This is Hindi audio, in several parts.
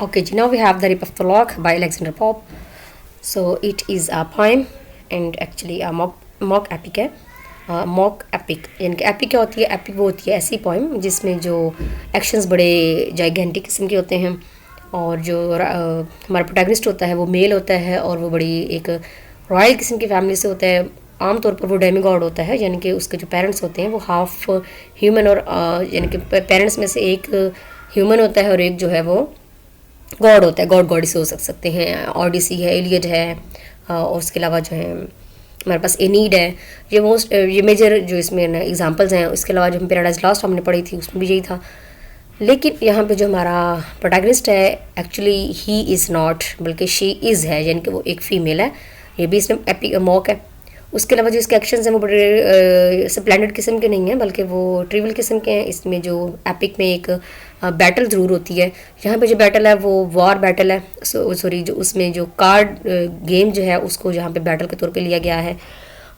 Okay, now we have The Rape of the Lock by Alexander Pope. So it is a poem and actually a mock epic है. मॉक एपिक यानी कि एपिक क्या होती है? एपिक वो होती है ऐसी पोइम जिसमें जो एक्शंस बड़े जाइगेंटिक किस्म के होते हैं और जो हमारा प्रोटैगनिस्ट होता है वो मेल होता है और वो बड़ी एक रॉयल किस्म की फैमिली से होता है. आमतौर पर वो डेमी गॉड होता है यानी कि उसके जो पेरेंट्स होते हैं वो हाफ ह्यूमन और यानी कि पेरेंट्स में से एक ह्यूमन होता है और एक जो है वो गॉड होता है. गॉड गॉडिस हो सकते हैं. ऑडिसी है, इलियड है और उसके अलावा जो है हमारे पास एनीड है. ये मेजर जो इसमें एग्जांपल्स हैं. उसके अलावा जो हम पैराडाइज लॉस्ट हमने पढ़ी थी उसमें भी यही था. लेकिन यहाँ पे जो हमारा प्रोटैगनिस्ट है एक्चुअली ही इज़ नॉट बल्कि शी इज़ है यानी कि वो एक फ़ीमेल है. ये भी इसमें एपिक मॉक है. उसके अलावा जो इसके एक्शंस हैं वो बड़े स्प्लेंडेड किस्म के नहीं हैं बल्कि वो ट्रिवियल किस्म के हैं. इसमें जो एपिक में एक बैटल ज़रूर होती है. यहाँ पे जो बैटल है वो वॉर बैटल है. सॉरी जो उसमें जो कार्ड गेम जो है उसको जहाँ पे बैटल के तौर पे लिया गया है.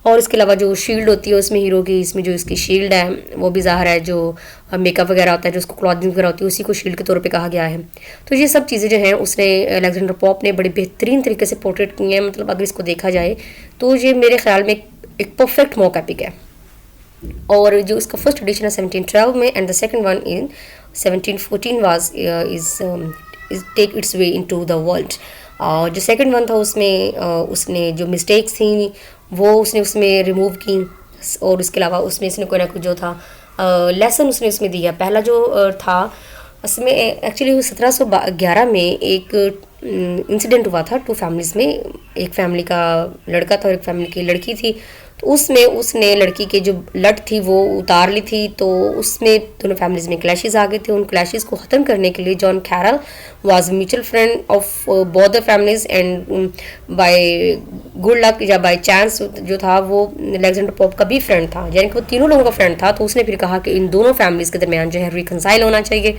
और इसके अलावा जो शील्ड होती है उसमें हीरो की इसमें जो इसकी शील्ड है वो भी ज़ाहिर है. जो मेकअप वगैरह होता है जो उसको क्लॉथिंग वगैरह होती है उसी को शील्ड के तौर पे कहा गया है. तो ये सब चीज़ें जो हैं उसने अलेक्जेंडर पॉप ने बड़े बेहतरीन तरीके से पोर्ट्रेट की हैं. मतलब अगर इसको देखा जाए तो ये मेरे ख्याल में एक परफेक्ट मॉक एपिक है. और जो इसका फर्स्ट एडिशन है 1712 में and the second one in 1714 was is take its way into the world. और जो सेकंड वन था उसमें उसने जो मिस्टेक्स थी वो उसने उसमें रिमूव की और उसके अलावा उसमें इसने कोई ना कोई जो था लेसन उसने उसमें दिया. पहला जो था उसमें एक्चुअली 1711 में एक इंसिडेंट हुआ था टू फैमिलीज़ में. एक फैमिली का लड़का था और एक फैमिली की लड़की थी. तो उसमें उसने लड़की के जो लट थी वो उतार ली थी. तो उसमें दोनों फैमिलीज़ में क्लैशेस आ गए थे. उन क्लैशेस को ख़त्म करने के लिए John Carroll was mutual friend of both the families and by good luck या बाय चांस जो था वो अलेक्जेंडर पॉप का भी फ्रेंड था यानी कि वो तीनों लोगों का फ्रेंड था. तो उसने फिर कहा कि इन दोनों फैमिलीज़ के दरमियान जो है रिकनसाइल होना चाहिए.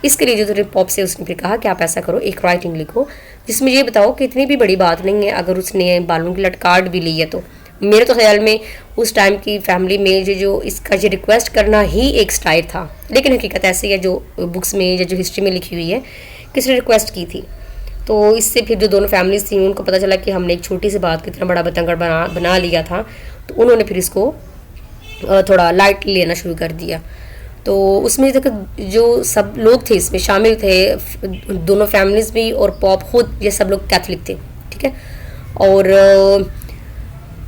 इसके लिए जो पॉप से उसने फिर कहा कि आप ऐसा करो एक राइटिंग लिखो जिसमें ये बताओ कि इतनी भी बड़ी बात नहीं है अगर उसने बालों की लट काट भी ली है. तो मेरे तो ख्याल में उस टाइम की फैमिली में जो इसका जो रिक्वेस्ट करना ही एक स्टाइल था. लेकिन हकीकत ऐसी है जो बुक्स में या जो हिस्ट्री में लिखी हुई है किसने रिक्वेस्ट की थी. तो इससे फिर जो दोनों फैमिलीज थी उनको पता चला कि हमने एक छोटी सी बात को इतना बड़ा बतंगड़ बना लिया था. तो उन्होंने फिर इसको थोड़ा लाइटली लेना शुरू कर दिया. तो उसमें देखो जो सब लोग थे इसमें शामिल थे दोनों फैमिलीज भी और पॉप खुद ये सब लोग कैथोलिक थे. ठीक है. और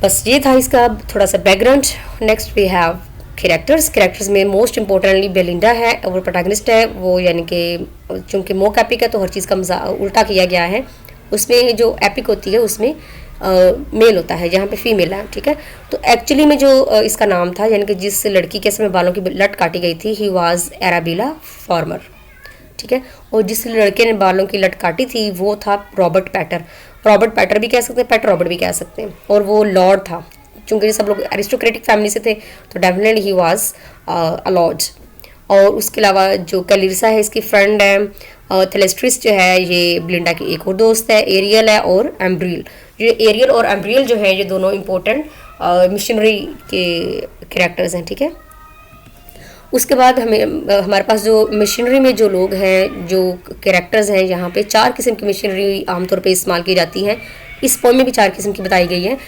बस ये था इसका थोड़ा सा background. Next we have characters में मोस्ट इम्पोर्टेंटली बेलिंडा है और प्रोटैगनिस्ट है वो यानी कि चूँकि मॉक एपिक है तो हर चीज़ का उल्टा किया गया है. उसमें जो एपिक होती है उसमें मेल होता है जहाँ पे फीमेल है. ठीक है. तो एक्चुअली में जो इसका नाम था यानी कि जिस लड़की के समय बालों की लट काटी गई थी ही वाज एराबिला फार्मर. ठीक है. और जिस लड़के ने बालों की लट काटी थी वो था रॉबर्ट पैटर. रॉबर्ट पैटर भी कह सकते हैं, पैटर रॉबर्ट भी कह सकते हैं. और वो लॉर्ड था. चूँकि सब लोग एरिस्टोक्रेटिक फैमिली से थे तो definitely he was a Lord. और उसके अलावा जो कैलिसा है इसकी फ्रेंड है. थेलेस्ट्रिस जो है ये ब्लिंडा की एक और दोस्त है. एरियल है और एम्ब्रियल. ये एरियल और एम्ब्रियल जो है ये दोनों इम्पोर्टेंट मिशनरी के कैरेक्टर्स हैं. ठीक है. उसके बाद हमारे पास जो मशीनरी में जो लोग हैं जो कैरेक्टर्स हैं यहाँ पे 4 किस्म की मशीनरी आमतौर पे इस्तेमाल की जाती हैं. इस पोएम में भी 4 किस्म की बताई गई है.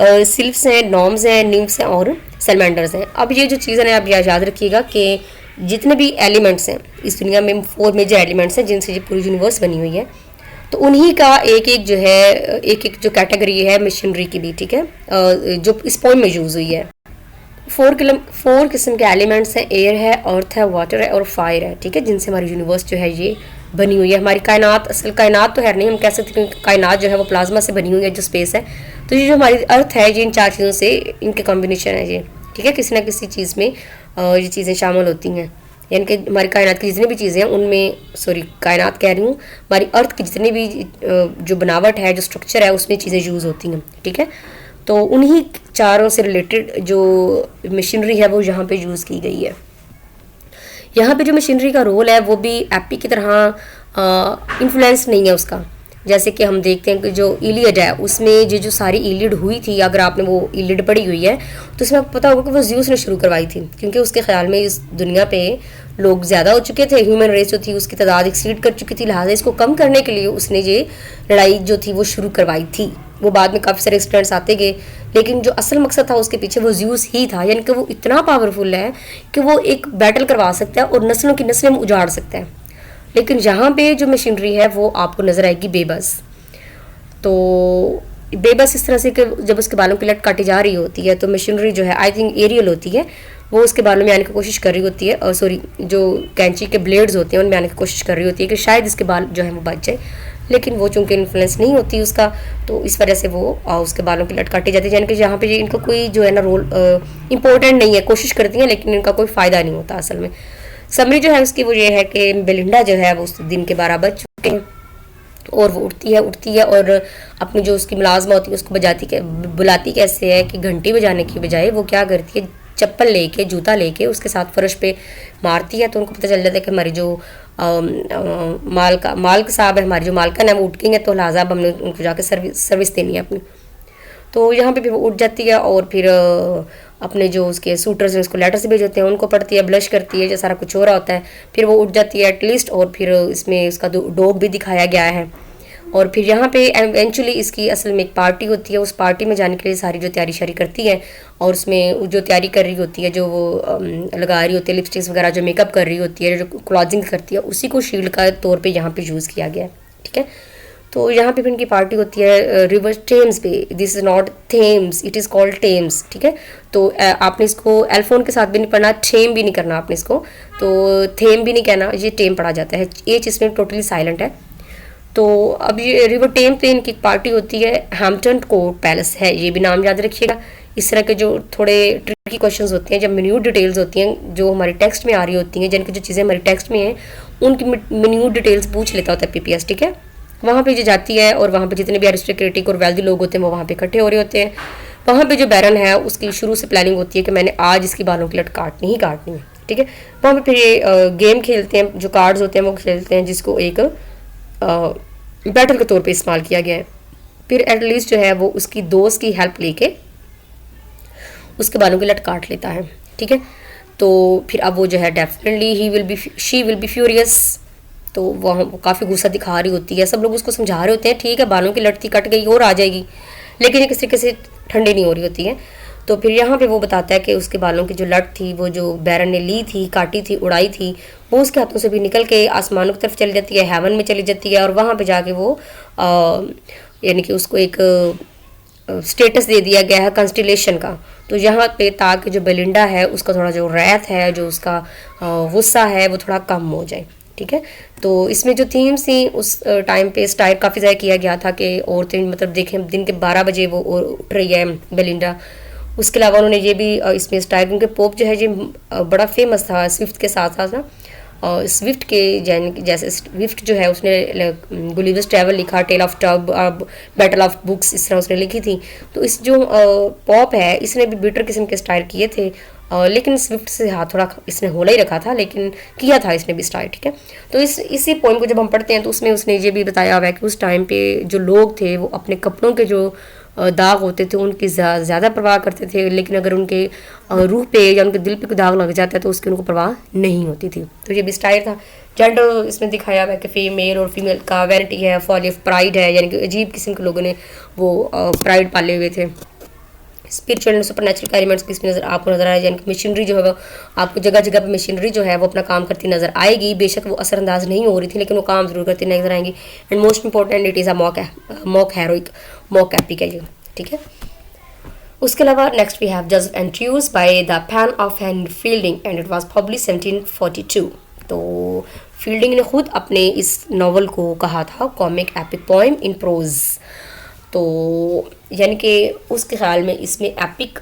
सिल्फ्स हैं, नॉर्म्स हैं, निम्फ्स हैं और सैलमेंडर्स हैं. अब ये जो चीज़ें हैं आप याद रखिएगा कि जितने भी एलिमेंट्स हैं इस दुनिया में 4 मेजर एलिमेंट्स हैं जिनसे ये पूरी यूनिवर्स बनी हुई है. तो उन्हीं का एक जो है एक जो कैटेगरी है मशीनरी की भी. ठीक है. जो इस पोएम में यूज़ हुई है. 4 किस्म के एलिमेंट्स हैं. एयर है, अर्थ है, वाटर है और फायर है. ठीक है. जिनसे हमारी यूनिवर्स जो है ये बनी हुई है. हमारी कायनात असल कायनात तो है नहीं, हम कह सकते हैं कि कायनात जो है वो प्लाज्मा से बनी हुई है जो स्पेस है. तो ये जो हमारी अर्थ है ये इन 4 चीज़ों से इनके कॉम्बिनेशन है ये. ठीक है. किसी ना किसी चीज़ में ये चीज़ें शामिल होती हैं यानी कि हमारी कायनात की जितनी भी चीज़ें हैं उनमें कायनात कह रही हूँ हमारी अर्थ की जितनी भी जो बनावट है जो स्ट्रक्चर है उसमें चीज़ें यूज़ होती हैं. ठीक है. तो उन्हीं 4 से रिलेटेड जो मशीनरी है वो यहाँ पे यूज़ की गई है. यहाँ पे जो मशीनरी का रोल है वो भी एपिक की तरह इन्फ्लुएंस नहीं है उसका. जैसे कि हम देखते हैं कि जो इलियड है उसमें ये जो सारी इलियड हुई थी अगर आपने वो इलियड पढ़ी हुई है तो उसमें आपको पता होगा कि वो ज़्यूस ने शुरू करवाई थी क्योंकि उसके ख्याल में इस दुनिया पे लोग ज़्यादा हो चुके थे, ह्यूमन रेस जो थी उसकी तादाद एक्सीड कर चुकी थी, लिहाजा इसको कम करने के लिए उसने ये लड़ाई जो थी वो शुरू करवाई थी। वो बाद में काफ़ी सारे एक्सीडेंट्स आते गए, लेकिन जो असल मकसद था उसके पीछे वो ज़्यूस ही था, यानी कि वो इतना पावरफुल है कि वो एक बैटल करवा सकता है और नस्लों की नस्लें उजाड़ सकता है। लेकिन यहाँ पे जो मशीनरी है वो आपको नज़र आएगी बेबस। तो बेबस इस तरह से कि जब उसके बालों की लट काटी जा रही होती है तो मशीनरी जो है आई थिंक एरियल होती है, वो उसके बालों में आने की कोशिश कर रही होती है, और सॉरी जो कैंची के ब्लेड्स होते हैं उनमें आने की कोशिश कर रही होती है कि शायद इसके बाल जो है वो बच जाए, लेकिन वो चूंकि इन्फ्लुएंस नहीं होती उसका, तो इस वजह से वो उसके बालों की लट काटी जाती है। यानी कि यहाँ पे इनका कोई जो है ना रोल इंपॉर्टेंट नहीं है, कोशिश करती हैं लेकिन इनका कोई फ़ायदा नहीं होता असल में। समरी जो है उसकी वो ये है कि बेलिंडा जो है वो उस दिन के 12 बज चुके हैं और वो उठती है और अपनी जो उसकी मुलाजमा होती है उसको बुलाती कैसे है कि घंटी बजाने की बजाय वो क्या करती है, चप्पल लेके जूता लेके उसके साथ फर्श पे मारती है, तो उनको पता चल जाता है कि हमारी जो मालिक साहब है, हमारी जो मालकन है वो उठ गई है, तो लिहाजा अब हमने उनको जाके सर्विस देनी है अपनी। तो यहाँ पे भी वो उठ जाती है और फिर अपने जो उसके सूटर्स हैं उसको लेटर्स भेज होते हैं, उनको पढ़ती है, ब्लश करती है, जो सारा कुछ हो रहा होता है, फिर वो उठ जाती है एटलीस्ट, और फिर इसमें उसका डॉग भी दिखाया गया है। और फिर यहाँ पे एवेंचुअली इसकी असल में एक पार्टी होती है, उस पार्टी में जाने के लिए सारी जो तैयारी शारी करती है, और उसमें जो तैयारी कर रही होती है, जो वो लगा रही होती है लिपस्टिक्स वगैरह, जो मेकअप कर रही होती है, जो क्लॉथिंग करती है, उसी को शील्ड का तौर पे यहाँ पे यूज़ किया गया है। ठीक है, तो यहाँ पे भी इनकी पार्टी होती है रिवर टेम्स पे। This is not Thames, it is called Thames. ठीक है, तो आपने इसको एल्फोन के साथ भी नहीं पढ़ना, थेम भी नहीं करना आपने इसको, तो थेम भी नहीं कहना, ये टेम पढ़ा जाता है, एच इसमें टोटली साइलेंट है। तो अब ये रिवर टेम पे इनकी पार्टी होती है, हैम्पटन कोर्ट पैलेस है, ये भी नाम याद रखिएगा। इस तरह के जो थोड़े ट्रिकी क्वेश्चंस होते हैं, जब मिन्यूट डिटेल्स होती हैं जो हमारी टेक्स्ट में आ रही होती हैं, जिनकी जो चीज़ें हमारी टेक्स्ट में हैं उनकी मिन्यूट डिटेल्स पूछ लेता होता है पीपीएस। ठीक है, वहाँ पे जो जाती है और वहाँ पे जितने भी एरिस्टोक्रेटिक और वेल्दी लोग होते हैं वो वहाँ पे इकट्ठे हो रहे होते हैं। वहाँ पे जो बैरन है उसकी शुरू से प्लानिंग होती है कि मैंने आज इसकी बालों की लट काटनी ही काटनी है। ठीक है, वहाँ पे फिर ये गेम खेलते हैं, जो कार्ड्स होते हैं वो खेलते हैं, जिसको एक बैटल के तौर पे इस्तेमाल किया गया है। फिर एटलीस्ट जो है वो उसकी दोस्त की हेल्प लेके उसके बालों की लट काट लेता है। ठीक है, तो फिर अब वो जो है definitely she will be furious, तो वह काफ़ी गुस्सा दिखा रही होती है, सब लोग उसको समझा रहे होते हैं ठीक है बालों की लट थी कट गई और आ जाएगी, लेकिन ये किसी तरीके से ठंडी नहीं हो रही होती है। तो फिर यहाँ पे वो बताता है कि उसके बालों की जो लट थी, वो जो बैरन ने ली थी, काटी थी, उड़ाई थी, वो उसके हाथों से भी निकल के आसमानों की तरफ चली जाती है, हेवन में चली जाती है, और वहाँ पे जाके वो यानी कि उसको एक स्टेटस दे दिया गया है कंस्टिलेशन का। तो यहाँ पे ताकि जो बेलिंडा है उसका थोड़ा जो रैथ है, जो उसका गुस्सा है वो थोड़ा कम हो जाए। ठीक है, तो इसमें जो थीम्स थी उस टाइम पे स्टाइल काफ़ी ज़्यादा किया गया था कि औरतें मतलब देखें दिन के 12 बजे वो उठ रही है बेलिंडा। उसके अलावा उन्होंने ये भी इसमें स्टाइल, क्योंकि पोप जो है ये बड़ा फेमस था स्विफ्ट के साथ साथ ना, स्विफ्ट के जैसे स्विफ्ट जो है उसने गुलिवर्स ट्रैवल लिखा, tale of tub, battle of books, इस तरह उसने लिखी थी। तो इस जो पॉप है इसने भी बिटर किस्म के स्टाइल किए थे, लेकिन स्विफ्ट से हाथ थोड़ा इसने होला ही रखा था, लेकिन किया था इसने भी स्टाइल। ठीक है, तो इसी पोइम को जब हम पढ़ते हैं तो उसमें उसने ये भी बताया हुआ है कि उस टाइम पे जो लोग थे वो अपने कपड़ों के जो दाग होते थे उनकी ज़्यादा परवाह करते थे, लेकिन अगर उनके रूह पे या उनके दिल पे कोई दाग लग जाता है तो उसकी उनको परवाह नहीं होती थी। तो ये भी स्टाइल था। जेंडर इसमें दिखाया हुआ है कि फीमेल और फीमेल का वैनिटी है, फॉली ऑफ प्राइड है, यानी कि अजीब किस्म के लोगों ने वो प्राइड पाले हुए थे। Spiritual and super natural elements की इसमें आपको नजर आए, यानी कि मशीनरी जो है वो आपको जगह जगह पे मशीनरी जो है वो अपना काम करती नजर आएगी। बेशक वो असरअंदाज नहीं हो रही थी लेकिन वो काम जरूर करती नजर आएंगी। And most important it is a mock heroic, mock epic है ये। ठीक है, उसके अलावा next we have just entries by the pen of Henry Fielding and it was publish 1742। तो फील्डिंग ने खुद अपने इस नावल को कहा था comic epic poem in pros. तो यानी कि उसके ख्याल में इसमें एपिक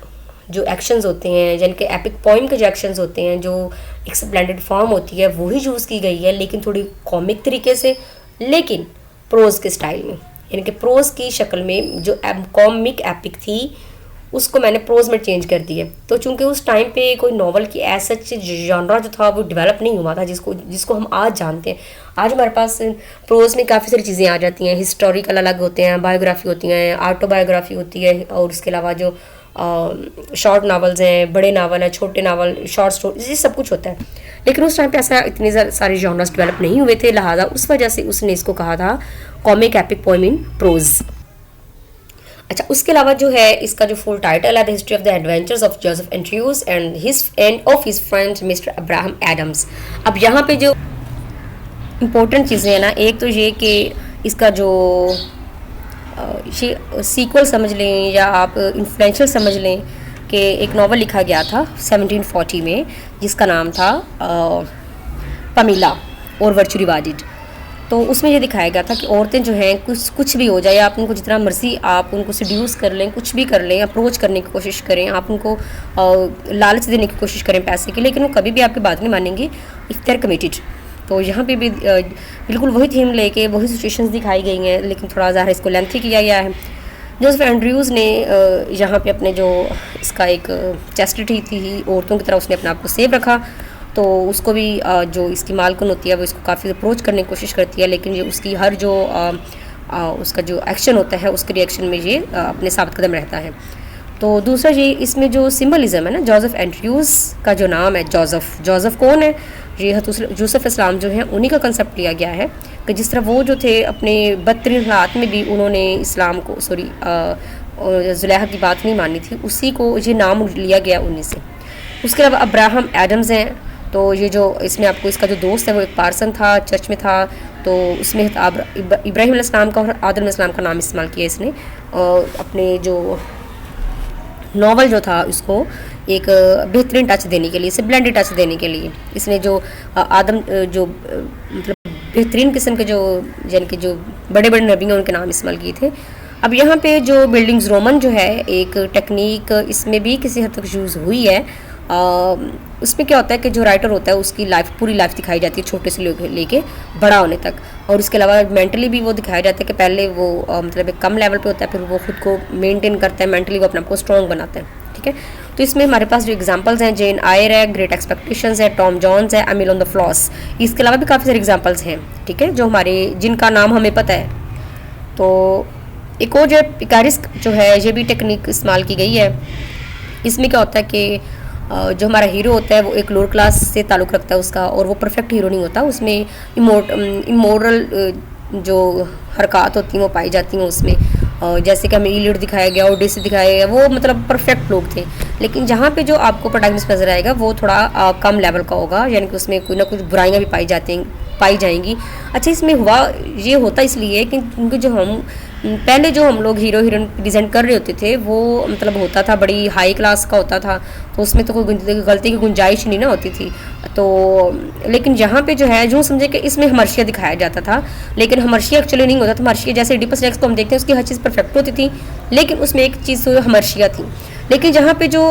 जो एक्शंस होते हैं, यानी कि एपिक पोएम के जो एक्शंस होते हैं, जो एक स्प्लेंडेड फॉर्म होती है वही यूज़ की गई है, लेकिन थोड़ी कॉमिक तरीके से, लेकिन प्रोज के स्टाइल में, यानी कि प्रोज की शक्ल में। जो कॉमिक एपिक थी उसको मैंने प्रोज में चेंज कर दिया। तो चूंकि उस टाइम पे कोई नॉवल की ऐसा जॉनरा जो था वो डेवलप नहीं हुआ था जिसको हम आज जानते हैं। आज हमारे पास प्रोज में काफ़ी सारी चीज़ें आ जाती हैं, हिस्टोरिकल अलग होते हैं, बायोग्राफी होती हैं, ऑटोबायोग्राफी होती है, और उसके अलावा जो शॉर्ट नावल्स हैं, बड़े नावल हैं, छोटे नावल, शॉर्ट स्टोरी, ये सब कुछ होता है। लेकिन उस टाइम पे ऐसा इतने सारे जॉनर्स डेवलप नहीं हुए थे, लिहाजा उस वजह से उसने इसको कहा था comic epic poem in prose. अच्छा, उसके अलावा जो है इसका जो फुल टाइटल है the history of the adventures of Joseph Andrews and of his friend Mister Abraham Adams. अब यहाँ पे जो इम्पोर्टेंट चीज़ें हैं ना, एक तो ये कि इसका जो सीक्वल समझ लें या आप इन्फ्लुएंशियल समझ लें कि एक नावल लिखा गया था 1740 में जिसका नाम था पमीला और वर्चुअली वाजिड। तो उसमें ये दिखाया गया था कि औरतें जो हैं कुछ भी हो जाए, आप उनको जितना मर्जी आप उनको सड्यूस कर लें, कुछ भी कर लें, अप्रोच करने की कोशिश करें, आप उनको लालच देने की कोशिश करें पैसे की, लेकिन वो कभी भी आपकी बात नहीं मानेंगी इफ दे आर कमिटेड। तो यहाँ पे भी बिल्कुल वही थीम लेके वही सिचुएशंस दिखाई गई हैं, लेकिन थोड़ा ज़्यादा इसको लेंथी किया गया है। जोसेफ एंड्रयूज़ ने यहाँ पे अपने जो इसका एक चैस्टिटी थी, औरतों की तरह उसने अपने आप को सेव रखा। तो उसको भी जो इसकी मालकुन होती है वो इसको काफ़ी अप्रोच करने की कोशिश करती है, लेकिन ये उसकी हर जो उसका जो एक्शन होता है उसके रिएक्शन में ये अपने साबित कदम रहता है। तो दूसरा ये इसमें जो सिंबलिज्म है ना, जोसेफ एंड्रयूज़ का जो नाम है जोसेफ कौन है? ये यूसुफ इस्लाम जो है उन्हीं का कंसेप्ट लिया गया है कि जिस तरह वो जो थे अपने बदतरीन हालात में भी उन्होंने इस्लाम को जुलेहा की बात नहीं मानी थी, उसी को ये नाम लिया गया उन्हीं से। उसके अलावा अब्राहम एडम्स हैं, तो ये जो इसमें आपको इसका जो दोस्त है वो एक पार्सन था, चर्च में था, तो उसमें इब्राहिम अलैहिस्सलाम का और आदम अलैहिस्सलाम का नाम इस्तेमाल किया इसने अपने जो नावल जो था उसको एक बेहतरीन टच देने के लिए, इसे ब्लेंडेड टच देने के लिए इसने जो आदम जो मतलब बेहतरीन किस्म के जो यानी कि जो बड़े बड़े नबी हैं उनके नाम इस्तेमाल किए थे। अब यहाँ पे जो बिल्डिंग्स रोमन जो है एक टेक्निक इसमें भी किसी हद तक यूज़ हुई है। उसमें क्या होता है कि जो राइटर होता है उसकी पूरी लाइफ दिखाई जाती है छोटे से लेके बड़ा होने तक, और उसके अलावा मेंटली भी वो दिखाया जाता है कि पहले वो मतलब एक कम लेवल पे होता है, फिर वो खुद को मेंटेन करता है, मेंटली वो अपने आप को स्ट्रॉन्ग बनाता है। ठीक है, तो इसमें हमारे पास जो एग्जांपल्स हैं जेन आयर है, ग्रेट एक्सपेक्टेशंस है, टॉम जॉन्स है, एमिल ऑन द फ्लॉस, इसके अलावा भी काफ़ी सारे एग्जाम्पल्स हैं। ठीक है, जो हमारे जिनका नाम हमें पता है। तो एक और जो पिकारिस्क जो है ये भी टेक्निक इस्तेमाल की गई है। इसमें क्या होता है कि जो हमारा हीरो होता है वो एक लोअर क्लास से ताल्लुक़ रखता है उसका, और वो परफेक्ट हीरो नहीं होता, उसमें इमोरल जो हरकत होती हैं वो पाई जाती हैं उसमें। जैसे कि हमें ईलियड दिखाया गया, ओडिसी दिखाया गया, वो मतलब परफेक्ट लोग थे। लेकिन जहाँ पे जो आपको प्रोटैगनिस्ट नजर आएगा वो थोड़ा कम लेवल का होगा, यानी कि उसमें कोई ना कुछ बुराइयाँ भी पाई जाएंगी। अच्छा, इसमें ये होता इसलिए क्योंकि पहले जो हम लोग हीरो हीरोइन प्रेजेंट कर रहे होते थे वो मतलब होता था बड़ी हाई क्लास का होता था, तो उसमें तो कोई गलती की गुंजाइश नहीं ना होती थी। तो लेकिन यहाँ पे जो है जो समझे कि इसमें हमर्शिया दिखाया जाता था, लेकिन हमर्शिया एक्चुअली नहीं होता था। हमर्शिया जैसे इडिपस रेक्स को हम देखते हैं उसकी हर चीज़ परफेक्ट होती थी, लेकिन उसमें एक चीज़ हमर्शिया थी। लेकिन जहाँ पे जो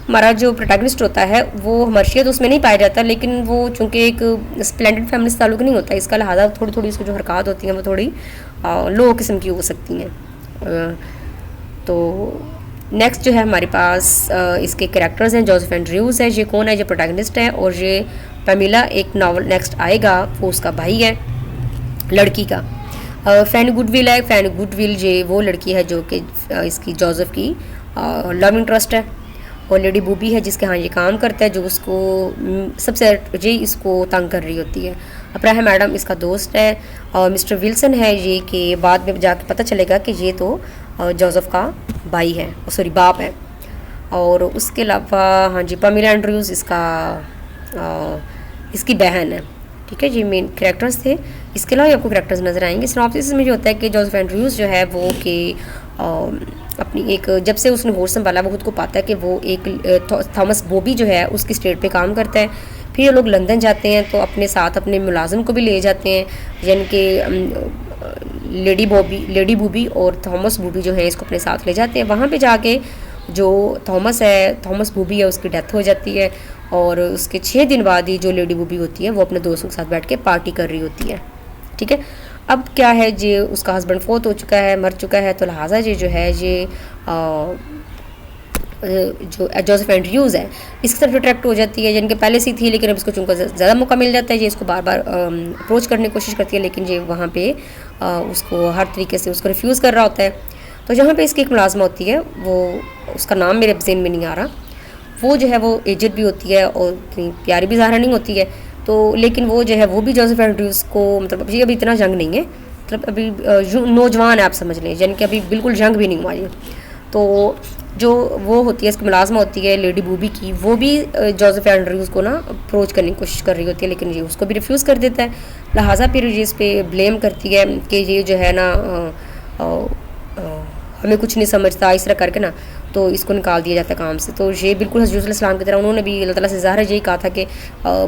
हमारा जो प्रोटैगनिस्ट होता है वो हमर्शिया तो उसमें नहीं पाया जाता, लेकिन वो चूँकि एक स्प्लेंडेड फैमिली से ताल्लुक़ नहीं होता, इसका लिहाजा थोड़ी थोड़ी इसकी जो हरकत होती हैं वो थोड़ी लो किस्म की हो सकती हैं। तो नेक्स्ट जो है हमारे पास इसके कैरेक्टर्स हैं। जोसेफ एंड्रयूज़ है, ये कौन है? ये प्रोटैगनिस्ट है, और ये पमीला एक नावल नेक्स्ट आएगा वो उसका भाई है लड़की का। फैनी गुडविल है, फैनी गुडविल ये वो लड़की है जो कि इसकी जोसेफ की लव इंटरेस्ट है, और लेडी बूबी है जिसके यहाँ ये काम करता है, जो उसको सबसे ये इसको तंग कर रही होती है। अब्राहम एडम इसका दोस्त है, और मिस्टर विल्सन है ये कि बाद में जाके पता चलेगा कि ये तो जोसेफ का भाई है, सॉरी बाप है। और उसके अलावा हाँ जी पमीला एंड्रयूज़ इसकी बहन है। ठीक है, ये मेन कैरेक्टर्स थे। इसके अलावा आपको कैरेक्टर्स नज़र आएंगे। सिनॉप्सिस में जो होता है कि जोसेफ एंड्रयूज़ जो है वो कि अपनी एक जब से उसने होश संभाला वो खुद को पाता है कि वो एक थॉमस बॉबी जो है उसकी स्टेट पे काम करता है। फिर ये लोग लंदन जाते हैं तो अपने साथ अपने मुलाजिम को भी ले जाते हैं, यानी कि लेडी बूबी और थॉमस बूबी जो है इसको अपने साथ ले जाते हैं। वहाँ पे जाके जो थॉमस बूबी है उसकी डेथ हो जाती है, और उसके 6 दिन बाद ही जो लेडी बूबी होती है वो अपने दोस्तों के साथ बैठ के पार्टी कर रही होती है। ठीक है, अब क्या है जे उसका हस्बैंड फोत हो चुका है, मर चुका है, तो लिहाजा ये जो है ये जो जोसेफ एंड्रयूज़ है इसकी तरफ अट्रैक्ट हो जाती है, यानी कि पहले से थी लेकिन अब इसको चूँकि ज़्यादा मौका मिल जाता है, ये इसको बार बार अप्रोच करने की कोशिश करती है, लेकिन ये वहाँ पे उसको हर तरीके से उसको रिफ्यूज़ कर रहा होता है। तो जहाँ पे इसकी एक मुलाजमा होती है, वो उसका नाम मेरे ज़हन में नहीं आ रहा, वो जो है वो एजेड भी होती है और इतनी प्यारी भी ज़ाहिर नहीं होती है, तो लेकिन वो जो है वो भी जोसेफ एंड्रयूज़ को मतलब अभी इतना यंग नहीं है, मतलब अभी नौजवान है आप समझ लें, यानी कि अभी बिल्कुल यंग भी नहीं हुआ ये। तो जो वो होती है इसकी मुलाजमा होती है लेडी बूबी की, वो भी जोसेफ एंड्रयूज़ को ना अप्रोच करने की कोशिश कर रही होती है, लेकिन ये उसको भी रिफ्यूज़ कर देता है। लिहाजा फिर ये इस पर ब्लेम करती है कि ये जो है ना हमें कुछ नहीं समझता, इस तरह करके ना तो इसको निकाल दिया जाता है काम से। तो ये बिल्कुल हज़रत इस्लाम की तरह उन्होंने भी अल्लाह ताला से ज़ाहिर यही कहा था कि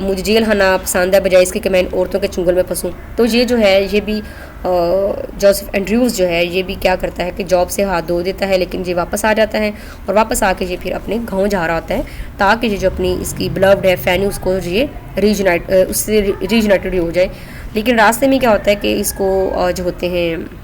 मुझे जेल खाना पसंद है बजाय इसके कि मैं औरतों के चुंगल में फंसूँ। तो ये जो है ये भी जोसेफ एंड्रयूज़ जो है ये भी क्या करता है कि जॉब से हाथ धो देता है, लेकिन ये वापस आ जाता है और वापस आके ये फिर अपने गाँव जा रहा होता है ताकि ये जो अपनी इसकी बिलव्ड है फैनी उसको ये उससे रीयूनाइटेड हो जाए। लेकिन रास्ते में क्या होता है कि इसको जो होते हैं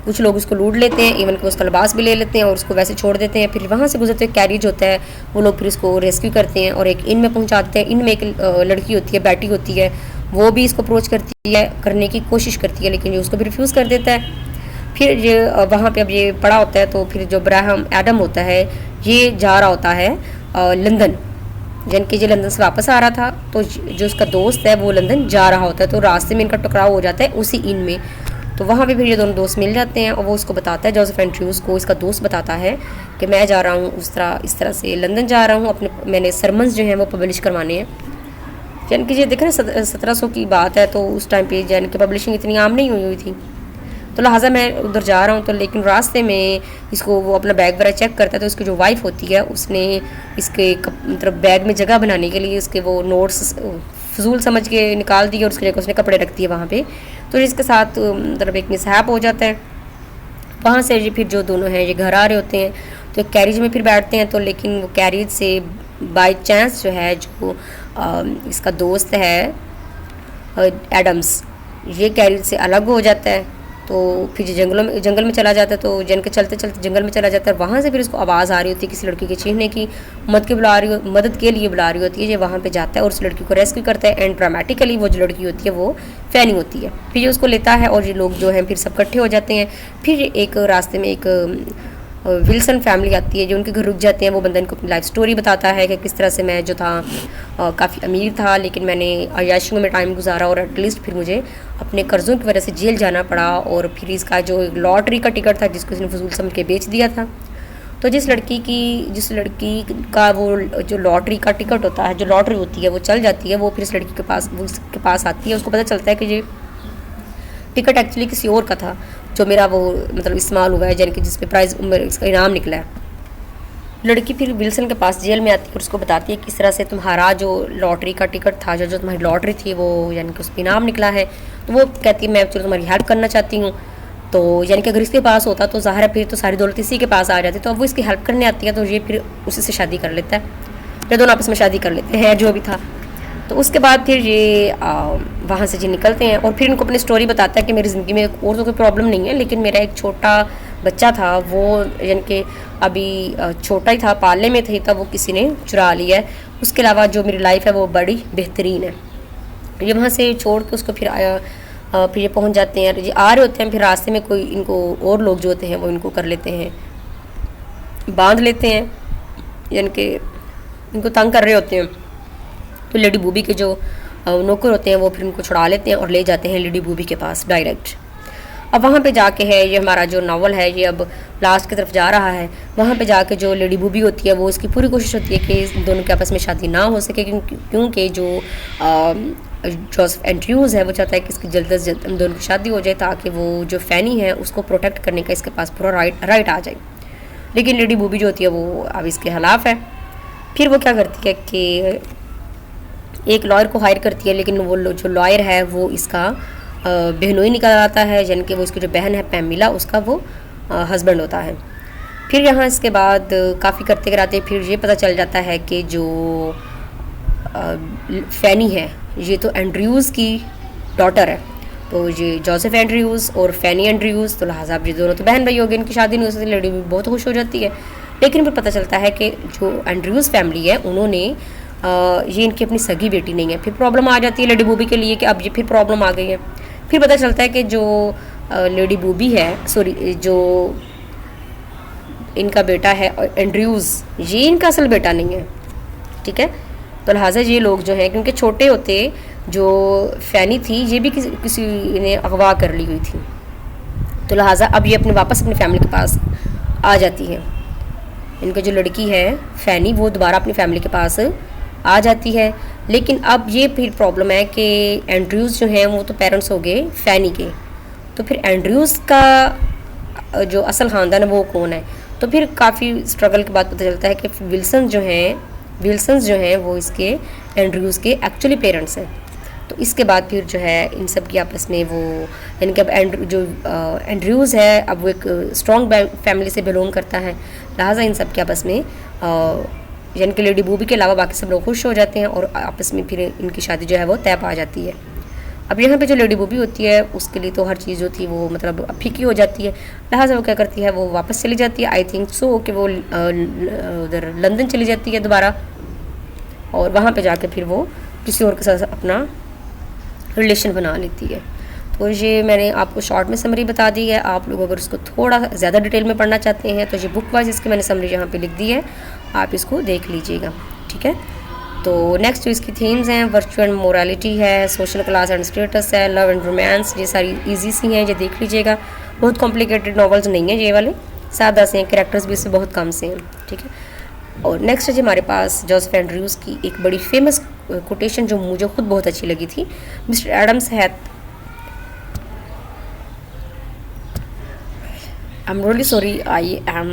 कुछ लोग उसको लूट लेते हैं, इवन कि उसका लिबास भी ले लेते हैं और उसको वैसे छोड़ देते हैं। फिर वहाँ से गुजरते हुए कैरिज होता है, वो लोग फिर इसको रेस्क्यू करते हैं और एक इन में पहुँचा देते हैं। इन में एक लड़की होती है, बेटी होती है, वो भी इसको अप्रोच करती है, करने की कोशिश करती है, लेकिन ये उसको भी रिफ्यूज़ कर देता है। फिर ये वहाँ पे अब ये पड़ा होता है, तो फिर जो ब्राहम एडम होता है ये जा रहा होता है लंदन, जन के जो लंदन से वापस आ रहा था, तो जो उसका दोस्त है वो लंदन जा रहा होता है, तो रास्ते में इनका टकराव हो जाता है उसी इन में। तो वहाँ पे फिर ये दोनों दोस्त मिल जाते हैं और वो उसको बताता है, जोसेफ एंड्रयूज़ को इसका दोस्त बताता है कि मैं जा रहा हूँ इस तरह से लंदन जा रहा हूँ, मैंने सरमन्स जो हैं वो पब्लिश करवाने हैं। यानी कि ये देखें ना 1700 की बात है, तो उस टाइम पे यानी कि पब्लिशिंग इतनी आम नहीं हुई थी, तो लिहाजा मैं उधर जा रहा हूँ। तो लेकिन रास्ते में इसको वो अपना बैग वगैरह चेक करता है, तो उसकी जो वाइफ होती है उसने इसके मतलब बैग में जगह बनाने के लिए इसके वो नोट्स फजूल समझ के निकाल दिए और उसकी जगह उसने कपड़े रख दिए वहाँ पे। तो इसके साथ मतलब एक मिसहैप हो जाता है। वहाँ से ये फिर जो दोनों हैं ये घर आ रहे होते हैं, तो कैरिज में फिर बैठते हैं। तो लेकिन वो कैरिज से बाय चांस जो है जो इसका दोस्त है एडम्स, ये कैरिज से अलग हो जाता है, तो फिर जंगल में चला जाता है। तो जन के चलते चलते जंगल में चला जाता है, वहाँ से फिर उसको आवाज़ आ रही होती है किसी लड़की के चीखने की, मदद के लिए बुला रही होती है। ये वहाँ पे जाता है और उस लड़की को रेस्क्यू करता है, एंड ड्रामेटिकली वो जो लड़की होती है वो फैनी होती है। फिर ये उसको लेता है और ये लोग जो हैं फिर सब इकट्ठे हो जाते हैं। फिर एक रास्ते में एक विल्सन फैमिली आती है जो उनके घर रुक जाते हैं। वो बंदा इनको अपनी लाइफ स्टोरी बताता है कि किस तरह से मैं जो था काफ़ी अमीर था, लेकिन मैंने अय्याशियों में टाइम गुजारा और एटलीस्ट फिर मुझे अपने कर्ज़ों की वजह से जेल जाना पड़ा। और फिर इसका जो लॉटरी का टिकट था जिसको इसने फजूल समझ के बेच दिया था, तो जिस लड़की का वो जो लॉटरी का टिकट होता है, जो लॉटरी होती है वो चल जाती है, वो फिर इस लड़की के पास आती है। उसको पता चलता है कि ये टिकट एक्चुअली किसी और का था जो मेरा वो मतलब इस्तेमाल हुआ है, यानी कि जिस पे प्राइज़ इसका इनाम निकला है। लड़की फिर विल्सन के पास जेल में आती है और उसको बताती है किस तरह से तुम्हारा जो लॉटरी का टिकट था, जो तुम्हारी लॉटरी थी वो यानी कि उस पर इनाम निकला है। तो वो कहती है मैं चलो तुम्हारी हेल्प करना चाहती हूँ। तो यानी कि अगर इसके पास होता तो ज़ाहिर है फिर तो सारी दौलत इसी के पास आ जाती, तो अब वो इसकी हेल्प करने आती है। तो ये फिर उसी से शादी कर लेता है, ये दोनों आपस में शादी कर लेते हैं जो भी था। तो उसके बाद फिर ये वहाँ से जी निकलते हैं और फिर इनको अपनी स्टोरी बताता है कि मेरी ज़िंदगी में और तो कोई प्रॉब्लम नहीं है, लेकिन मेरा एक छोटा बच्चा था, वो यानी कि अभी छोटा ही था, पालने में थी, तब वो किसी ने चुरा लिया है। उसके अलावा जो मेरी लाइफ है वो बड़ी बेहतरीन है। ये वहाँ से छोड़ के उसको फिर फिर ये पहुँच जाते हैं, ये आ रहे होते हैं। फिर रास्ते में कोई इनको और लोग जो होते हैं वो इनको कर लेते हैं, बांध लेते हैं, यानी कि इनको तंग कर रहे होते हैं। तो लेडी बूबी के जो नौकर होते हैं वो फिर उनको छुड़ा लेते हैं और ले जाते हैं लेडी बूबी के पास डायरेक्ट। अब वहाँ पे जाके है ये हमारा जो नावल है ये अब लास्ट की तरफ जा रहा है। वहाँ पे जाके जो लेडी बूबी होती है वो इसकी पूरी कोशिश होती है कि दोनों के आपस में शादी ना हो सके, क्योंकि जो जोसेफ एंड्रयूज़ है वो चाहता है कि इसकी जल्द से जल्द दोनों की शादी हो जाए ताकि वो जो फैनी है उसको प्रोटेक्ट करने का इसके पास पूरा राइट आ जाए। लेकिन लेडी बूबी जो होती है वो अब इसके खिलाफ है। फिर वो क्या करती है कि एक लॉयर को हायर करती है, लेकिन वो जो लॉयर है वो इसका बहनोई निकल आता है, यानी कि वो इसकी जो बहन है पैमिला उसका वो हस्बैंड होता है। फिर यहाँ इसके बाद काफ़ी करते कराते फिर ये पता चल जाता है कि जो फैनी है ये तो एंड्रयूज़ की डॉटर है, तो ये जोसेफ एंड्रयूज़ और फैनी एंड्रयूज़, तो लिहाजा ये दोनों तो बहन भाई हो गए, इनकी शादी नहीं हो सकती। लेडी भी बहुत खुश हो जाती है। लेकिन फिर पता चलता है कि जो एंड्रयूज़ फैमिली है उन्होंने ये इनकी अपनी सगी बेटी नहीं है। फिर प्रॉब्लम आ जाती है लेडी बूबी के लिए कि अब ये फिर प्रॉब्लम आ गई है। फिर पता चलता है कि जो लेडी बूबी है, सॉरी जो इनका बेटा है एंड्रयूज़, ये इनका असल बेटा नहीं है, ठीक है। तो लिहाजा ये लोग जो हैं, क्योंकि छोटे होते जो फ़ैनी थी ये भी किसी ने अगवा कर ली हुई थी, तो लिहाजा अब ये वापस अपनी फैमिली के पास आ जाती है। इनका जो लड़की है फ़ैनी वो दोबारा अपनी फैमिली के पास आ जाती है। लेकिन अब ये फिर प्रॉब्लम है कि एंड्रयूज़ जो हैं वो तो पेरेंट्स हो गए फ़ैनी के, तो फिर एंड्रयूज़ का जो असल ख़ानदान है वो कौन है। तो फिर काफ़ी स्ट्रगल के बाद पता चलता है कि विल्सन्स जो हैं वो इसके एंड्रयूज़ के एक्चुअली पेरेंट्स हैं। तो इसके बाद फिर जो है इन सब की आपस में वो, यानी कि अब एंड्रयूज़ है अब वो एक स्ट्रॉन्ग फैमिली से बिलोंग करता है, लिहाजा इन सब के आपस में यानी कि लेडी बूबी के अलावा बाकी सब लोग खुश हो जाते हैं और आपस में फिर इनकी शादी जो है वो तय पा जाती है। अब यहाँ पे जो लेडी बूबी होती है उसके लिए तो हर चीज़ जो थी वो मतलब फीकी हो जाती है, लिहाजा वो क्या करती है, वो वापस चली जाती है। आई थिंक सो कि वो उधर लंदन चली जाती है दोबारा, और वहाँ पे जाके फिर वो किसी और के साथ अपना रिलेशन बना लेती है। तो ये मैंने आपको शॉर्ट में समरी बता दी है। आप लोग अगर उसको थोड़ा ज़्यादा डिटेल में पढ़ना चाहते हैं तो ये बुक वाइज इसकी मैंने समरी यहाँ पे लिख दी है, आप इसको देख लीजिएगा, ठीक है। तो नेक्स्ट जो इसकी थीम्स हैं, वर्चुअल मोरालिटी है, सोशल क्लास एंड स्टेटस है, लव एंड रोमांस, ये सारी इजी सी हैं, ये देख लीजिएगा। बहुत कॉम्प्लिकेटेड नॉवेल्स नहीं हैं ये वाले, सादा से हैं, कैरेक्टर्स भी इससे बहुत कम से हैं, ठीक है। और नेक्स्ट है हमारे पास जोसेफ एंड्रयूज़ की एक बड़ी फेमस कोटेशन जो मुझे खुद बहुत अच्छी लगी थी। Mister Adams hath, I'm really sorry, I am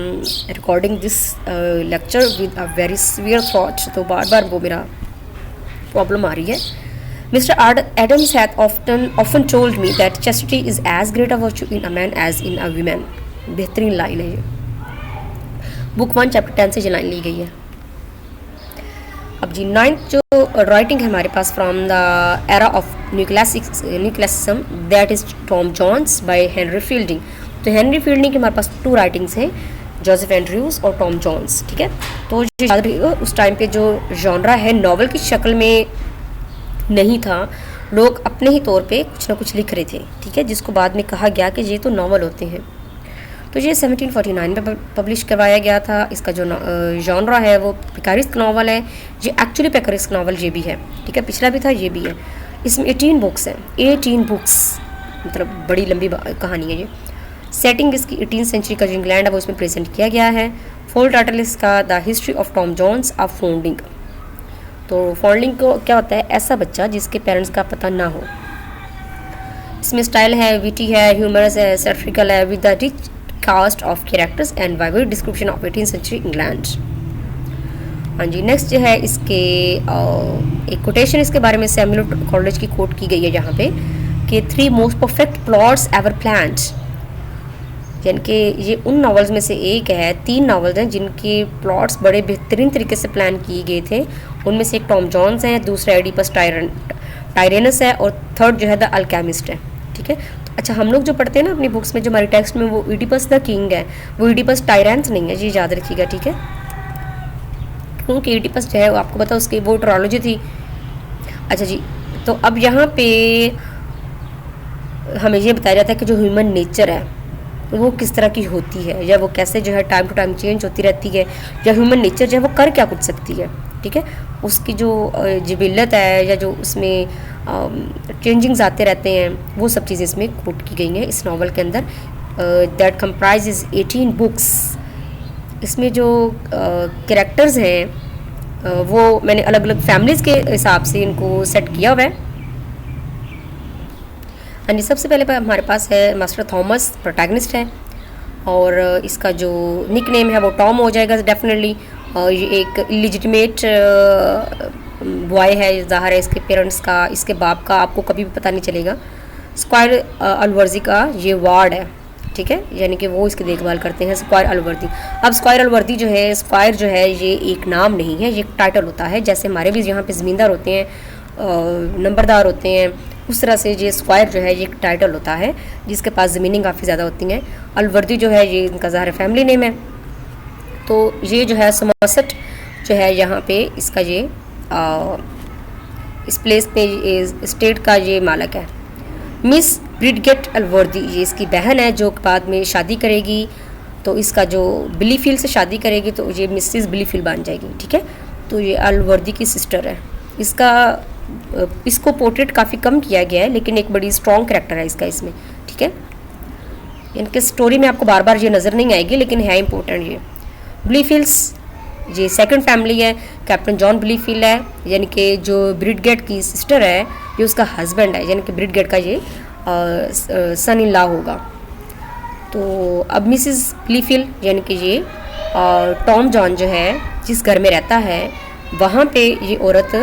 recording this lecture with a very severe throat, तो बार बार वो मेरा प्रॉब्लम आ रही है। Mr. Adams hath often told me that chastity is as great a virtue in a man as in a woman। बेहतरीन लाइन है ये, बुक 1 चैप्टर 10 से ये लाइन ली गई है। अब जी 9th जो राइटिंग है हमारे पास from the era of neoclassicism, that is Tom Jones by Henry Fielding. तो हेनरी फील्डिंग के हमारे पास 2 राइटिंग्स हैं, जोसेफ एंड्रयूज़ और टॉम जॉन्स, ठीक है। तो जो याद रखिएगा उस टाइम पे जो जॉनरा है नॉवल की शक्ल में नहीं था, लोग अपने ही तौर पे कुछ ना कुछ लिख रहे थे, ठीक है, जिसको बाद में कहा गया कि ये तो नॉवल होते हैं। तो ये 1749 में पब्लिश करवाया गया था। इसका जो जॉनरा है वो पिकारिस्क नॉवल है, ये एक्चुअली पिकारिस्क नॉवल ये भी है, ठीक है, पिछला भी था ये भी है। इसमें 18 बुक्स हैं, 18 बुक्स, मतलब बड़ी लंबी कहानी है ये। सेटिंग इसकी 18th सेंचुरी का जो इंग्लैंड है वो इसमें प्रेजेंट किया गया है। फुल टाइटल इसका the history of Tom Jones a foundling. तो फाउंडिंग को क्या होता है, ऐसा बच्चा जिसके पेरेंट्स का पता ना हो। इसमें स्टाइल है, विटी है, ह्यूमरस है, सेट्रिकल है, with the rich cast of characters and vivid description of 18th century England. हाँ जी, नेक्स्ट जो है इसके एक कोटेशन इसके बारे में सैमुअल कॉलेज की कोट की गई है यहाँ पे कि 3 most perfect plots ever planned, यानी कि ये उन नॉवेल्स में से एक है, 3 नॉवेल्स हैं जिनके प्लॉट्स बड़े बेहतरीन तरीके से प्लान किए गए थे। उनमें से एक टॉम जॉन्स है, दूसरा एडिपस टायरेनस है और थर्ड जो है द अल्केमिस्ट है, ठीक है। तो अच्छा, हम लोग जो पढ़ते हैं ना अपनी बुक्स में, जो हमारी टेक्स्ट में वो इडिपस द किंग है, वो इडिपस टायरेंस नहीं है, ये याद रखिएगा, ठीक है। क्योंकि इडिपस जो है वो आपको पता उसकी वो ट्रोलॉजी थी। अच्छा जी, तो अब यहाँ पे हमें ये बताया जाता है कि जो ह्यूमन नेचर है वो किस तरह की होती है, या वो कैसे जो है टाइम टू टाइम चेंज होती रहती है, या ह्यूमन नेचर जो है वो कर क्या कुछ सकती है, ठीक है। उसकी जो जिबिलत है या जो उसमें चेंजिंग्स आते रहते हैं, वो सब चीज़ें इसमें कोट की गई हैं इस नावल के अंदर। That comprises 18 books. इसमें जो कैरेक्टर्स हैं वो मैंने अलग अलग फैमिलीज़ के हिसाब से इनको सेट किया हुआ है। हाँ जी, सबसे पहले हमारे पास है मास्टर थॉमस, प्रोटैगनिस्ट है, और इसका जो निक नेम है वो टॉम हो जाएगा डेफिनेटली। ये एक इलिजिटिमेट बॉय है, ज़ाहिर है इसके पेरेंट्स का, इसके बाप का आपको कभी भी पता नहीं चलेगा। स्क्वायर अलवर्दी का ये वार्ड है, ठीक है, यानी कि वो इसकी देखभाल करते हैं, स्क्वायर अलवर्दी। अब स्क्वायर अलवर्दी जो है, स्क्वायर जो है ये एक नाम नहीं है, ये एक टाइटल होता है। जैसे हमारे भी यहाँ पे ज़मींदार होते हैं, नंबरदार होते हैं, उस तरह से ये स्क्वायर जो है ये एक टाइटल होता है जिसके पास ज़मीनें काफ़ी ज़्यादा होती हैं। अलवर्दी जो है ये इनका ज़ाहिर फैमिली नेम है। तो ये जो है समरसेट जो है यहाँ पे इसका ये इस प्लेस पे स्टेट का ये मालिक है। मिस ब्रिडगेट अलवर्दी, ये इसकी बहन है जो बाद में शादी करेगी, तो इसका जो बिलीफील्ड से शादी करेगी तो ये मिसेस बिलीफील्ड बन जाएगी, ठीक है। तो ये अलवर्दी की सिस्टर है। इसको पोर्ट्रेट काफ़ी कम किया गया है, लेकिन एक बड़ी स्ट्रॉन्ग कैरेक्टर है इसका इसमें, ठीक है। इनके स्टोरी में आपको बार बार ये नज़र नहीं आएगी, लेकिन है इंपॉर्टेंट ये। बिलीफील्ड्स, ये सेकंड फैमिली है, कैप्टन जॉन बिलीफील्ड है, यानी कि जो ब्रिडगेट की सिस्टर है, ये उसका हस्बैंड है, यानी कि ब्रिडगेट का ये सन इन लॉ होगा। तो अब मिसिस बिलीफील्ड यानी कि ये टॉम जॉन जो है जिस घर में रहता है, वहाँ पे ये औरत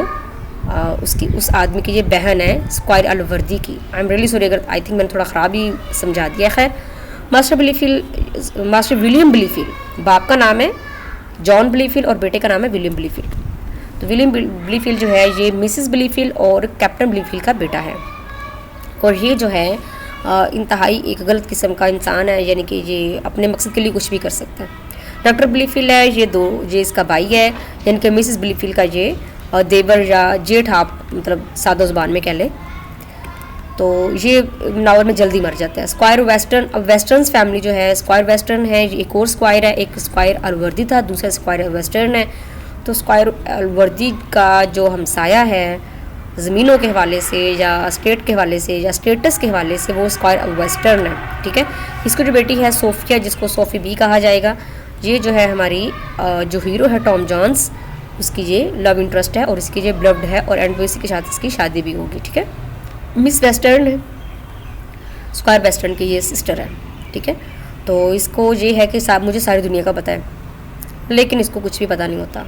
उसकी उस आदमी की ये बहन है स्क्वायर अलवर्दी की। आई एम रियली सॉरी अगर आई थिंक मैंने थोड़ा ख़राब ही समझा दिया। खैर, मास्टर विलियम बिलीफील्ड, बाप का नाम है जॉन बिलीफील्ड और बेटे का नाम है विलियम बिलीफील्ड। तो विलियम बिलीफील्ड जो है ये मिसिस बिलीफील्ड और कैप्टन बिलीफील्ड का बेटा है, और ये जो है इंतहाई एक गलत किस्म का इंसान है, यानी कि ये अपने मकसद के लिए कुछ भी कर सकता है। डॉक्टर बिलीफील्ड है, ये इसका भाई है, यानी कि मिसिस बिलीफील्ड का ये देवर या जेठ, आप मतलब सादा ज़ुबान में कह लें। तो ये नावल में जल्दी मर जाता है। स्क्वायर वेस्टर्न फैमिली जो है, स्क्वायर वेस्टर्न है, एक और स्क्वायर है, एक स्क्वायर अलवर्दी था, दूसरा स्क्वायर वेस्टर्न है। तो स्क्वायर अलवर्दी का जो हमसाया है ज़मीनों के हवाले से या स्टेट के हवाले से या स्टेटस के हवाले से, वो स्क्वायर वेस्टर्न है, ठीक है। इसकी जो बेटी है सोफिया, जिसको सोफी बी कहा जाएगा, ये जो है हमारी जो हीरो है टॉम जॉन्स, उसकी ये लव इंटरेस्ट है और इसकी ये ब्लड है, और एंड में इसी के साथ इसकी शादी भी होगी, ठीक है। मिस वेस्टर्न है, स्क्वायर वेस्टर्न की ये सिस्टर है, ठीक है। तो इसको ये है कि मुझे सारी दुनिया का पता है, लेकिन इसको कुछ भी पता नहीं होता।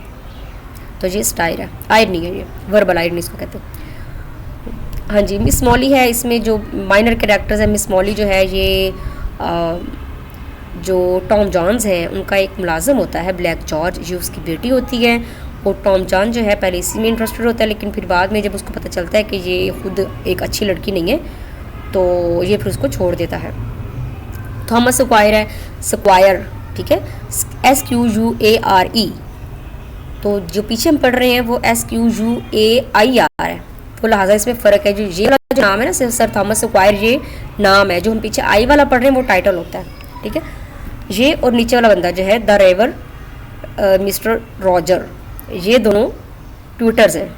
तो ये स्टाइल है, आयरनी है, ये वर्बल आयरनी इसको कहते हैं। हाँ जी, मिस मॉली है, इसमें जो माइनर कैरेक्टर्स है, मिस मॉली जो है ये जो टॉम जॉन्स हैं उनका एक मुलाजिम होता है ब्लैक जॉर्ज, ये उसकी बेटी होती है। और टॉम जॉन जो है पहले इसी में इंटरेस्टेड होता है, लेकिन फिर बाद में जब उसको पता चलता है कि ये खुद एक अच्छी लड़की नहीं है, तो ये फिर उसको छोड़ देता है। थॉमस स्क्वायर है, स्क्वायर, ठीक है, SQUARE। तो जो पीछे हम पढ़ रहे हैं वो SQUAIR है, तो लिहाजा इसमें फ़र्क है। जो नाम है ना सर थॉमस स्क्वायर, ये नाम है। जो हम पीछे आई वाला पढ़ रहे हैं वो टाइटल होता है, ठीक है। ये और नीचे वाला बंदा जो है द रेवर मिस्टर रॉजर, ये दोनों ट्यूटर्स हैं,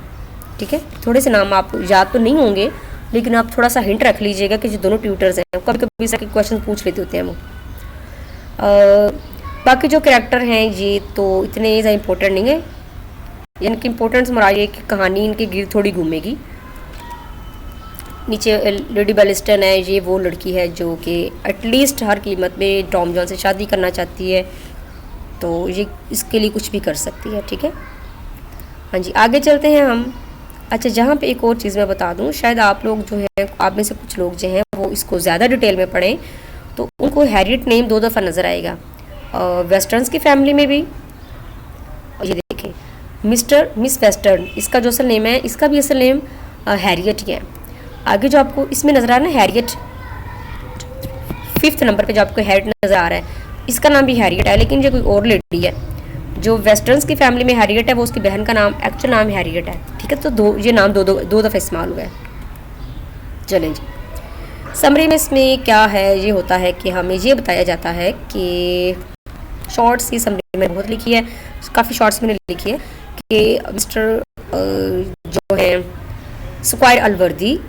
ठीक है। थोड़े से नाम आप याद तो नहीं होंगे, लेकिन आप थोड़ा सा हिंट रख लीजिएगा कि जो दोनों ट्यूटर्स हैं, कभी कभी इसके क्वेश्चन पूछ लेते होते हैं वो। बाकी जो कैरेक्टर हैं ये तो इतने ज़्यादा इम्पोर्टेंट नहीं है, यानी कि इम्पोर्टेंस मराइए कि कहानी इनके गिर्द थोड़ी घूमेगी। नीचे लेडी बेलिस्टन है, ये वो लड़की है जो कि एटलीस्ट हर कीमत में टॉम जॉन से शादी करना चाहती है, तो ये इसके लिए कुछ भी कर सकती है, ठीक है। हाँ जी, आगे चलते हैं हम। अच्छा, जहाँ पे एक और चीज़ मैं बता दूँ, शायद आप लोग जो हैं, आप में से कुछ लोग जो हैं वो इसको ज़्यादा डिटेल में पढ़ें, तो उनको हैरियट नेम 2 दफ़ा नज़र आएगा वेस्टर्न्स की फैमिली में भी। ये देखें, मिस वेस्टर्न, इसका जो असल नेम है, इसका भी असल नेम हैरियट ही है। आगे जो आपको इसमें नज़र आ रहा है ना हैरियट, 5th नंबर पे जो आपको हैरियट नज़र आ रहा है, इसका नाम भी हैरियट है, लेकिन ये कोई और लेडी है। जो वेस्टर्न्स की फैमिली में हैरियट है, वो उसकी बहन का नाम, एक्चुअल नाम हैरियट है, ठीक है। तो ये नाम दो दफ़ा इस्तेमाल हुआ है। चलें जी, समरी में इसमें क्या है, ये होता है कि हमें ये बताया जाता है कि शॉर्ट्स की समरी में बहुत लिखी है, काफ़ी शॉर्ट्स मैंने लिखी है कि मिस्टर जो है स्क्वायर अलवर्दी,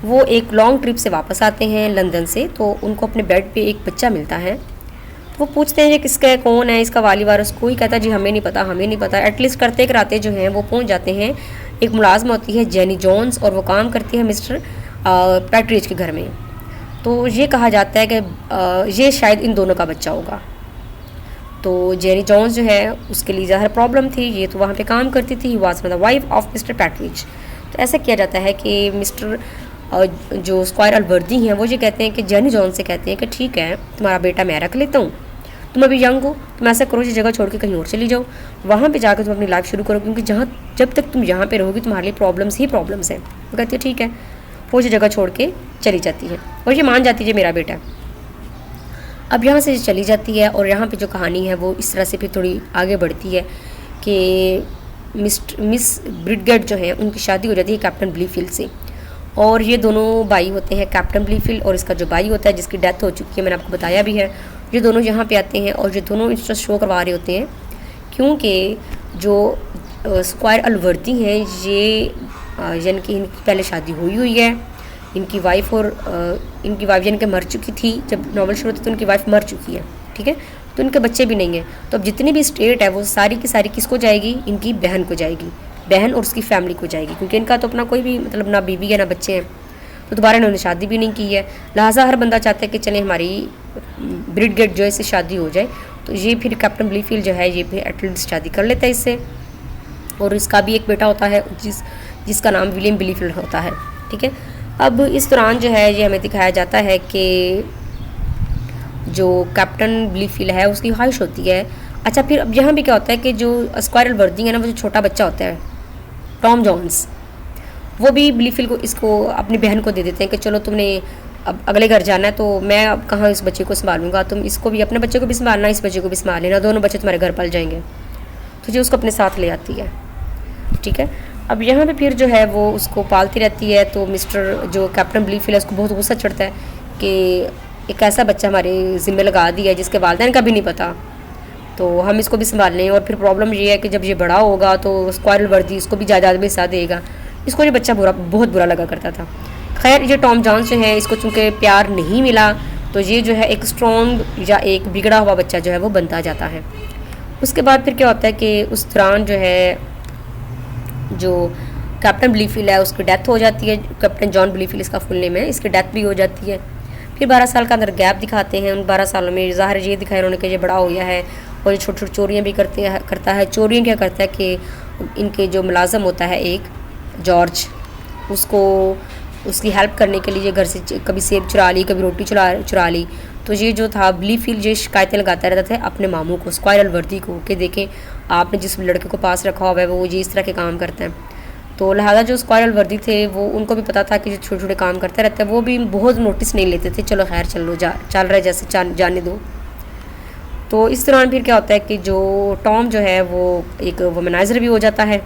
वो एक लॉन्ग ट्रिप से वापस आते हैं लंदन से, तो उनको अपने बेड पे एक बच्चा मिलता है। तो वो पूछते हैं ये किसका है, कौन है इसका वाली वारिस, कोई कहता है जी हमें नहीं पता। एटलीस्ट करते कराते जो हैं वो पहुंच जाते हैं। एक मुलाजमा होती है जेनी जॉन्स, और वो काम करती है मिस्टर पैट्रिज के घर में। तो ये कहा जाता है कि ये शायद इन दोनों का बच्चा होगा। तो जेनी जॉन्स जो है उसके लिए ज़ाहिर प्रॉब्लम थी, ये तो वहाँ पे काम करती थी, he was the wife of mister Partridge. तो ऐसा किया जाता है कि मिस्टर जो स्क्वायर अलवर्दी हैं वो ये कहते हैं कि जेनी जॉन से कहते हैं कि ठीक है, तुम्हारा बेटा मैं रख लेता हूँ, तुम अभी यंग हो, तुम ऐसा करो, ये जगह छोड़ के कहीं और चली जाओ, वहाँ पे जाकर तुम अपनी लाइफ शुरू करो, क्योंकि जब तक तुम यहाँ पे रहोगी तुम्हारे लिए प्रॉब्लम्स ही प्रॉब्लम्स हैं। वो कहती है ठीक है, वो ये जगह छोड़ के चली जाती है, और ये मान जाती है मेरा बेटा। अब यहाँ से चली जाती है, और यहाँ पे जो कहानी है वो इस तरह से फिर थोड़ी आगे बढ़ती है कि मिस ब्रिडगेट जो है उनकी शादी हो जाती है कैप्टन बिलीफील्ड से, और ये दोनों भाई होते हैं कैप्टन ब्लीफील्ड और इसका जो भाई होता है जिसकी डेथ हो चुकी है, मैंने आपको बताया भी है। ये दोनों यहाँ पे आते हैं और ये दोनों इंटरेस्ट शो करवा रहे होते हैं, क्योंकि जो स्क्वायर अलवर्दी हैं ये यानी कि इनकी पहले शादी हुई है, इनकी वाइफ और इनकी वाइफ यानी कि मर चुकी थी। जब नॉवल शुरू होती तो उनकी वाइफ मर चुकी है, ठीक है, तो इनके बच्चे भी नहीं हैं। तो अब जितनी भी स्टेट है वो सारी की सारी किसको जाएगी, इनकी बहन को जाएगी, बहन और उसकी फैमिली को जाएगी, क्योंकि इनका तो अपना कोई भी मतलब ना बीवी है ना बच्चे हैं, तो दोबारा इन्होंने शादी भी नहीं की है। लिहाजा हर बंदा चाहता है कि चले हमारी ब्रिडगेट जो है इससे शादी हो जाए। तो ये फिर कैप्टन ब्लीफील्ड जो है ये फिर एटलीस्ट शादी कर लेता है इससे, और इसका भी एक बेटा होता है जिसका नाम विलियम ब्लीफील्ड होता है, ठीक है। अब इस दौरान जो है ये हमें दिखाया जाता है कि जो कैप्टन ब्लीफील्ड है उसकी ख्वाहिश होती है। अच्छा, फिर अब यहाँ भी क्या होता है कि जो स्क्वायरल वर्दी है ना, वो जो छोटा बच्चा होता है टॉम जॉन्स, वो भी ब्लीफील्ड को इसको अपनी बहन को दे देते हैं कि चलो तुमने अब अगले घर जाना है तो मैं अब कहाँ इस बच्चे को संभालूंगा, तुम इसको भी अपने बच्चे को भी संभालना, इस बच्चे को भी संभाल लेना, दोनों बच्चे तुम्हारे घर पल जाएंगे। तो ये उसको अपने साथ ले आती है, ठीक है। अब यहाँ पे फिर जो है वो उसको पालती रहती है, तो मिस्टर जो कैप्टन ब्लीफील्ड है उसको बहुत गुस्सा चढ़ता है कि एक ऐसा बच्चा हमारे ज़िम्मे लगा दिया है जिसके वालिदैन का भी नहीं पता, तो हम इसको भी संभाल लें। और फिर प्रॉब्लम ये है कि जब ये बड़ा होगा तो स्क्वायरल वर्दी इसको भी जायदाद में हिस्सा देगा। इसको ये बच्चा बहुत बुरा लगा करता था। खैर, ये टॉम जॉन्स जो है इसको चूँकि प्यार नहीं मिला तो ये जो है एक स्ट्रॉन्ग या एक बिगड़ा हुआ बच्चा जो है वो बनता जाता है। उसके बाद फिर क्या होता है कि उस दौरान जो है जो कैप्टन ब्लीफील्ड है उसकी डेथ हो जाती है। कैप्टन जॉन ब्लीफील्ड इसका फुल नेम है, इसकी डेथ भी हो जाती है। फिर 12 साल का अंदर गैप दिखाते हैं। उन 12 सालों में ज़ाहिर ये दिखाया उन्होंने कि ये बड़ा हो गया है और ये छोटी छोटी चोरियाँ भी करता है। चोरियाँ क्या करता है कि इनके जो मुलाजम होता है एक जॉर्ज, उसको उसकी हेल्प करने के लिए घर से कभी सेब चुरा ली, कभी रोटी चुरा ली। तो ये जो था ब्लीफील्ड ये शिकायतें लगाता रहता था अपने मामू को, स्क्वायरल वर्दी को, कि देखें आपने जिस लड़के को पास रखा हुआ है वो ये इस तरह के काम करता है। तो लिहाजा जो स्क्वायरल वर्दी थे वो उनको भी पता था कि जो छोटे छोटे काम करते रहते हैं, वो भी बहुत नोटिस नहीं लेते थे, चलो खैर चल रहा है जैसे जाने दो। तो इस दौरान फिर क्या होता है कि जो टॉम जो है वो एक वुमनाइज़र भी हो जाता है।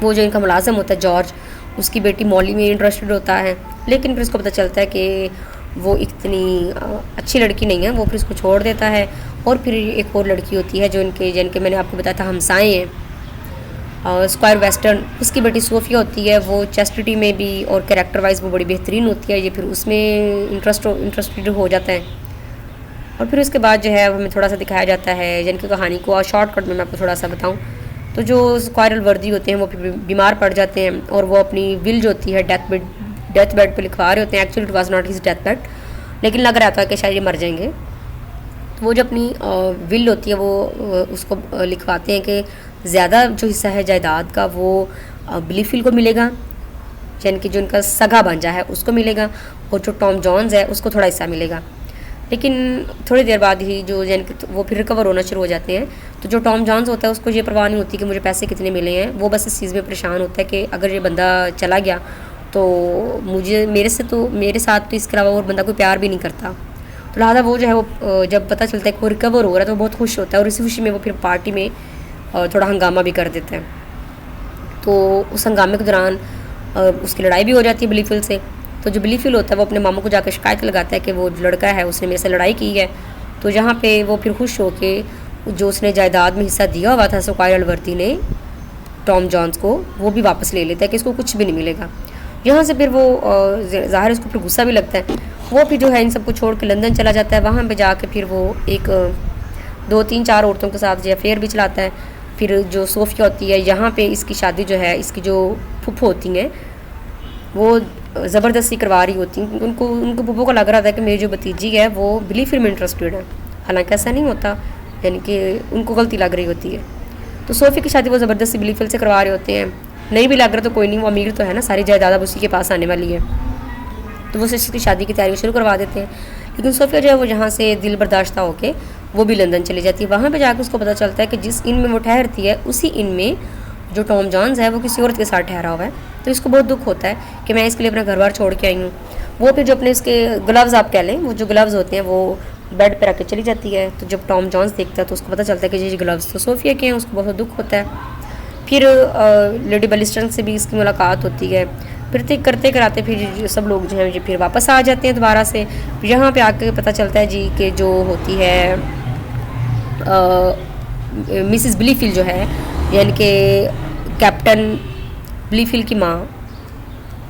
वो जो इनका मुलाजिम होता है जॉर्ज, उसकी बेटी मॉली में इंटरेस्टेड होता है, लेकिन फिर उसको पता चलता है कि वो इतनी अच्छी लड़की नहीं है, वो फिर उसको छोड़ देता है। और फिर एक और लड़की होती है जो जिनके मैंने आपको बताया था हमसाए हैं, स्क्वायर वेस्टर्न, उसकी बेटी सोफिया होती है। वो चेस्टिटी में भी और कैरेक्टर वाइज वो बड़ी बेहतरीन होती है। ये फिर उसमें इंटरेस्टेड हो जाता है। और फिर उसके बाद जो है हमें थोड़ा सा दिखाया जाता है जिनकी कहानी को शॉर्टकट में मैं आपको थोड़ा सा बताऊँ तो जो स्क्वायरल वर्दी होते हैं वो फिर बीमार पड़ जाते हैं और वो अपनी विल जो होती है डेथ बेड पे लिखवा रहे होते हैं। Actually it was not his death bed, लेकिन लग रहा था कि शायद ये मर जाएंगे। तो वो जो अपनी विल होती है वो उसको लिखवाते हैं कि ज़्यादा जो हिस्सा है जायदाद का वो ब्लीफील्ड को मिलेगा, यानी कि जो उनका सगा भांजा है उसको मिलेगा, और जो टॉम जॉन्स है उसको थोड़ा हिस्सा मिलेगा। लेकिन थोड़ी देर बाद ही जो यानी कि वो फिर रिकवर होना शुरू हो जाते हैं। तो जो टॉम जॉन्स होता है उसको ये परवाह नहीं होती कि मुझे पैसे कितने मिले हैं, वो बस इस चीज़ में परेशान होता है कि अगर ये बंदा चला गया तो मेरे साथ तो इसके अलावा और बंदा कोई प्यार भी नहीं करता। तो लिहाजा वो जो है वो जब पता चलता है कि वो रिकवर हो रहा है तो वो बहुत खुश होता है, और इसी खुशी में वो फिर पार्टी में थोड़ा हंगामा भी कर देता है। तो उस हंगामे के दौरान उसकी लड़ाई भी हो जाती है ब्लीफील्ड से। तो जो ब्लीफील्ड होता है वो अपने मामू को जाकर शिकायत लगाता है कि वो लड़का है उसने मेरे से लड़ाई की है। तो यहाँ पे वो फिर खुश हो के जो उसने जायदाद में हिस्सा दिया हुआ था स्क्वायरल वर्दी ने टॉम जॉन्स को, वो भी वापस ले लेता है कि इसको कुछ भी नहीं मिलेगा। यहाँ से फिर वो ज़ाहिर उसको फिर गुस्सा भी लगता है। वो फिर जो है इन सबको छोड़ के लंदन चला जाता है। वहाँ पे जाके फिर वो एक 2-3-4 औरतों के साथ जो अफेयर भी चलाता है। फिर जो सोफिया होती है, यहाँ पे इसकी शादी जो है इसकी जो फूफो होती हैं वो ज़बरदस्ती करवा रही होती हैं। उनको फूफो को लग रहा था कि मेरी जो भतीजी है वो ब्लीफील्ड में इंटरेस्टेड है, हालांकि ऐसा नहीं होता, यानी कि उनको गलती लग रही होती है। तो सोफी की शादी वो ज़बरदस्ती ब्लीफील्ड से करवा रहे होते हैं। नहीं भी लग रहा तो कोई नहीं, वो अमीर तो है ना, सारी जायदाद अब उसी के पास आने वाली है। तो वो उसकी शादी की तैयारी शुरू करवा देते हैं। लेकिन सोफिया जो है वो यहाँ से दिल बर्दाश्त होकर वो भी लंदन चली जाती है। वहाँ पे जाकर उसको पता चलता है कि जिस इन में वो ठहरती है उसी इन में जो टॉम जॉन्स है वो किसी औरत के साथ ठहरा हुआ है। तो इसको बहुत दुख होता है कि मैं इसके लिए अपना घर बार छोड़ के आई हूँ। वो फिर जो अपने इसके ग्लव्स आप कह लें, वो जो ग्लव्स होते हैं वो बेड पर रख के चली जाती है। तो जब टॉम जॉन्स देखता है तो उसको पता चलता है कि ये ग्लव्स तो सोफिया के हैं, उसको बहुत दुख होता है। फिर लेडी बैलिस्टन से भी इसकी मुलाकात होती है। फिर करते कराते फिर सब लोग जो है फिर वापस आ जाते हैं दोबारा से। फिर यहाँ पे आके पता चलता है जी कि जो होती है मिसिस ब्लीफील्ड जो है, यानी कि कैप्टन ब्लीफील्ड की माँ,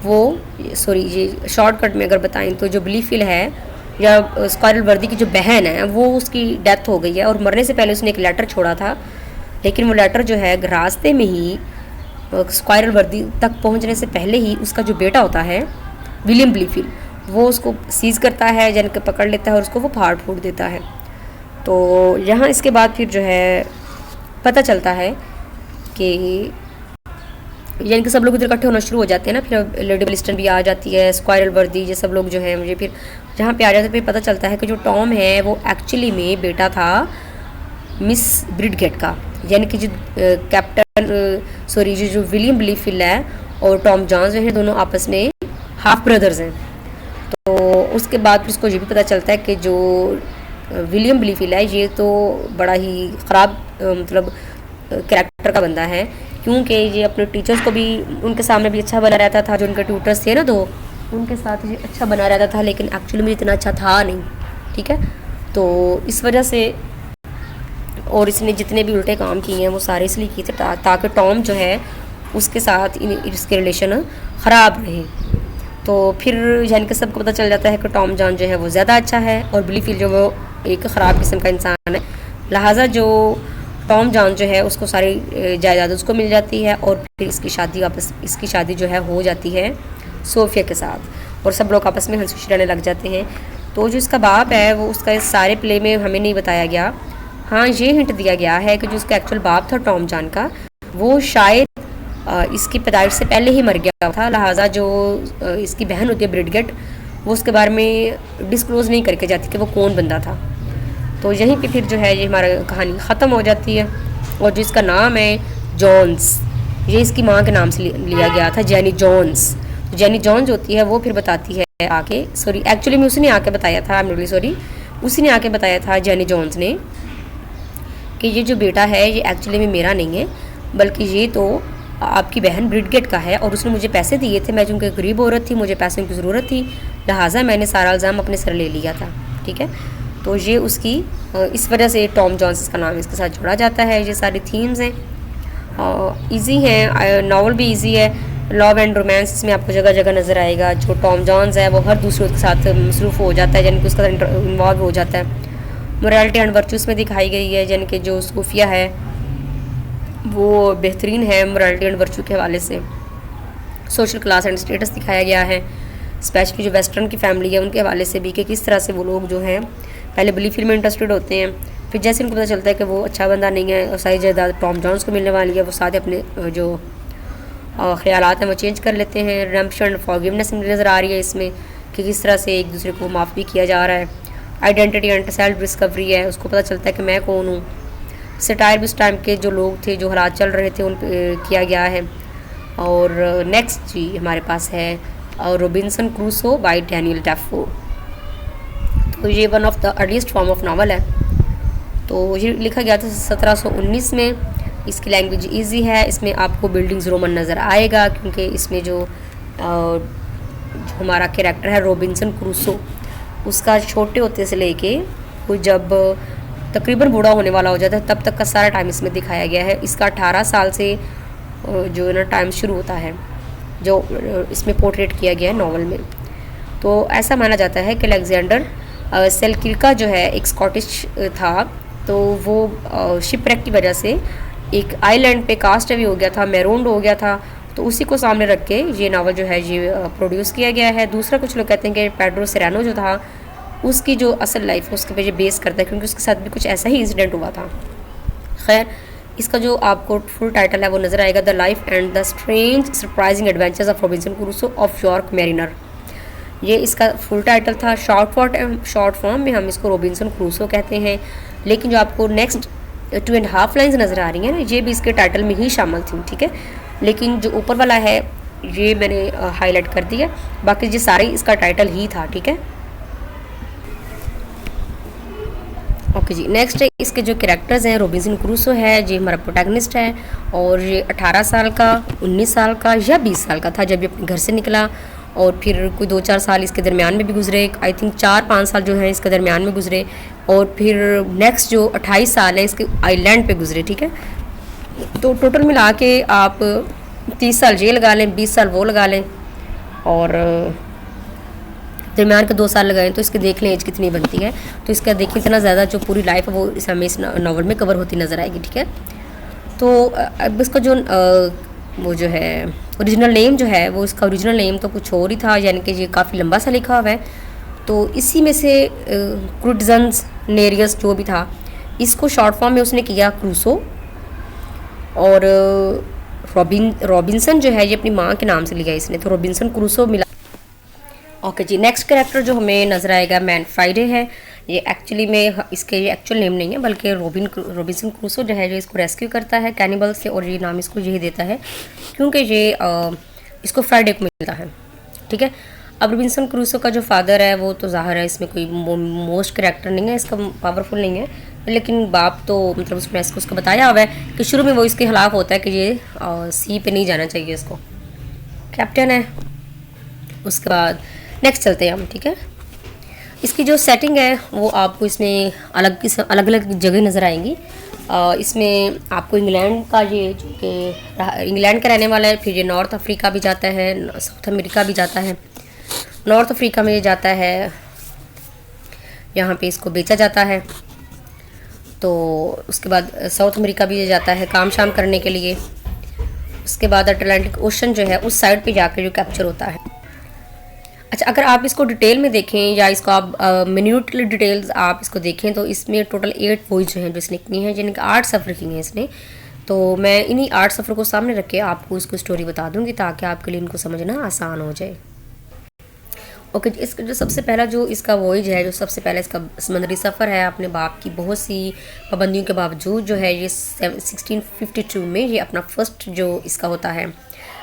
वो सॉरी ये शॉर्टकट में अगर बताएं तो जो ब्लीफील्ड है या स्क्वायरल वर्दी की जो बहन है वो उसकी डेथ हो गई है, और मरने से पहले उसने एक लेटर छोड़ा था, लेकिन वो लेटर जो है रास्ते में ही स्क्वायरल वर्दी तक पहुंचने से पहले ही उसका जो बेटा होता है विलियम ब्लीफील्ड वो उसको सीज करता है, यानी कि पकड़ लेता है और उसको वो फाड़ फूड़ देता है। तो यहाँ इसके बाद फिर जो है पता चलता है कि यानी कि सब लोग इधर इकट्ठे होना शुरू हो जाते हैं ना। फिर लेडी ब्लिस्टन भी आ जाती है, स्क्वायरल वर्दी, ये सब लोग जो है मुझे फिर जहाँ पे आ जाते हैं फिर पता चलता है कि जो टॉम है वो एक्चुअली में बेटा था मिस ब्रिडगेट का, यानी कि जो कैप्टन सॉरी जो विलियम ब्लीफील्ड है और टॉम जॉन्स जो है दोनों आपस में हाफ ब्रदर्स हैं। तो उसके बाद फिर उसको ये भी पता चलता है कि जो विलियम ब्लीफील्ड है ये तो बड़ा ही ख़राब मतलब कैरेक्टर का बंदा है, क्योंकि ये अपने टीचर्स को भी उनके सामने भी अच्छा बना रहता था, जो उनके ट्यूटर्स थे ना तो उनके साथ ये अच्छा बना रहता था, लेकिन एक्चुअली में इतना अच्छा था नहीं, ठीक है। तो इस वजह से और इसने जितने भी उल्टे काम किए हैं वो सारे इसलिए किए थे ताकि टॉम जो है उसके साथ इसके रिलेशन ख़राब रहे। तो फिर यानी कि सबको पता चल जाता है कि टॉम जॉन जो है वो ज़्यादा अच्छा है और ब्लीफील्ड जो वो एक ख़राब किस्म का इंसान है, लिहाजा जो टॉम जॉन जो है उसको सारी जायदाद उसको मिल जाती है और फिर इसकी शादी जो है हो जाती है सोफिया के साथ, और सब लोग आपस में हंसी खुशी रहने लग जाते हैं। तो जो इसका बाप है वो उसका इस सारे प्ले में हमें नहीं बताया गया। हाँ, ये हिंट दिया गया है कि जो उसका एक्चुअल बाप था टॉम जॉन का वो शायद इसकी पैदाइश से पहले ही मर गया था, लिहाजा जो इसकी बहन होती है ब्रिडगेट वो उसके बारे में डिस्क्लोज़ नहीं करके जाती कि वो कौन बंदा था। तो यहीं पे फिर जो है ये हमारा कहानी ख़त्म हो जाती है। और जो इसका नाम है जॉन्स, ये इसकी माँ के नाम से लिया गया था, जेनी जॉन्स। तो जेनी जॉन्स होती है वो फिर बताती है आके, सॉरी एक्चुअली में उसने आके बताया था, आई एम रियली सॉरी, उसी ने आके बताया था जेनी जॉन्स ने कि ये जो बेटा है ये एक्चुअली में मेरा नहीं है, बल्कि ये तो आपकी बहन ब्रिडगेट का है, और उसने मुझे पैसे दिए थे, मैं चूँकि गरीब औरत थी, मुझे पैसों की ज़रूरत थी, लिहाजा मैंने सारा इल्ज़ाम अपने सर ले लिया था, ठीक है। तो ये उसकी इस वजह से टॉम जॉन्स इसका नाम इसके साथ जोड़ा जाता है। ये सारी थीम्स हैं, इजी हैं, नावल भी इजी है, लव एंड रोमांस इसमें आपको जगह जगह नज़र आएगा। जो टॉम जॉन्स है वो हर दूसरे के साथ मसरूफ़ हो जाता है, यानी कि उसका इन्वॉल्व हो जाता है। मोरालिटी एंड वर्चूज़ में दिखाई गई है, यानी कि जो सूफिया है वो बेहतरीन है मोरालिटी एंड वर्चू के हवाले से। सोशल क्लास एंड स्टेटस दिखाया गया है, स्पेशली जो वेस्टर्न की फैमिली है उनके हवाले से भी, कि किस तरह से वो लोग जो हैं पहले ब्लीफील्ड में इंटरेस्टेड होते हैं, फिर जैसे उनको पता चलता है कि वो अच्छा बंदा नहीं है और सारी जायदाद टॉम जॉन्स को मिलने वाली है, वो साथ अपने जो ख्यालात हैं वो चेंज कर लेते हैं। रिडेम्पशन फॉरगिवनेस नज़र आ रही है इसमें कि किस तरह से एक दूसरे को माफ़ भी किया जा रहा है। आइडेंटिटी एंड सेल्फ डिस्कवरी है, उसको पता चलता है कि मैं कौन हूँ। सटायर भी उस टाइम के जो लोग थे, जो हालात चल रहे थे उन किया गया है। और नेक्स्ट जी हमारे पास है Robinson Crusoe bye Daniel Dafoe. तो ये one of the earliest form of novel है। तो ये लिखा गया था 1719 में। इसकी लैंग्वेज इजी है, इसमें आपको बिल्डिंग्स रोमन नज़र आएगा, क्योंकि इसमें जो हमारा कैरेक्टर है रॉबिन्सन क्रूसो, उसका छोटे होते से लेके वो जब तकरीबन बूढ़ा होने वाला हो जाता है तब तक का सारा टाइम इसमें दिखाया गया है। इसका 18 साल से जो है ना टाइम शुरू होता है जो इसमें पोर्ट्रेट किया गया है नावल में। तो ऐसा माना जाता है कि अलेक्जेंडर सेल्किर्का जो है एक स्कॉटिश था, तो वो शिपरेक की वजह से एक आइलैंड पे कास्ट अवे हो गया था, मैरून्ड हो गया था, तो उसी को सामने रख के ये नावल जो है ये प्रोड्यूस किया गया है। दूसरा कुछ लोग कहते हैं कि पेड्रो सेरानो जो था उसकी जो असल लाइफ है उसके पे ये बेस करता है, क्योंकि उसके साथ भी कुछ ऐसा ही इंसिडेंट हुआ था। खैर, इसका जो आपको फुल टाइटल है वो नज़र आएगा, the life and the strange surprising adventures of Robinson Crusoe of York mariner. ये इसका फुल टाइटल था। शॉर्ट फॉर्म में हम इसको रॉबिन्सन क्रूसो कहते हैं, लेकिन जो आपको नेक्स्ट 2.5 लाइन्स नज़र आ रही हैं ना, ये भी इसके टाइटल में ही शामिल थी, ठीक है। लेकिन जो ऊपर वाला है ये मैंने हाईलाइट कर दिया, बाकी ये सारे इसका टाइटल ही था, ठीक है। ओके जी, नेक्स्ट इसके जो कैरेक्टर्स हैं, रॉबिन्सन क्रूसो है, ये हमारा प्रोटैगनिस्ट है और ये 18 साल का, 19 साल का या 20 साल का था जब ये अपने घर से निकला और फिर कोई 2-4 साल इसके दरमियान में भी गुजरे, आई थिंक 4-5 साल जो हैं इसके दरमियान में गुजरे और फिर नेक्स्ट जो 28 साल है इसके आइलैंड पे गुजरे, ठीक है। तो टोटल मिला के आप 30 साल ये लगा लें, 20 साल वो लगा लें और दरमियान के 2 साल लगाएं तो इसके देख लें एज कितनी बनती है। तो इसका देखिए इतना ज़्यादा जो पूरी लाइफ है वो इस हमें इस नावल में कवर होती नज़र आएगी, ठीक है। तो अब इसका जो वो जो है ओरिजिनल नेम जो है वो इसका ओरिजिनल नेम तो कुछ और ही था, यानी कि ये काफ़ी लंबा सा लिखा हुआ है। तो इसी में से क्रूटजन्स नेरियस जो भी था इसको शॉर्ट फॉर्म में उसने किया क्रूसो और रॉबिन्सन जो है ये अपनी माँ के नाम से लिया इसने, तो रॉबिन्सन क्रूसो मिला। ओके जी, नेक्स्ट कैरेक्टर जो हमें नज़र आएगा मैन फ्राइडे है। ये एक्चुअली में इसके ये एक्चुअल नेम नहीं है बल्कि रॉबिन्सन क्रूसो जो है जो इसको रेस्क्यू करता है कैनिबल से और ये नाम इसको यही देता है क्योंकि ये इसको फ्राइडे को मिलता है, ठीक है। अब रॉबिन्सन क्रूसो का जो फादर है वो तो ज़ाहिर है इसमें कोई मोस्ट कैरेक्टर नहीं है, इसका पावरफुल नहीं है, लेकिन बाप तो मतलब उसमें उसको बताया हुआ है कि शुरू में वो इसके खिलाफ होता है कि ये सी पे नहीं जाना चाहिए, इसको कैप्टन है। उसके बाद नेक्स्ट चलते हैं हम, ठीक है। इसकी जो सेटिंग है वो आपको इसमें अलग अलग जगह नज़र आएंगी। इसमें आपको इंग्लैंड का ये जो कि इंग्लैंड का रहने वाला है, फिर ये नॉर्थ अफ्रीका भी जाता है, साउथ अमेरिका भी जाता है। नॉर्थ अफ्रीका में ये जाता है, यहाँ पे इसको बेचा जाता है। तो उसके बाद साउथ अमेरिका भी ये जाता है काम शाम करने के लिए। उसके बाद अटलांटिक ओशन जो है उस साइड पे जाकर जो कैप्चर होता है। अच्छा, अगर आप इसको डिटेल में देखें या इसको आप मिन्यूटली डिटेल्स आप इसको देखें तो इसमें टोटल 8 वॉयज जो हैं जो इसने की हैं, जिनके 8 सफ़र की हैं इसने। तो मैं इन्हीं 8 सफ़र को सामने रख के आपको इसको स्टोरी बता दूंगी ताकि आपके लिए इनको समझना आसान हो जाए। ओके, इसका जो सबसे पहला जो इसका वॉयज है, जो सबसे पहला इसका समंदरी सफ़र है, अपने बाप की बहुत सी पाबंदियों के बावजूद जो है ये 1652 में ये अपना फर्स्ट जो इसका होता है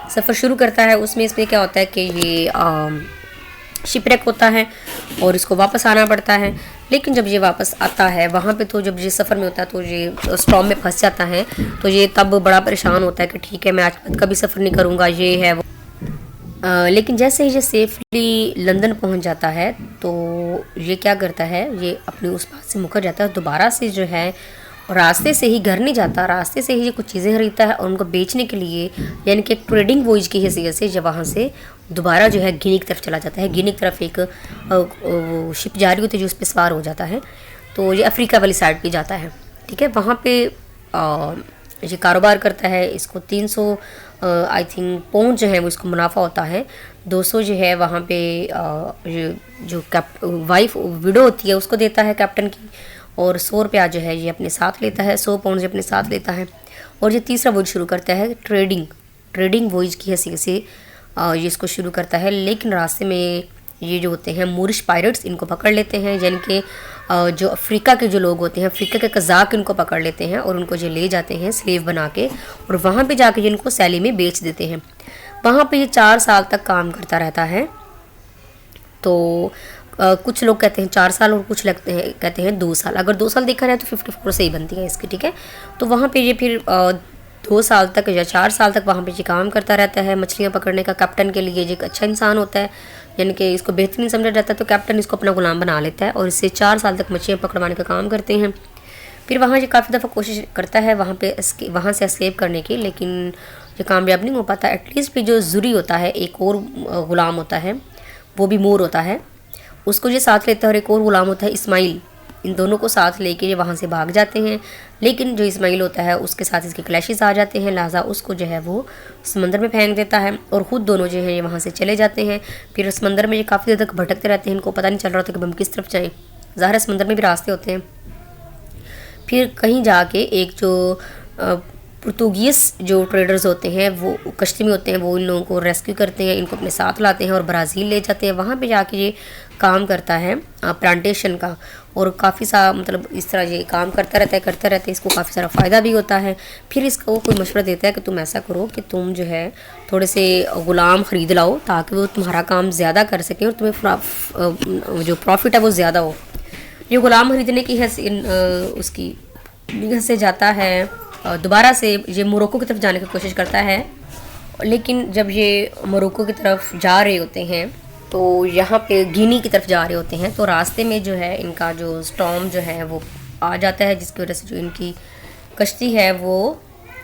सफ़र शुरू करता है। उसमें इसमें क्या होता है कि ये शिपरेक होता है और इसको वापस आना पड़ता है। लेकिन जब ये वापस आता है वहाँ पे तो जब ये सफ़र में होता है तो ये स्टॉर्म में फंस जाता है, तो ये तब बड़ा परेशान होता है कि ठीक है मैं आज कभी सफ़र नहीं करूँगा, ये है वो। लेकिन जैसे ही ये सेफली लंदन पहुँच जाता है तो ये क्या करता है, ये अपनी उस बात से मुकर जाता है, दोबारा से जो है रास्ते से ही घर नहीं जाता, रास्ते से ही ये कुछ चीज़ें खरीदता है और उनको बेचने के लिए, यानी कि एक ट्रेडिंग वॉयज की हैसियत से जब वहाँ से दोबारा जो है गिनी की तरफ चला जाता है। गिनी की तरफ एक शिप जा रही होती है जो उस पर सवार हो जाता है, तो ये अफ्रीका वाली साइड पे जाता है, ठीक है। वहाँ पे ये कारोबार करता है। इसको 300 आई थिंक पाउंड जो है वो इसको मुनाफा होता है। 200 जो है वहाँ पे जो वाइफ विडो होती है उसको देता है कैप्टन की, और 100 रुपया जो है ये अपने साथ लेता है, 100 पाउंड जो अपने साथ लेता है। और ये तीसरा वॉयज शुरू करता है ट्रेडिंग वॉयज की हैसियत से ये इसको शुरू करता है। लेकिन रास्ते में ये जो होते हैं मूरिश पायरेट्स इनको पकड़ लेते हैं, यानी कि जो अफ्रीका के जो लोग होते हैं, अफ्रीका के कज़ाक इनको पकड़ लेते हैं और उनको जो ले जाते हैं स्लेव बना के, और वहाँ पे जाके इनको सैली में बेच देते हैं। वहाँ पे ये 4 साल तक काम करता रहता है। तो कुछ लोग कहते हैं 4 साल और कुछ कहते हैं 2 साल। अगर 2 साल देखा जाए तो 54 से ही बनती है इसकी, ठीक है। तो वहाँ पे ये फिर 2 साल तक या 4 साल तक वहाँ पे ये काम करता रहता है मछलियाँ पकड़ने का। कैप्टन के लिए ये एक अच्छा इंसान होता है, यानी कि इसको बेहतरीन समझा जाता है, तो कैप्टन इसको अपना गुलाम बना लेता है और इससे 4 साल तक मछलियाँ पकड़वाने का काम करते हैं। फिर वहाँ ये काफ़ी दफ़ा कोशिश करता है वहाँ से एस्केप करने की, लेकिन ये कामयाब नहीं हो पाता। एटलीस्ट भी जो ज़ुरी होता है, एक और ग़ुलाम होता है, वो भी मूर होता है, उसको ये साथ लेता है, और एक और ग़ुलाम होता है इस्माइल। इन दोनों को साथ लेके ये वहाँ से भाग जाते हैं। लेकिन जो इस्माइल होता है उसके साथ इसके क्लैशेस आ जाते हैं, लिहाजा उसको जो है वो समंदर में फेंक देता है और ख़ुद दोनों जो है ये वहाँ से चले जाते हैं। फिर समंदर में ये काफ़ी देर तक भटकते रहते हैं, इनको पता नहीं चल रहा होता कि हम किस तरफ जाएँ। ज़ाहिर है समंदर में भी रास्ते होते हैं। फिर कहीं जाके एक जो पुर्तगीज़ जो ट्रेडर्स होते हैं वो कश्ती में होते हैं, वो इन लोगों को रेस्क्यू करते हैं, इनको अपने साथ लाते हैं और ब्राज़ील ले जाते हैं। वहाँ पे जाके ये काम करता है प्लांटेशन का, और काफ़ी सा मतलब इस तरह ये काम करता रहता है, इसको काफ़ी सारा फ़ायदा भी होता है। फिर इसको कोई मशवरा देता है कि तुम ऐसा करो कि तुम जो है थोड़े से ग़ुलाम ख़रीद लाओ ताकि वो तुम्हारा काम ज़्यादा कर सकें और तुम्हें जो प्रॉफिट है वो ज़्यादा हो। ये ग़ुलाम खरीदने की उसकी निगाह से जाता है, दोबारा से ये मोरक्को की तरफ जाने की कोशिश करता है। लेकिन जब ये मोरक्को की तरफ जा रहे होते हैं तो यहाँ पे गिनी की तरफ जा रहे होते हैं, तो रास्ते में जो है इनका जो स्टॉर्म जो है वो आ जाता है, जिसकी वजह से जो इनकी कश्ती है वो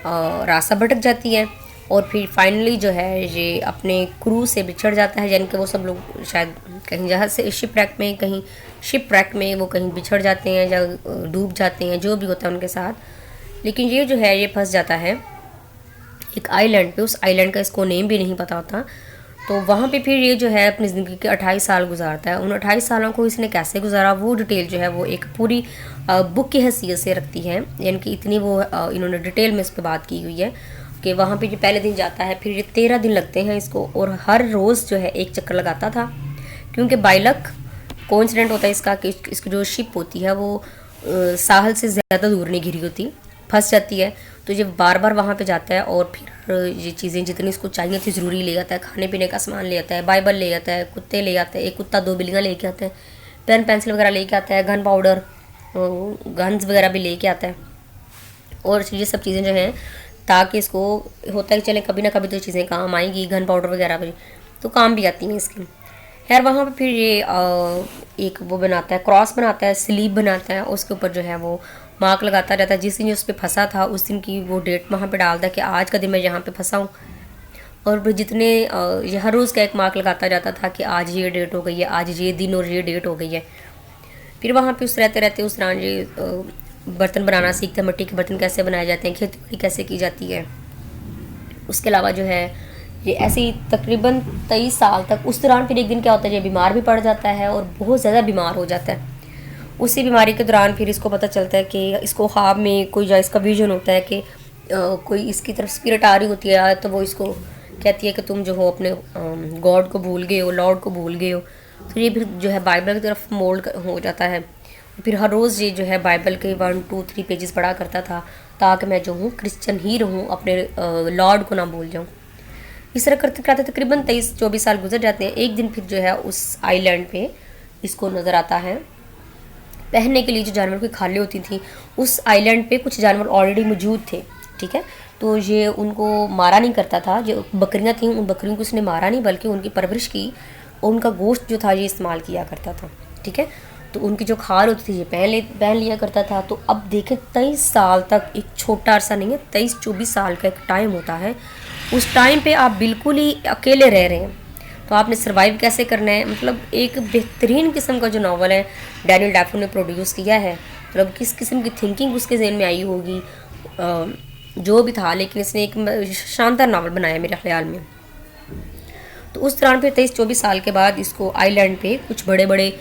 रास्ता भटक जाती है। और फिर फाइनली जो है ये अपने क्रू से बिछड़ जाता है, यानी कि वो सब लोग शायद कहीं जहाज़ से शिपरेक में, कहीं शिपरेक में वो कहीं बिछड़ जाते हैं या डूब जाते हैं, जो भी होता है उनके साथ। लेकिन ये जो है ये फंस जाता है एक आइलैंड पे, उस आइलैंड का इसको नेम भी नहीं पता होता। तो वहाँ पे फिर ये जो है अपनी ज़िंदगी के 28 साल गुजारता है। उन 28 सालों को इसने कैसे गुजारा वो डिटेल जो है वो एक पूरी बुक की हैसियत से रखती है, यानी कि इतनी वो इन्होंने डिटेल में इस पर बात की हुई है कि वहाँ पे जो पहले दिन जाता है, फिर ये 13 दिन लगते हैं इसको, और हर रोज़ जो है एक चक्कर लगाता था, क्योंकि बाइलक कोइंसिडेंट होता है इसका कि इसकी जो शिप होती है वो साहल से ज़्यादा दूर नहीं घिरी होती, फंस जाती है। तो ये बार बार वहाँ पे जाता है और फिर ये चीज़ें जितनी इसको चाहिए थी ज़रूरी ले आता है, खाने पीने का सामान ले आता है, बाइबल ले आता है, कुत्ते ले आता है, एक कुत्ता 2 बिल्लियाँ लेके आता है, पेन पेंसिल वगैरह लेके आता है, गन पाउडर, गन्स वगैरह भी लेके आता है। और ये सब चीज़ें जो हैं ताकि इसको होता है कि चले कभी ना कभी तो चीज़ें काम आएंगी, गन पाउडर वगैरह भी तो काम भी आती हैं इसकी। खैर वहाँ पे फिर ये एक वो बनाता है, क्रॉस बनाता है, स्लीप बनाता है, उसके ऊपर जो है वो मार्क लगाता रहता है। जिस दिन उस पर फंसा था उस दिन की वो डेट वहाँ पे डालता है कि आज का दिन मैं यहाँ पे फंसा हूँ। और जितने ये हर रोज़ का एक मार्क लगाता जाता था कि आज ये डेट हो गई है, आज ये दिन और ये डेट हो गई है। फिर वहाँ पे उस रहते रहते उस दौरान ये बर्तन बनाना सीखते हैं, मिट्टी के बर्तन कैसे बनाए जाते हैं, खेती बाड़ी कैसे की जाती है। उसके अलावा जो है ये ऐसे ही तकरीबन 23 साल तक, उस दौरान फिर एक दिन क्या होता है ये बीमार भी पड़ जाता है और बहुत ज़्यादा बीमार हो जाता है। उसी बीमारी के दौरान फिर इसको पता चलता है कि इसको ख्वाब में कोई इसका विजन होता है कि कोई इसकी तरफ स्पिरिट आ रही होती है, तो वो इसको कहती है कि तुम जो हो अपने गॉड को भूल गए हो, लॉर्ड को भूल गए हो। तो ये फिर जो है बाइबल की तरफ मोल्ड हो जाता है। फिर हर रोज़ ये जो है बाइबल के 1, 2, 3 पेजेस पढ़ा करता था ताकि मैं जो हूँ क्रिश्चियन ही रहूँ, अपने लॉर्ड को ना भूल जाऊँ। इस तरह करते करते तकरीबन 23-24 साल गुजर जाते हैं। एक दिन फिर जो है उस आइलैंड पे इसको नज़र आता है पहनने के लिए जो जानवर की खालें होती थी, उस आइलैंड पे कुछ जानवर ऑलरेडी मौजूद थे, ठीक है। तो ये उनको मारा नहीं करता था, जो बकरियां थीं उन बकरियों को उसने मारा नहीं बल्कि उनकी परवरिश की और उनका गोश्त जो था ये इस्तेमाल किया करता था, ठीक है। तो उनकी जो खाल होती थी ये पहन लिया करता था। तो अब देखें 23 साल तक, एक छोटा अरसा नहीं है, 23-24 साल का एक टाइम होता है। उस टाइम पे आप बिल्कुल ही अकेले रह रहे हैं, तो आपने सर्वाइव कैसे करना है। मतलब एक बेहतरीन किस्म का जो नावल है डैनियल डेफो ने प्रोड्यूस किया है। मतलब किस किस्म की थिंकिंग उसके जहन में आई होगी, जो भी था, लेकिन इसने एक शानदार नावल बनाया मेरे ख्याल में। तो उस दौरान फिर 23-24 साल के बाद इसको आइलैंड पे कुछ बड़े बड़े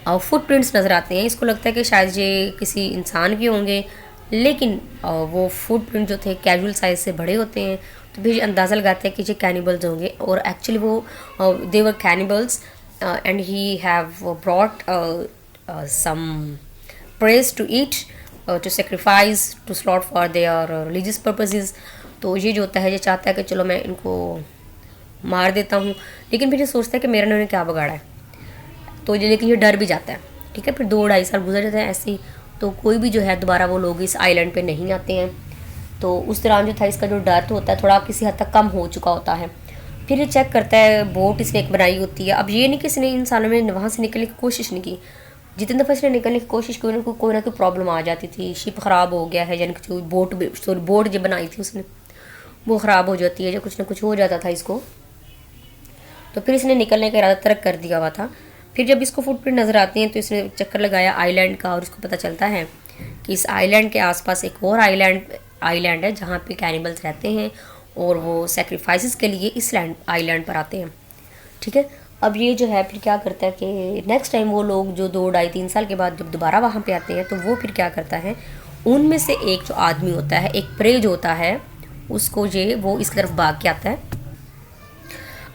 फुटप्रिंट्स नज़र आते हैं। इसको लगता है कि शायद ये किसी इंसान के होंगे, लेकिन वो फुटप्रिंट जो थे कैजुअल साइज से बड़े होते हैं। तो फिर अंदाज़ा लगाते हैं कि ये कैनिबल्स होंगे, और एक्चुअली वो they were cannibals and he have brought some praise to eat, to sacrifice, to slot for their religious purposes. तो ये जो होता है ये चाहता है कि चलो मैं इनको मार देता हूँ, लेकिन फिर ये सोचता है कि मेरा इन्होंने क्या बिगाड़ा है। तो ये लेकिन ये डर भी जाता है, ठीक है। फिर 2-2.5 साल गुजर जाते हैं ऐसे ही। तो कोई भी जो है दोबारा वो लोग इस आइलैंड पे नहीं आते हैं। तो उस दौरान जो था इसका जो डर तो होता है थोड़ा किसी हद तक कम हो चुका होता है। फिर ये चेक करता है, बोट इसने एक बनाई होती है। अब ये नहीं कि इसने इंसानों में वहाँ से निकलने की कोशिश नहीं की, जितनी दफ़ा इसने निकलने की कोशिश की उनको कोई ना कोई प्रॉब्लम आ जाती थी। शिप ख़राब हो गया है, यानी कि जो बोट जो बनाई थी उसने वो ख़राब हो जाती है, या कुछ ना कुछ हो जाता था इसको। तो फिर इसने निकलने का इरादा तर्क कर दिया हुआ था। फिर जब इसको फुटप्रिंट नज़र आती हैं तो इसने चक्कर लगाया आइलैंड का, और इसको पता चलता है कि इस आइलैंड के आसपास एक और आइलैंड है जहाँ पे कैनिबल्स रहते हैं, और वो सेक्रीफाइसेस के लिए इस आइलैंड पर आते हैं, ठीक है। अब ये जो है फिर क्या करता है कि नेक्स्ट टाइम वो लोग जो 2-2.5-3 साल के बाद जब दोबारा वहाँ पे आते हैं तो वो फिर क्या करता है, उनमें से एक जो आदमी होता है, एक प्रे जो होता है, उसको वो इसकी तरफ भाग के आता है।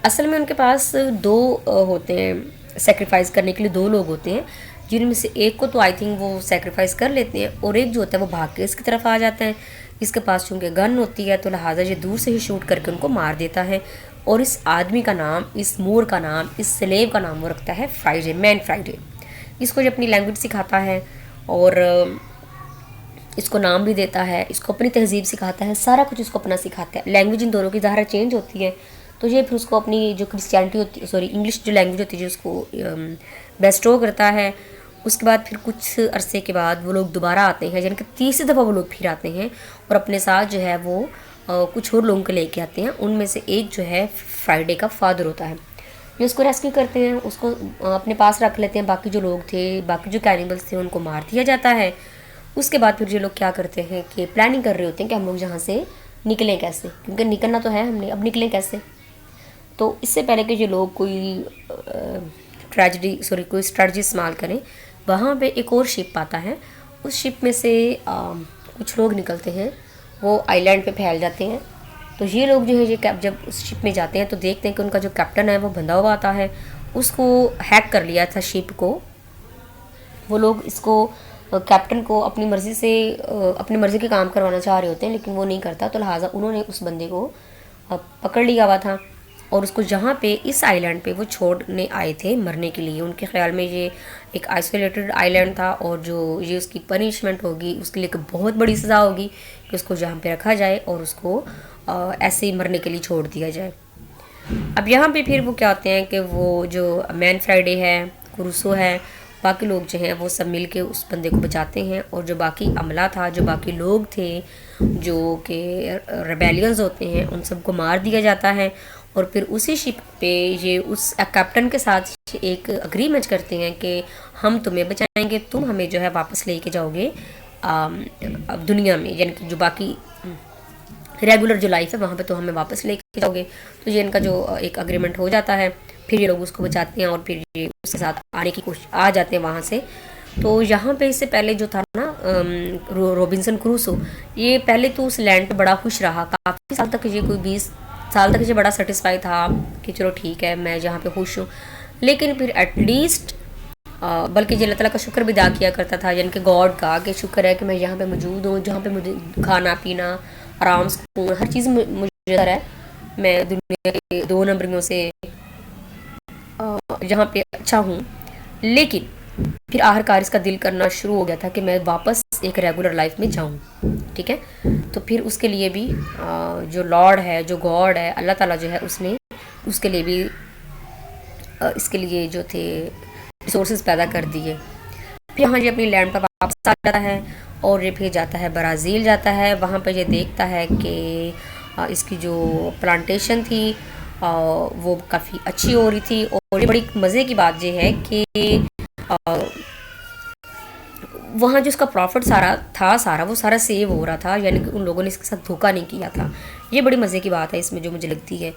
असल में उनके पास 2 होते हैं सेक्रीफाइस करने के लिए, 2 लोग होते हैं, जिनमें से एक को तो आई थिंक वो सेक्रीफाइस कर लेते हैं, और एक जो होता है वो भाग के इसकी तरफ आ जाता है। इसके पास चूँकि गन होती है तो लिहाजा ये दूर से ही शूट करके उनको मार देता है। और इस आदमी का नाम, इस मोर का नाम, इस स्लेव का नाम वो रखता है फ्राइडे, मैन फ्राइडे। इसको जो अपनी लैंग्वेज सिखाता है और इसको नाम भी देता है, इसको अपनी तहजीब सिखाता है, सारा कुछ इसको अपना सिखाता है। लैंग्वेज इन दोनों की ज़ाहिर चेंज होती है, तो ये फिर उसको अपनी जो क्रिश्चियनिटी होती है, सॉरी इंग्लिश जो लैंग्वेज होती है, जो उसको बेस्टो करता है। उसके बाद फिर कुछ अरसे के बाद वो लोग दोबारा आते हैं, यानी कि तीसरी दफ़ा वो लोग फिर आते हैं और अपने साथ जो है वो कुछ और लोगों को लेके आते हैं। उनमें से एक जो है फ्राइडे का फादर होता है, जो उसको रेस्क्यू करते हैं, उसको अपने पास रख लेते हैं। बाकी जो लोग थे, बाकी जो कैनिबल्स थे, उनको मार दिया जाता है। उसके बाद फिर ये लोग क्या करते हैं कि प्लानिंग कर रहे होते हैं कि हम लोग यहाँ से निकलें कैसे, क्योंकि निकलना तो है हमने, अब निकलें कैसे। तो इससे पहले कि ये लोग कोई कोई स्ट्रेटजी इस्तेमाल करें, वहाँ पे एक और शिप आता है। उस शिप में से कुछ लोग निकलते हैं, वो आइलैंड पे फैल जाते हैं। तो ये लोग जो है ये जब उस शिप में जाते हैं तो देखते हैं कि उनका जो कैप्टन है वो बंधा हुआ आता है, उसको हैक कर लिया था शिप को। वो लोग इसको कैप्टन को अपनी मर्ज़ी से अपनी मर्ज़ी के काम करवाना चाह रहे होते हैं, लेकिन वो नहीं करता। तो लिहाजा उन्होंने उस बंदे को पकड़ लिया हुआ था और उसको जहाँ पे इस आइलैंड पे वो छोड़ने आए थे मरने के लिए। उनके ख्याल में ये एक आइसोलेटेड आइलैंड था और जो ये उसकी पनिशमेंट होगी, उसके लिए एक बहुत बड़ी सज़ा होगी कि उसको जहाँ पे रखा जाए और उसको ऐसे ही मरने के लिए छोड़ दिया जाए। अब यहाँ पे फिर वो क्या होते हैं कि वो जो मैन फ्राइडे है, क्रूसो है, बाकी लोग जो हैं वो सब मिल के उस बंदे को बचाते हैं। और जो बाकी अमला था, जो बाकी लोग थे जो कि रेबेलियंस होते हैं, उन सबको मार दिया जाता है। और फिर उसी शिप पे ये उस कैप्टन के साथ एक अग्रीमेंट करते हैं कि हम तुम्हें बचाएंगे, तुम हमें जो है वापस लेके जाओगे अब दुनिया में, यानी कि जो बाकी रेगुलर जो लाइफ है वहाँ पे तो हमें वापस लेके जाओगे। तो ये इनका जो एक अग्रीमेंट हो जाता है। फिर ये लोग उसको बचाते हैं और फिर ये उसके साथ आने की कोशिश आ जाते हैं वहाँ से। तो यहाँ पे इससे पहले जो था ना रॉबिन्सन क्रूसो, ये पहले तो उस लैंड पे बड़ा खुश रहा काफ़ी साल तक। ये कोई 20 साल तक ये बड़ा सेटिस्फाई था कि चलो ठीक है मैं जहाँ पे खुश हूँ। लेकिन फिर एटलीस्ट बल्कि ये अल्लाह ताला का शुक्र भी अदा किया करता था, यानी कि गॉड का, कि शुक्र है कि मैं यहाँ पे मौजूद हूँ, जहाँ पे मुझे खाना पीना, आराम, सुकून, हर चीज़ मुझे है। मैं दुनिया के 2 नंबरियों से यहाँ पे अच्छा हूँ। लेकिन फिर आखिरकार इसका दिल करना शुरू हो गया था कि मैं वापस एक रेगुलर लाइफ में जाऊँ, ठीक है। तो फिर उसके लिए भी जो लॉर्ड है, जो गॉड है, अल्लाह ताला जो है, उसने उसके लिए भी इसके लिए जो थे रिसोर्सेज पैदा कर दिए। फिर यहाँ ये अपनी लैंड पर वापस आ जाता है और ये फिर जाता है ब्राज़ील जाता है। वहाँ पर ये देखता है कि इसकी जो प्लांटेशन थी वो काफ़ी अच्छी हो रही थी। और ये बड़ी मज़े की बात ये है कि वहाँ जो उसका प्रॉफिट सारा वो सारा सेव हो रहा था, यानी कि उन लोगों ने इसके साथ धोखा नहीं किया था। ये बड़ी मज़े की बात है इसमें जो मुझे लगती है।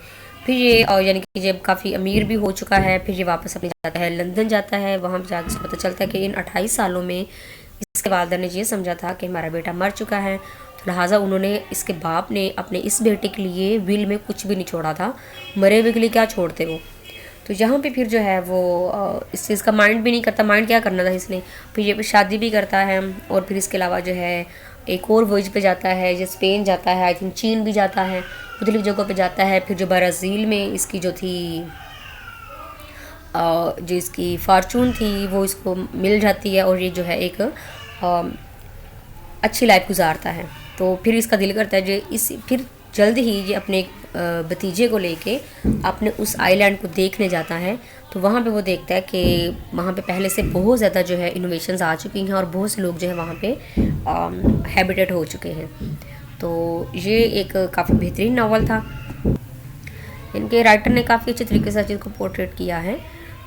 फिर ये यानी कि जब काफ़ी अमीर भी हो चुका है, फिर ये वापस अपने जाता है लंदन जाता है। वहाँ पर जाकर उसको पता चलता है कि इन 28 सालों में इसके वालिदा ने ये समझा था कि हमारा बेटा मर चुका है। तो लिहाजा उन्होंने, इसके बाप ने अपने इस बेटे के लिए विल में कुछ भी नहीं छोड़ा था, मरे हुए के लिए क्या छोड़ते वो। तो यहाँ पे फिर जो है वो इस चीज़ का माइंड भी नहीं करता, माइंड क्या करना था इसने। फिर ये शादी भी करता है और फिर इसके अलावा जो है एक और वॉयज पे जाता है, जो स्पेन जाता है, आई थिंक चीन भी जाता है, मुख्तलिफ जगहों पे जाता है। फिर जो ब्राज़ील में इसकी जो थी जो इसकी फार्चून थी वो इसको मिल जाती है और ये जो है एक अच्छी लाइफ गुजारता है। तो फिर इसका दिल करता है जो फिर जल्द ही ये अपने भतीजे को लेके अपने उस आइलैंड को देखने जाता है। तो वहाँ पे वो देखता है कि वहाँ पे पहले से बहुत ज़्यादा जो है इनोवेशंस आ चुकी हैं और बहुत से लोग जो है वहाँ पे हैबिटेट हो चुके हैं। तो ये एक काफ़ी बेहतरीन नावल था। इनके राइटर ने काफ़ी अच्छे तरीके से चीज़ को पोर्ट्रेट किया है।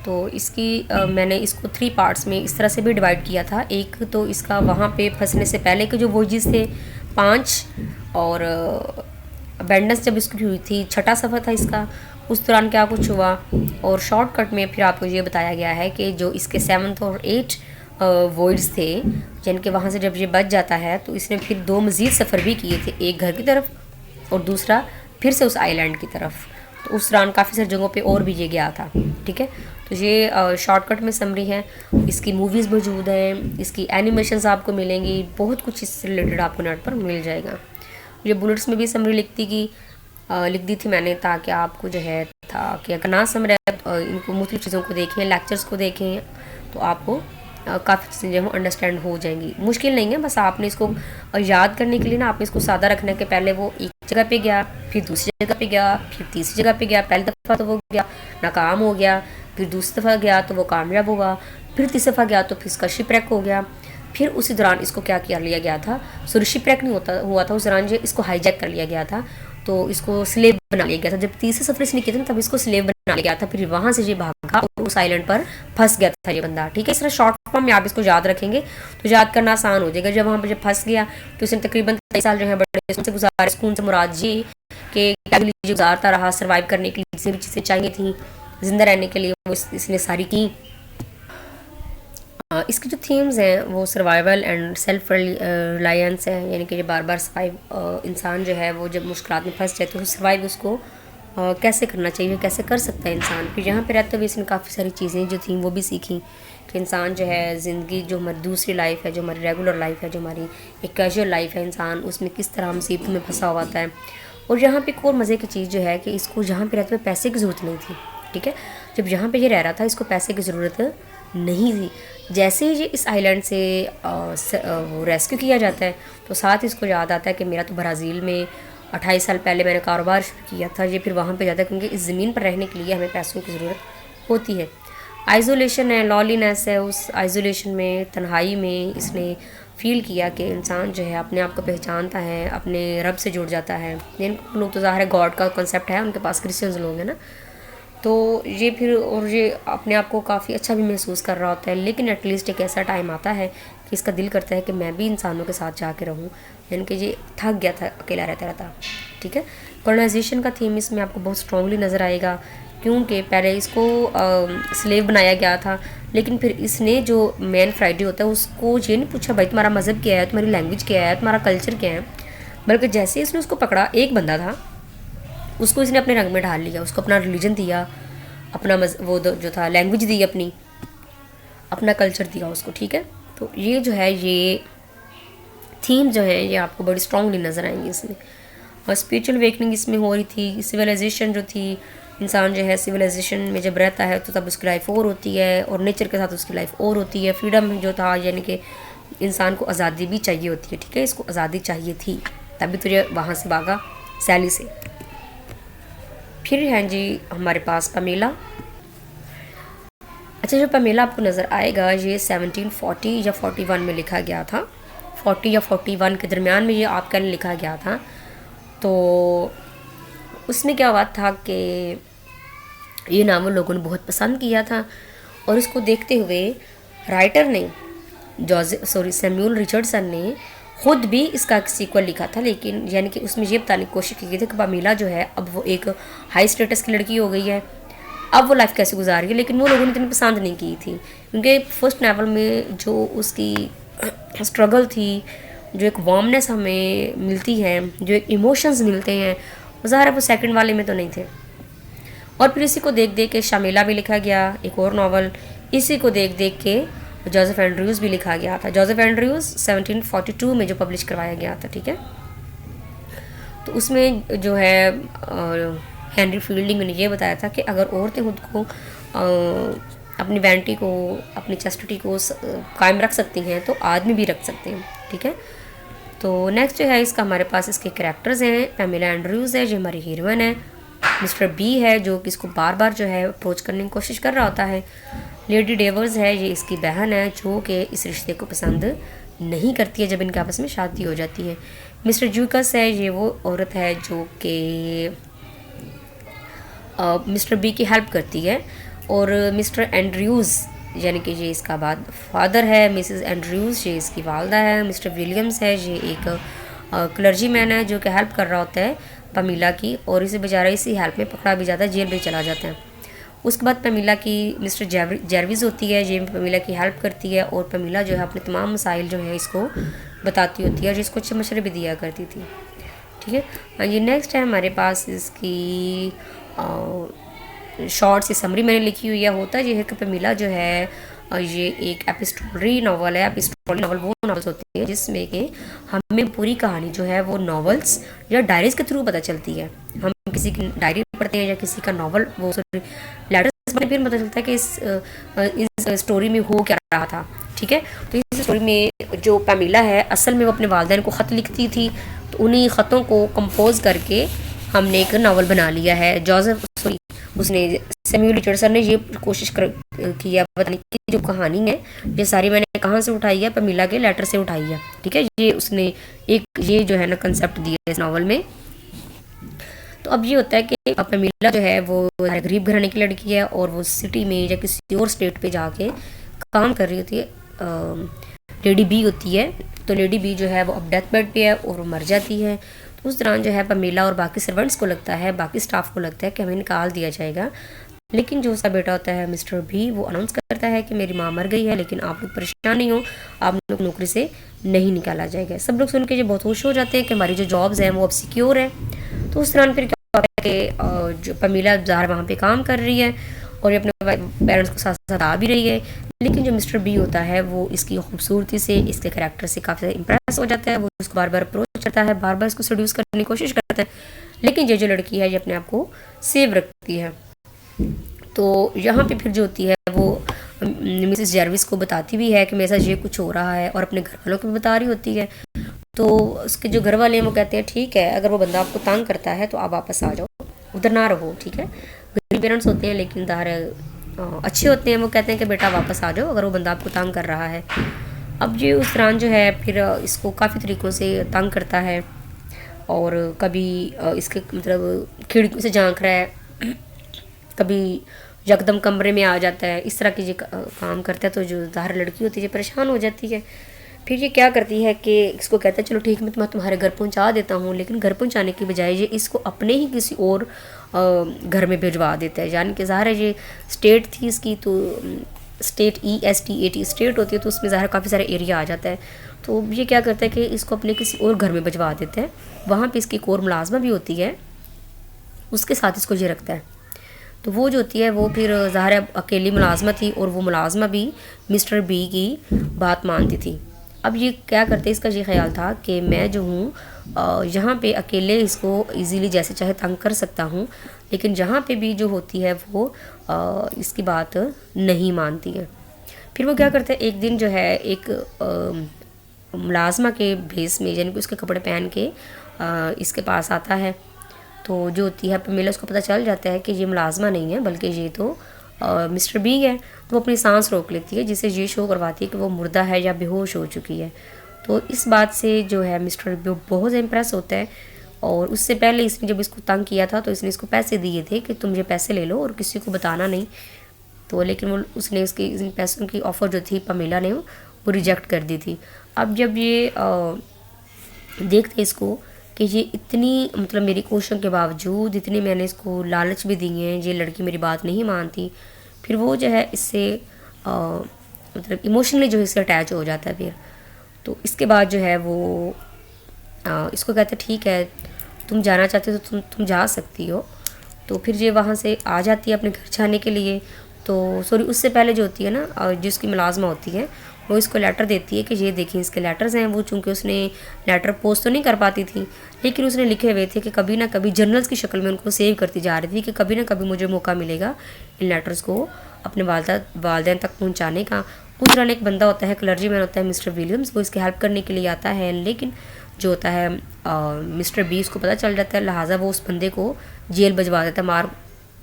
तो इसकी मैंने इसको 3 पार्ट्स में इस तरह से भी डिवाइड किया था। एक तो इसका वहाँ पे फंसने से पहले के जो वोजेस थे 5, और अबेंडेंस जब इसकी हुई थी 6ठा सफ़र था इसका, उस दौरान क्या कुछ हुआ। और शॉर्टकट में फिर आपको ये बताया गया है कि जो इसके 7th और 8 वॉइड्स थे, जिनके वहाँ से जब ये बच जाता है तो इसने फिर 2 मज़ीद सफ़र भी किए थे, एक घर की तरफ और दूसरा फिर से उस आइलैंड की तरफ। तो उस दौरान काफ़ी सारी जगहों पे और भी ये गया था, ठीक है। तो ये शॉर्टकट में समरी है। इसकी मूवीज़ मौजूद हैं, इसकी एनिमेशंस आपको मिलेंगी, बहुत कुछ इससे रिलेटेड आपको नेट पर मिल जाएगा। ये बुलेट्स में भी समरी लिख दी थी मैंने, ताकि आपको जो है था कि अगर ना समझ रहे इनको मुख्तलिफ चीज़ों को देखें, लेक्चर्स को देखें, तो आपको काफ़ी चीज़ें जो है अंडरस्टैंड हो जाएंगी। मुश्किल नहीं है, बस आपने इसको याद करने के लिए ना आपने इसको सादा रखना है कि पहले वो एक जगह पे गया, फिर दूसरी जगह पे गया, फिर तीसरी जगह पे गया। पहली दफ़ा तो वो गया नाकाम हो गया, फिर दूसरी दफ़ा गया तो वो कामयाब होगा, फिर तीसरी दफ़ा गया तो फिर इसका शिपरेक हो गया। फिर उसी दौरान इसको क्या किया लिया गया था, सॉरी शिपरेक नहीं होता हुआ था उस दौरान, जो इसको हाईजैक कर लिया गया था, तो इसको स्लेव बना लिया गया था। जब तीसरे सफर इसने किया था तब इसको स्लेव बना लिया गया था। फिर वहाँ से ये भागा और उस आइलैंड पर फंस गया था ये बंदा, ठीक है। इस तरह शॉर्ट फॉर्म में आप इसको याद रखेंगे तो याद करना आसान हो जाएगा। जब वहाँ पर जब फंस गया तो इसने तकरीबन 23 साल जो है बड़े सुकून से गुजारे। सुकून से मुराद ये कि गुजारता रहा, सर्वाइव करने के लिए जितनी भी चीज़ें चाहिए थी जिंदा रहने के लिए वो इसने सारी की। इसकी जो थीम्स हैं वो सर्वाइवल एंड सेल्फ रिलायंस है, यानी कि बार बार सर्वाइव, इंसान जो है वो जब मुश्किलात में फंस जाए तो सर्वाइव उसको कैसे करना चाहिए, कैसे कर सकता है इंसान। फिर यहाँ पे रहते हुए इसने काफ़ी सारी चीज़ें जो थी वो भी सीखी कि इंसान जो है ज़िंदगी, जो हमारी दूसरी लाइफ है, जो हमारी रेगुलर लाइफ है, जो हमारी एक कैजुअल लाइफ है, इंसान उसमें किस तरह मुसीबतों में फंसा हुआ था। और यहाँ पे एक और मज़े की चीज़ जो है कि इसको यहाँ पे रहते हुए पैसे की ज़रूरत नहीं थी, ठीक है। जब यहाँ पे ये रह रहा था इसको पैसे की ज़रूरत नहीं थी। जैसे ही ये इस आइलैंड से वो रेस्क्यू किया जाता है तो साथ इसको याद आता है कि मेरा तो ब्राज़ील में 28 साल पहले मैंने कारोबार शुरू किया था। ये फिर वहाँ पे जाता है क्योंकि इस ज़मीन पर रहने के लिए हमें पैसों की ज़रूरत होती है। आइसोलेशन है, लॉलीनेस है, उस आइसोलेशन में, तन्हाई में इसने फ़ील किया कि इंसान जो है अपने आप को पहचानता है, अपने रब से जुड़ जाता है। जिन लोग तो ज़ाहिर है गॉड का कॉन्सेप्ट है उनके पास, क्रिश्चियंस लोग हैं ना, तो ये फिर और ये अपने आप को काफ़ी अच्छा भी महसूस कर रहा होता है। लेकिन एटलीस्ट एक ऐसा टाइम आता है कि इसका दिल करता है कि मैं भी इंसानों के साथ जाके रहूं, यानी कि ये थक गया था अकेला रहता रहता, ठीक है। कॉलोनाइजेशन का थीम इसमें आपको बहुत स्ट्रांगली नज़र आएगा क्योंकि पहले इसको स्लेव बनाया गया था, लेकिन फिर इसने जो मैन फ्राइडे होता है उसको ये नहीं पूछा भाई तुम्हारा मज़हब क्या है, तुम्हारी लैंग्वेज क्या है, तुम्हारा कल्चर क्या है, बल्कि जैसे इसने उसको पकड़ा, एक बंदा था, उसको इसने अपने रंग में ढाल लिया, उसको अपना रिलीजन दिया, अपना वो जो था लैंग्वेज दी, अपनी अपना कल्चर दिया उसको, ठीक है। तो ये जो है ये थीम जो है ये आपको बड़ी स्ट्रांगली नज़र आएंगी इसमें। और स्पिरिचुअल वेकनिंग इसमें हो रही थी। सिविलाइजेशन जो थी, इंसान जो है सिविलाइजेशन में जब रहता है तो तब उसकी लाइफ और होती है और नेचर के साथ उसकी लाइफ और होती है। फ्रीडम जो था, यानी कि इंसान को आज़ादी भी चाहिए होती है, ठीक है। इसको आज़ादी चाहिए थी तभी तो ये वहाँ से भागा सैली से। फिर हैं जी हमारे पास पमेला। अच्छा, जो पमेला आपको नज़र आएगा ये 1740 या 41 में लिखा गया था, 40 या 41 के दरमियान में ये आपका लिखा गया था। तो उसमें क्या हुआ था कि ये नावल लोगों ने बहुत पसंद किया था और इसको देखते हुए राइटर ने सैमुअल रिचर्डसन ने खुद भी इसका सीक्वल लिखा था। लेकिन यानी कि उसमें ये बताने की कोशिश की गई थी कि पमेला जो है अब वो एक हाई स्टेटस की लड़की हो गई है, अब वो लाइफ कैसे गुजार रही है। लेकिन वो लोगों ने इतनी पसंद नहीं की थी क्योंकि फर्स्ट नावल में जो उसकी स्ट्रगल थी, जो एक वार्मनेस हमें मिलती है, जो एक इमोशंस मिलते हैं, वो ज़ाहिर है वो सेकंड वाले में तो नहीं थे। और फिर इसी को देख देख के शामिला भी लिखा गया, एक और नावल। इसी को देख देख के जोसेफ एंड्रयूज़ भी लिखा गया था। जोसेफ एंड्रयूज़ 1742 में जो पब्लिश करवाया गया था, ठीक है। तो उसमें जो है हेनरी फील्डिंग ने ये बताया था कि अगर औरतें खुद को अपनी वैनिटी को, अपनी चैस्टिटी को कायम रख सकती हैं तो आदमी भी रख सकते हैं, ठीक है। तो नेक्स्ट जो है इसका हमारे पास इसके कैरेक्टर्स हैं। पैमेला एंड्रयूज़ है जो हमारी हीरोइन है। मिस्टर बी है जो कि इसको बार बार जो है अप्रोच करने की कोशिश कर रहा होता है। लेडी डेवर्स है, ये इसकी बहन है जो कि इस रिश्ते को पसंद नहीं करती है जब इनके आपस में शादी हो जाती है। मिस्टर जूकस है, ये वो औरत है जो कि मिस्टर बी की हेल्प करती है। और मिस्टर एंड्रयूज़ यानी कि ये इसका बाद फादर है। मिसेस एंड्रयूज़ ये इसकी वालदा है। मिस्टर विलियम्स है, ये एक क्लर्जी मैन है जो कि हेल्प कर रहा होता है पमीला की, और इसे बेचारा इसी हेल्प में पकड़ा भी जाता है, जेल में चला जाता है। उसके बाद पमीला की मिस्टर जैरविस होती है, ये पमीला की हेल्प करती है और पमीला जो है अपने तमाम मसाइल जो है इसको बताती होती है और इसको अच्छे मशवरे भी दिया करती थी, ठीक है। ये नेक्स्ट है हमारे पास इसकी शॉर्ट सी समरी मैंने लिखी हुई है। होता ये है कि पमीला जो है ये एक एपिस्टोलरी नावल है। एपिस्टोलरी नावल वो नावल्स होती है जिसमें कि हमें पूरी कहानी जो है वो नॉवेल्स या डायरीज के थ्रू पता चलती है। हम किसी की डायरी पढ़ते हैं या किसी का नावल वो लेटर्स पढ़ते, फिर पता चलता है कि इस स्टोरी में हो क्या रहा था, ठीक है। तो इस स्टोरी में जो पैमिला है असल में वो अपने वालिदैन को ख़त लिखती थी, तो उन्हीं ख़तों को कंपोज करके हमने एक नावल बना लिया है। जोसेफ सॉरी उसने सैमुअल रिचर्डसन ने ये कोशिश किया बताने की जो कहानी है ये सारी मैंने कहाँ से उठाई है, पैमिला के लेटर से उठाई है, ठीक है। ये उसने एक ये जो है ना कंसेप्ट दिया है इस नावल में। तो अब ये होता है कि पैमिला जो है वो गरीब घराने की लड़की है और वो सिटी में या किसी और स्टेट पे जाके काम कर रही होती है। लेडी बी होती है, तो लेडी बी जो है वो अब डेथ बेड पे है और वो मर जाती है। तो उस दौरान जो है पैमिला और बाकी सर्वेंट्स को लगता है, बाकी स्टाफ को लगता है कि हमें निकाल दिया जाएगा। लेकिन जो उसका बेटा होता है मिस्टर बी, वो अनाउंस करता है कि मेरी माँ मर गई है, लेकिन आप लोग परेशान नहीं हो, आप लोग नौकरी से नहीं निकाला जाएगा। सब लोग सुन के ये बहुत खुश हो जाते हैं कि हमारी जो जॉब्स हैं वो अब सिक्योर है। तो उस दौरान फिर क्या होता है कि जो पैमिला ज़ाहिर वहाँ पे काम कर रही है और ये अपने पेरेंट्स को साथ साथ आ भी रही है, लेकिन जो मिस्टर बी होता है वो इसकी खूबसूरती से, इसके करैक्टर से काफ़ी ज़्यादा इंप्रेस हो जाता है। वो उसको बार बार अप्रोच करता है, बार बार इसको सेड्यूस करने की कोशिश करता है, लेकिन ये जो लड़की है ये अपने आप को सेव रखती है। तो यहाँ पे फिर जो होती है वो मिसेस जर्विस को बताती भी है कि मेरे साथ ये कुछ हो रहा है और अपने घर वालों को भी बता रही होती है। तो उसके जो घर वाले हैं वो कहते हैं ठीक है, अगर वो बंदा आपको तंग करता है तो आप वापस आ जाओ, उधर ना रहो, ठीक है। गरीब पेरेंट्स होते हैं लेकिन अच्छे होते हैं, वो कहते हैं कि बेटा वापस आ जाओ अगर वो बंदा आपको तंग कर रहा है। अब ये उस दौरान जो है फिर इसको काफ़ी तरीक़ों से तंग करता है और कभी इसके मतलब खिड़की से झांक रहा है, कभी यकदम कमरे में आ जाता है, इस तरह की ये काम करता है। तो जो ज़ाहिर लड़की होती है परेशान हो जाती है। फिर ये क्या करती है कि इसको कहता है चलो ठीक मैं तुम्हारे घर पहुंचा देता हूँ, लेकिन घर पहुंचाने की बजाय ये इसको अपने ही किसी और घर में भिजवा देता है। यानी कि ज़ाहिर है ये स्टेट थी इसकी, तो स्टेट ESTAT स्टेट होती है, तो उसमें ज़ाहिर काफ़ी सारा एरिया आ जाता है। तो ये क्या करता है कि इसको अपने किसी और घर में भिजवा देता है, वहाँ पर इसकी एक और मुलाजमा भी होती है, उसके साथ इसको ये रखता है। तो वो जो होती है वो फिर ज़ाहिर अकेली मुलाजमा थी और वो मुलाजमा भी मिस्टर बी की बात मानती थी। अब ये क्या करते, इसका ये ख्याल था कि मैं जो हूँ यहाँ पे अकेले इसको इजीली जैसे चाहे तंग कर सकता हूँ, लेकिन जहाँ पे भी जो होती है वो इसकी बात नहीं मानती है। फिर वो क्या करता है, एक दिन जो है एक मुलाजमा के भेस में, यानी कि उसके कपड़े पहन के इसके पास आता है। तो जो होती है पैमिला, उसको पता चल जाता है कि ये मुलाजमा नहीं है बल्कि ये तो मिस्टर बी है। तो वो अपनी सांस रोक लेती है, जिससे ये शो करवाती है कि वो मुर्दा है या बेहोश हो चुकी है। तो इस बात से जो है मिस्टर बी बहुत इम्प्रेस होता है। और उससे पहले इसने जब इसको तंग किया था तो इसने इसको पैसे दिए थे कि तुम ये पैसे ले लो और किसी को बताना नहीं। तो लेकिन वो उसने उसकी इन पैसों की ऑफ़र जो थी पैमिला ने वो रिजेक्ट कर दी थी। अब जब ये देखते इसको कि ये इतनी मतलब मेरी कोशिशों के बावजूद इतनी मैंने इसको लालच भी दी है, ये लड़की मेरी बात नहीं मानती, फिर वो जो है इससे मतलब इमोशनली जो है इससे अटैच हो जाता है। फिर तो इसके बाद जो है वो इसको कहते हैं ठीक है तुम जाना चाहते हो तो तुम जा सकती हो। तो फिर ये वहाँ से आ जाती है अपने घर जाने के लिए। तो सॉरी उससे पहले जो होती है ना जिसकी मुलाजमा होती है वो इसको लेटर देती है कि ये देखिए इसके लेटर्स हैं। वो चूँकि उसने लेटर पोस्ट तो नहीं कर पाती थी, लेकिन उसने लिखे हुए थे कि कभी ना कभी जर्नल्स की शक्ल में उनको सेव करती जा रही थी कि कभी ना कभी मुझे मौका मिलेगा इन लेटर्स को अपने वालदैन तक पहुँचाने का। उस दौरान एक बंदा होता है, क्लर्जी मैन होता है मिस्टर विलियम्स, वो इसकी हेल्प करने के लिए आता है, लेकिन जो होता है मिस्टर बी उसको पता चल जाता है, लिहाजा वो उस बंदे को जेल भिजवा देता है।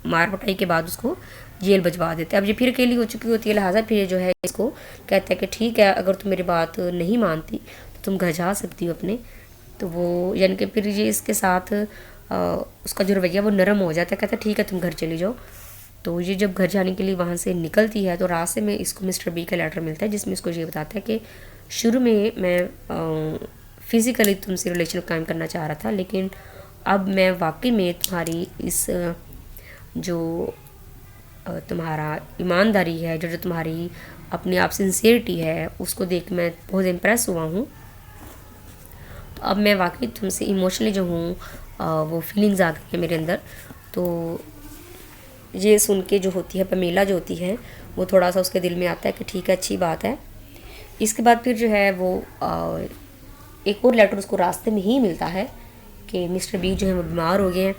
मार पटाई के बाद उसको जेल भिजवा देते हैं। अब ये फिर अकेली हो चुकी होती है, लिहाजा फिर ये जो है इसको कहता है कि ठीक है अगर तुम मेरी बात नहीं मानती तो तुम घर जा सकती हो अपने। तो वो यानी कि फिर ये इसके साथ उसका जो रवैया वो नरम हो जाता है, कहता है ठीक है तुम घर चली जाओ। तो ये जब घर जाने के लिए वहाँ से निकलती है तो रास्ते में इसको मिस्टर बी का लेटर मिलता है, जिसमें इसको ये बताता है कि शुरू में मैं फ़िज़िकली तुमसे रिलेशन कायम करना चाह रहा था, लेकिन अब मैं वाकई में तुम्हारी इस जो तुम्हारा ईमानदारी है, जो तुम्हारी अपने आप सिंसियरिटी है, उसको देख मैं बहुत इम्प्रेस हुआ हूँ। तो अब मैं वाकई तुमसे इमोशनली जो हूँ वो फीलिंग्स आ गई हैं मेरे अंदर। तो ये सुन के जो होती है पैमिला जो होती है वो थोड़ा सा उसके दिल में आता है कि ठीक है अच्छी बात है। इसके बाद फिर जो है वो एक और लेटर उसको रास्ते में ही मिलता है कि मिस्टर बी जो है वो बीमार हो गए हैं।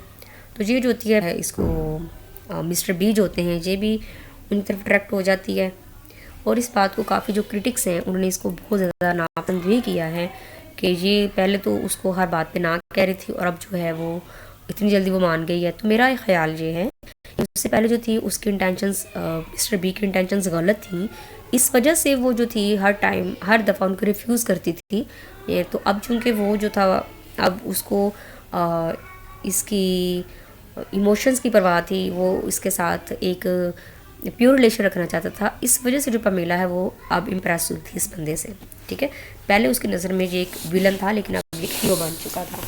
तो ये जो होती है इसको मिस्टर बी जो होते हैं ये भी उनकी तरफ अट्रैक्ट हो जाती है और इस बात को काफ़ी जो क्रिटिक्स हैं उन्होंने इसको बहुत ज़्यादा नापसंद भी किया है कि ये पहले तो उसको हर बात पे ना कह रही थी और अब जो है वो इतनी जल्दी वो मान गई है। तो मेरा ख्याल ये है कि उससे पहले जो थी उसकी इंटेंशंस, मिस्टर बी की इंटेंशंस गलत थी, इस वजह से वो जो थी हर टाइम हर दफ़ा उनको रिफ्यूज़ करती थी। ये तो अब चूँकि वो जो था अब उसको इसकी इमोशंस की परवाह थी, वो इसके साथ एक प्योर रिलेशन रखना चाहता था, इस वजह से जो पमेला है वो अब इम्प्रेस हुई थी इस बंदे से। ठीक है, पहले उसकी नज़र में ये एक विलन था लेकिन अब एक हीरो बन चुका था।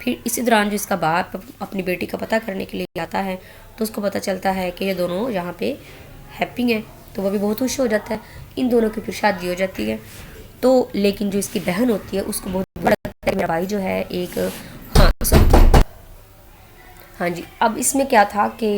फिर इसी दौरान जो इसका बाप अपनी बेटी का पता करने के लिए आता है तो उसको पता चलता है कि ये दोनों यहाँ पे हैप्पी हैं, तो वह भी बहुत खुश हो जाता है। इन दोनों की फिर शादी हो जाती है। तो लेकिन जो इसकी बहन होती है उसको बहुत बुरा लगता है मेरा भाई जो है एक, हाँ हाँ जी, अब इसमें क्या था कि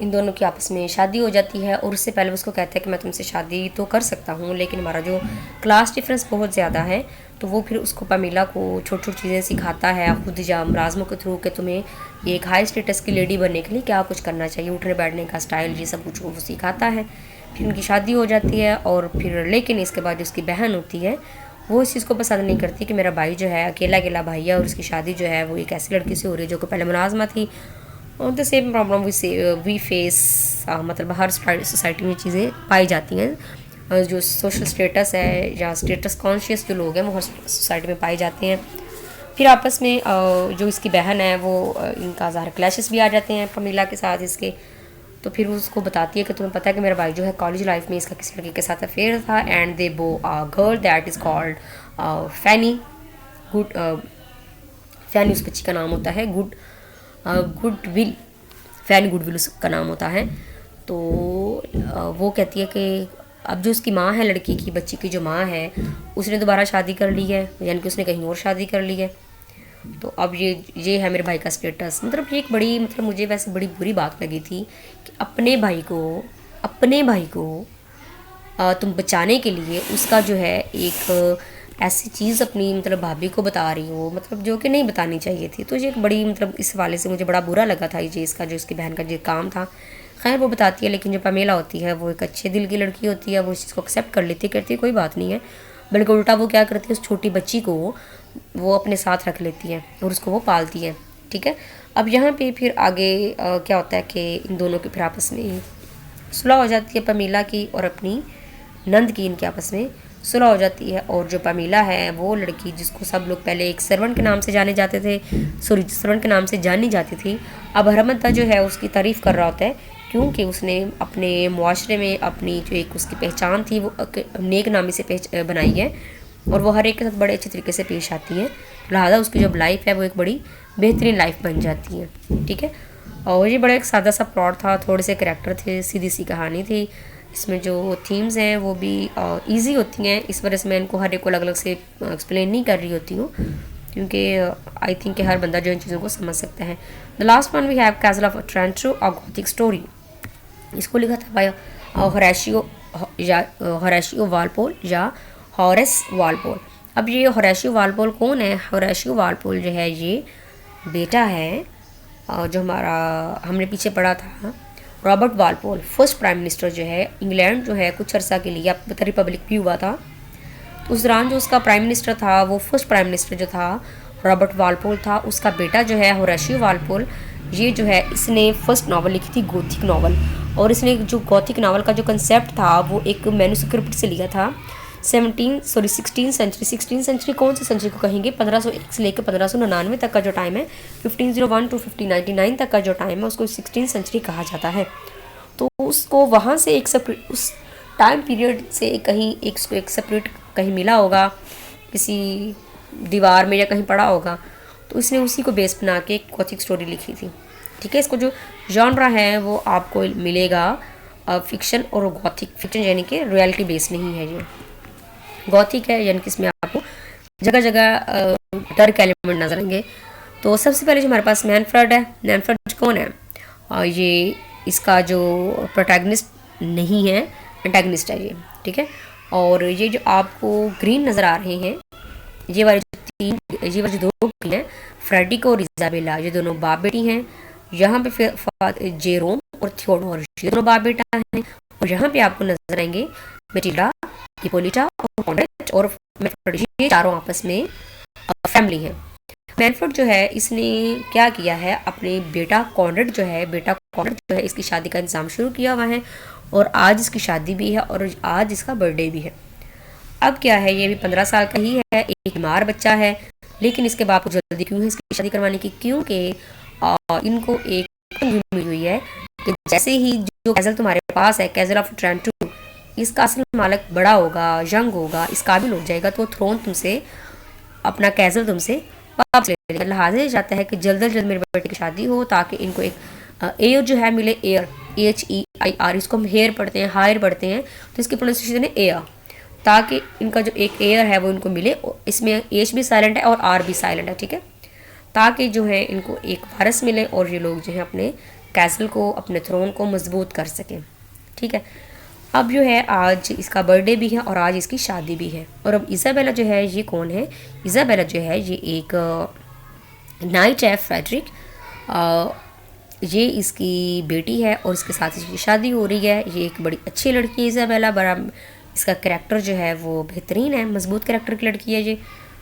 इन दोनों की आपस में शादी हो जाती है और उससे पहले उसको कहता है कि मैं तुमसे शादी तो कर सकता हूँ लेकिन हमारा जो क्लास डिफरेंस बहुत ज़्यादा है। तो वो फिर उसको पमीला को छोटी छोटी चीज़ें सिखाता है खुद या मुलाजमों के थ्रू कि तुम्हें एक हाई स्टेटस की लेडी बनने के लिए क्या कुछ करना चाहिए, उठने बैठने का स्टाइल, ये सब कुछ वो सिखाता है। फिर उनकी शादी हो जाती है और फिर लेकिन इसके बाद उसकी बहन होती है वो इस चीज़ को पसंद नहीं करती कि मेरा भाई जो है अकेला अकेला भाई है और उसकी शादी जो है वो एक ऐसी लड़की से हो रही है जो कि पहले मुलाजमा थी। और the same problem we face, मतलब हर सोसाइटी में चीज़ें पाई जाती हैं। जो सोशल स्टेटस है या स्टेटस कॉन्शियस जो लोग हैं वो हर सोसाइटी में पाए जाते हैं। फिर आपस में जो इसकी बहन है वो इनका ज़ाहिर क्लैशेस भी आ जाते हैं पमीला के साथ इसके। तो फिर वो उसको बताती है कि तुम्हें पता है कि मेरा भाई जो है कॉलेज लाइफ में इसका किसी लड़के के साथ अफेयर था and they bought a girl that is called Fanny Good, Fanny उस बच्ची का नाम होता है, गुडविल, फैनी गुडविल उसका नाम होता है। तो वो कहती है कि अब जो उसकी माँ है, लड़की की बच्ची की जो माँ है, उसने दोबारा शादी कर ली है, यानी कि उसने कहीं और शादी कर ली है। तो अब ये है मेरे भाई का स्टेटस। मतलब ये एक बड़ी, मतलब मुझे वैसे बड़ी बुरी बात लगी थी कि अपने भाई को तुम बचाने के लिए उसका जो है एक ऐसी चीज़ अपनी मतलब भाभी को बता रही हो, मतलब जो कि नहीं बतानी चाहिए थी। तो ये एक बड़ी, मतलब इस हवाले से मुझे बड़ा बुरा लगा था ये इसका जो इसकी बहन का जो काम था। खैर वो बताती है, लेकिन जो पमेला होती है वो एक अच्छे दिल की लड़की होती है, वो इस चीज़ को एक्सेप्ट कर लेती है, कहती है कोई बात नहीं है। बल्कि उल्टा वो क्या करती है, उस छोटी बच्ची को वो अपने साथ रख लेती है और उसको वो पालती है। ठीक है, अब यहाँ पे फिर आगे क्या होता है कि इन दोनों की फिर आपस में सुलह हो जाती है, पमीला की और अपनी नंद की, इनके आपस में सुलह हो जाती है। और जो पमीला है वो लड़की जिसको सब लोग पहले एक सर्वेंट के नाम से जाने जाते थे, सर्वेंट के नाम से जानी जाती थी, अब हरमंदा जो है उसकी तारीफ़ कर रहा होता है क्योंकि उसने अपने मुआशरे में अपनी जो एक उसकी पहचान थी वो नेक नामी से बनाई है और वो हर एक के साथ बड़े अच्छे तरीके से पेश आती है। लिहाजा उसकी जो लाइफ है वो एक बड़ी बेहतरीन लाइफ बन जाती है। ठीक है, और ये बड़ा एक सादा सा प्लॉट था, थोड़े से करैक्टर थे, सीधी सी कहानी थी। इसमें जो थीम्स हैं वो भी इजी होती हैं, इस वजह से मैं इनको हर एक को अलग अलग से एक्सप्लेन नहीं कर रही होती हूँ क्योंकि आई थिंक कि हर बंदा जो इन चीज़ों को समझ सकता है। The last one we have castle of Otranto a gothic story. इसको लिखा था भाई होरेशियो वालपोल या हॉरेस वालपोल। अब ये होरेशियो वालपोल कौन है? होरेशियो वालपोल जो है ये बेटा है जो हमारा हमने पीछे पढ़ा था Robert Walpole, first prime minister जो है इंग्लैंड जो है कुछ अर्सा के लिए, आपको पता रिपब्लिक भी हुआ था, तो उस दौरान जो उसका प्राइम मिनिस्टर था वो फर्स्ट प्राइम मिनिस्टर जो था रॉबर्ट वालपोल था। उसका बेटा जो है होरेशियो वालपोल, ये जो है इसने फर्स्ट नावल लिखी थी गॉथिक नावल, और इसने जो गॉथिक नावल का जो कंसेप्ट था वो एक मैन्युस्क्रिप्ट से लिया था 16th सेंचुरी कौन सी सेंचुरी को कहेंगे, 1501 से लेकर 1599 तक का जो टाइम है, 1501 टू 1599 तक का जो टाइम है उसको 16th सेंचुरी कहा जाता है। तो उसको वहाँ से उस टाइम पीरियड से कहीं एक सेपरेट कहीं मिला होगा, किसी दीवार में या कहीं पढ़ा होगा, तो इसने उसी को बेस बना के एक गॉथिक स्टोरी लिखी थी। ठीक है, इसको जो जॉनरा है वो आपको मिलेगा फिक्शन और गॉथिक। फिक्शन यानी कि रियलिटी बेस नहीं है, ये गॉथिक है यानी कि इसमें आपको जगह जगह डार्क एलिमेंट नजर आएंगे। तो सबसे पहले जो हमारे पास मैनफ्रेड है, मैनफ्रेड कौन है? ये इसका जो प्रोटैगनिस्ट नहीं है, एंटागनिस्ट है ये। ठीक है, और ये जो आपको ग्रीन नज़र आ रहे हैं ये वाले जो दो हैं फ्रेडिक और इजाबेला, ये दोनों बाप बेटी हैं। यहाँ पे जेरोम और थियोडोर ये दोनों बाप बेटा हैं। और यहाँ पे आपको नजर आएंगे मेटिल्डा, हिप्पोलिटा और कॉन्रेड और मैनफ्रेड, ये चारों आपस में फैमिली है। मैनफ्रेड जो है इसने क्या किया है, अपने बेटा कॉन्रेड जो है इसकी शादी का इंतजाम शुरू किया हुआ है और आज इसकी शादी भी है और आज इसका बर्थडे भी है। अब क्या है, ये भी 15 साल का ही है, एक बीमार बच्चा है, लेकिन इसके बाप को जल्दी क्यों है इसकी शादी करवाने की, क्योंकि इनको एक मिली हुई है कि जैसे ही जो कैसल तुम्हारे पास है, कैसल ऑफ ट्रेंटू, इसका असल मालिक बड़ा होगा, यंग होगा, इस काबिल हो जाएगा तो थ्रोन तुमसे, अपना कैसल तुमसे वापस ले लेगा। लिहाजा चाहता है कि जल्द से जल्द मेरे बेटे की शादी हो ताकि इनको एक एयर जो है मिले, एयर, HEIR, इसको हम हेयर पढ़ते हैं, हायर पढ़ते हैं, तो इसकी प्रोनाउंसिएशन है एयर, ताकि इनका जो एक एयर है वो इनको मिले। इसमें H भी साइलेंट है और R भी साइलेंट है, ठीक है, ताकि जो है इनको एक वारिस मिले और ये लोग जो है अपने कैसल को, अपने थ्रोन को मजबूत कर सकें, ठीक है। अब जो है आज इसका बर्थडे भी है और आज इसकी शादी भी है। और अब इज़ाबेला जो है ये कौन है, इज़ाबेला जो है ये एक नाइट है, फ्रेडरिक, ये इसकी बेटी है और इसके साथ इसकी शादी हो रही है। ये एक बड़ी अच्छी लड़की है इज़ाबेला, बड़ा इसका करैक्टर जो है वो बेहतरीन है, मजबूत करैक्टर की लड़की है ये।